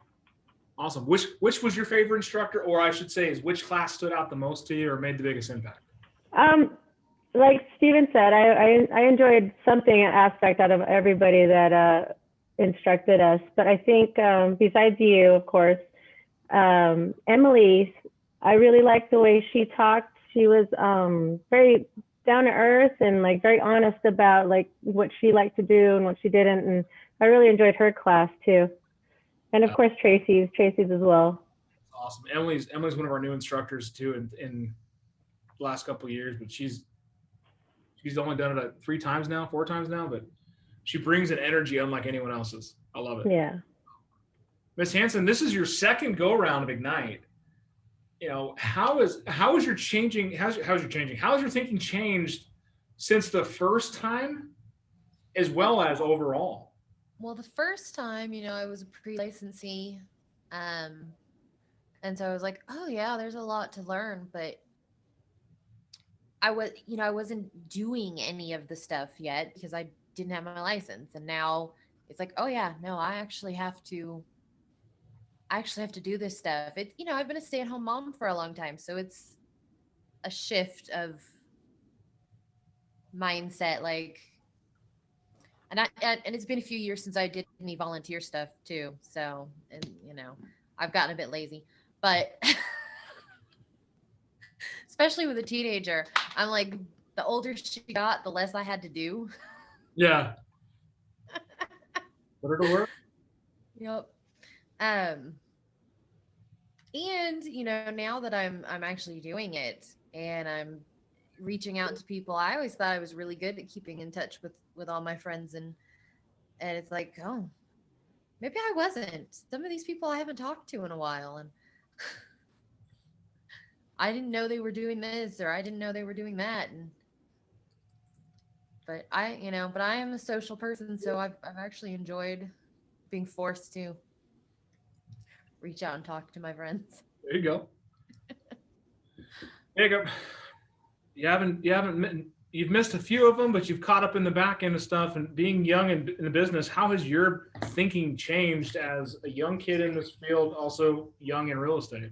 Awesome. Which was your favorite instructor, or I should say, is which class stood out the most to you or made the biggest impact? Like Steven said, I enjoyed something aspect out of everybody that instructed us. But I think besides you, of course, Emily, I really liked the way she talked. She was very down to earth and like very honest about like what she liked to do and what she didn't. And I really enjoyed her class too. And of course, Tracy's as well. Awesome. Emily's one of our new instructors too in the last couple of years, but she's only done it 4 times now, but she brings an energy unlike anyone else's. I love it. Yeah. Miss Hanson, this is your second go round of Ignite. How is your thinking changed since the first time as well as overall? Well, the first time, I was a pre-licensee. And so I was like, oh yeah, there's a lot to learn, but I wasn't doing any of the stuff yet because I didn't have my license. And now it's like, oh yeah, no, I actually have to do this stuff. I've been a stay-at-home mom for a long time, so it's a shift of mindset, and it's been a few years since I did any volunteer stuff too. So, and I've gotten a bit lazy, but especially with a teenager, I'm like, the older she got, the less I had to do. Yeah. Put her to work. Yep. And now that I'm actually doing it and I'm reaching out to people, I always thought I was really good at keeping in touch with all my friends, and it's like, oh, maybe I wasn't. Some of these people I haven't talked to in a while, and I didn't know they were doing this, or I didn't know they were doing that. But I am a social person, so I've actually enjoyed being forced to reach out and talk to my friends. There you go. Jacob, you've missed a few of them, but you've caught up in the back end of stuff. And being young in the business, how has your thinking changed as a young kid in this field, also young in real estate?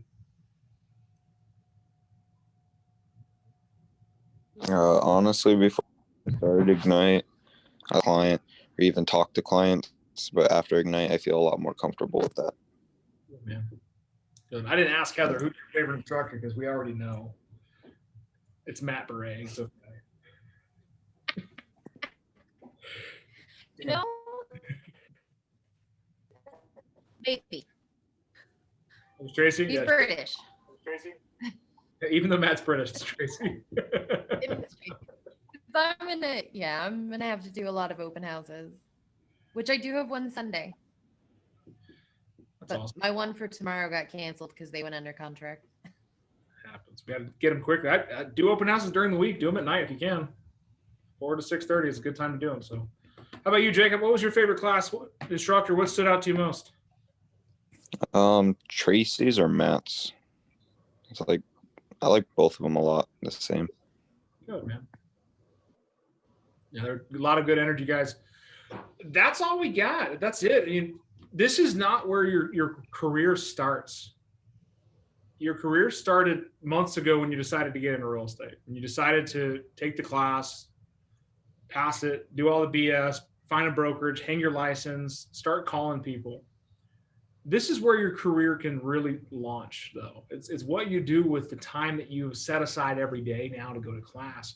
Honestly, before I started Ignite, a client or even talk to clients, but after Ignite, I feel a lot more comfortable with that. Man. Good. I didn't ask Heather who's your favorite instructor because we already know. It's Matt Beret. It's okay. Maybe. It's Tracy? He's British. Tracy? Even though Matt's British, it's Tracy. I'm gonna have to do a lot of open houses, which I do have one Sunday. That's but awesome. My one for tomorrow got canceled because they went under contract. Happens. We got to get them quickly. I do open houses during the week. Do them at night if you can. 4 to 6:30 is a good time to do them. So, how about you, Jacob? What was your favorite class instructor? What stood out to you most? Tracy's or Matt's. It's like I like both of them a lot. The same. Good, man. Yeah, there are a lot of good energy, guys. That's all we got. That's it. I mean, this is not where your career starts. Your career started months ago when you decided to get into real estate. When you decided to take the class, pass it, do all the BS, find a brokerage, hang your license, start calling people. This is where your career can really launch, though. It's what you do with the time that you set aside every day now to go to class.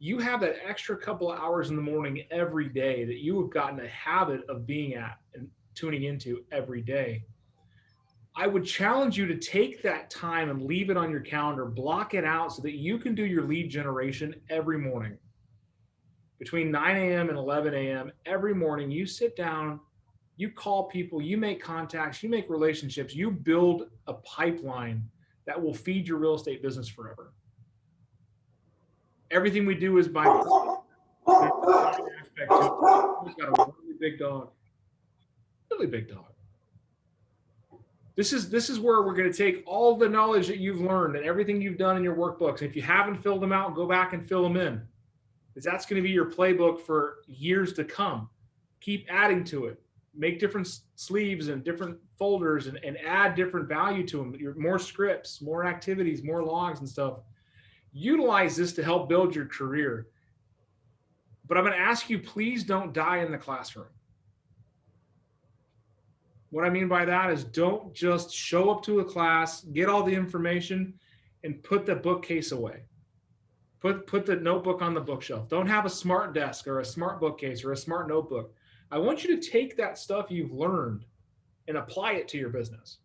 You have that extra couple of hours in the morning every day that you have gotten a habit of being at and tuning into every day. I would challenge you to take that time and leave it on your calendar, block it out so that you can do your lead generation every morning. Between 9 a.m. and 11 a.m. every morning, you sit down You call people, you make contacts, you make relationships, you build a pipeline that will feed your real estate business forever. Everything we do is by aspect to it. He's got a really big dog. Really big dog. This is where we're going to take all the knowledge that you've learned and everything you've done in your workbooks. If you haven't filled them out, go back and fill them in. Because that's going to be your playbook for years to come. Keep adding to it. Make different sleeves and different folders and add different value to them. More scripts, more activities, more logs and stuff. Utilize this to help build your career. But I'm going to ask you, please don't die in the classroom. What I mean by that is don't just show up to a class, get all the information, and put the bookcase away. Put the notebook on the bookshelf. Don't have a smart desk or a smart bookcase or a smart notebook. I want you to take that stuff you've learned and apply it to your business.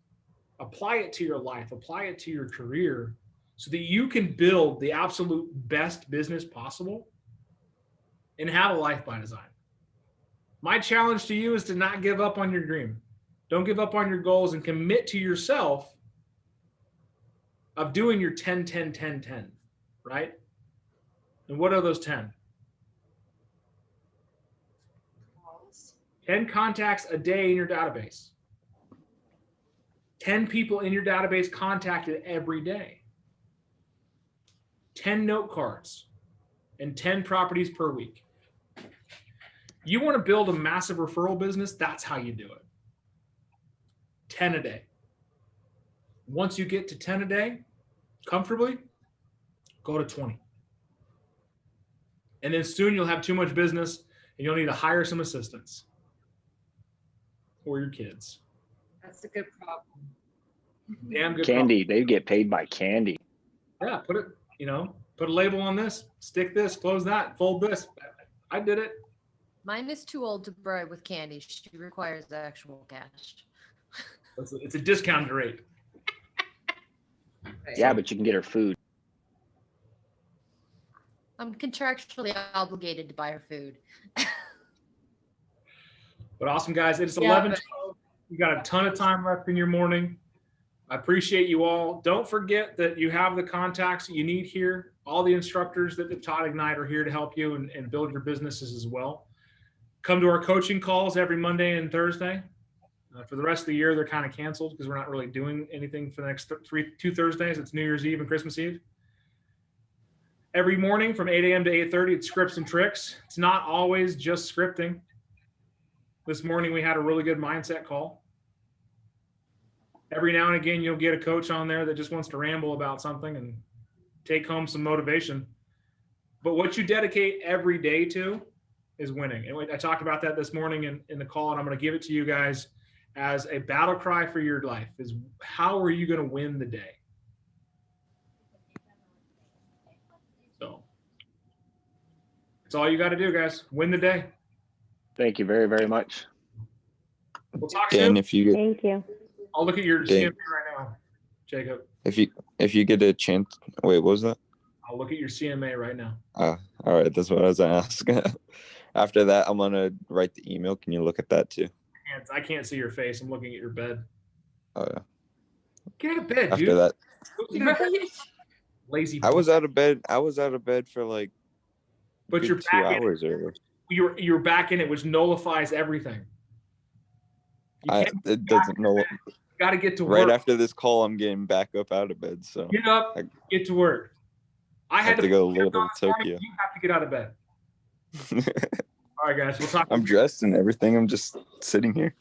Apply it to your life. Apply it to your career so that you can build the absolute best business possible and have a life by design. My challenge to you is to not give up on your dream. Don't give up on your goals and commit to yourself of doing your 10, 10, 10, 10, right? And what are those 10? 10 contacts a day in your database. 10 people in your database contacted every day. 10 note cards and 10 properties per week. You want to build a massive referral business? That's how you do it. 10 a day. Once you get to 10 a day, comfortably, go to 20. And then soon you'll have too much business and you'll need to hire some assistants or your kids. That's a good problem. Damn good Candy. problem. They get paid by candy. Yeah, put a label on this, stick this, close that, fold this. I did it. Mine is too old to bribe with candy. She requires actual cash. It's a discounted rate. Yeah, but you can get her food. I'm contractually obligated to buy her food. But awesome, guys. It's Yeah, 11:12. You got a ton of time left in your morning. I appreciate you all. Don't forget that you have the contacts that you need here. All the instructors that taught Ignite are here to help you and build your businesses as well. Come to our coaching calls every Monday and Thursday. For the rest of the year, they're kind of canceled because we're not really doing anything for the next two Thursdays. It's New Year's Eve and Christmas Eve. Every morning from 8 a.m. to 8:30, it's scripts and tricks. It's not always just scripting. This morning, we had a really good mindset call. Every now and again, you'll get a coach on there that just wants to ramble about something and take home some motivation. But what you dedicate every day to is winning. And I talked about that this morning in the call, and I'm going to give it to you guys as a battle cry for your life is how are you going to win the day? So that's all you got to do, guys. Win the day. Thank you very, very much. We'll talk Dan, soon. if you get, Thank you. I'll look at your Dan. CMA right now, Jacob. if you get a chance, wait, what was that? I'll look at your CMA right now. All right, that's what I was gonna ask. After that, I'm gonna write the email. Can you look at that too? I can't see your face. I'm looking at your bed. Oh yeah. Get out of bed, After dude. that, Go get out of bed. Lazy. I was out of bed for like But good you're 2 back in it. hours earlier. You're back in it, which nullifies everything. It doesn't know. Got to get to Right work. after this call, I'm getting back up out of bed, so Get up, get to work. I have to go a little on to this morning, Tokyo. You have to get out of bed. All right, guys. We'll talk. I'm dressed and everything. I'm just sitting here.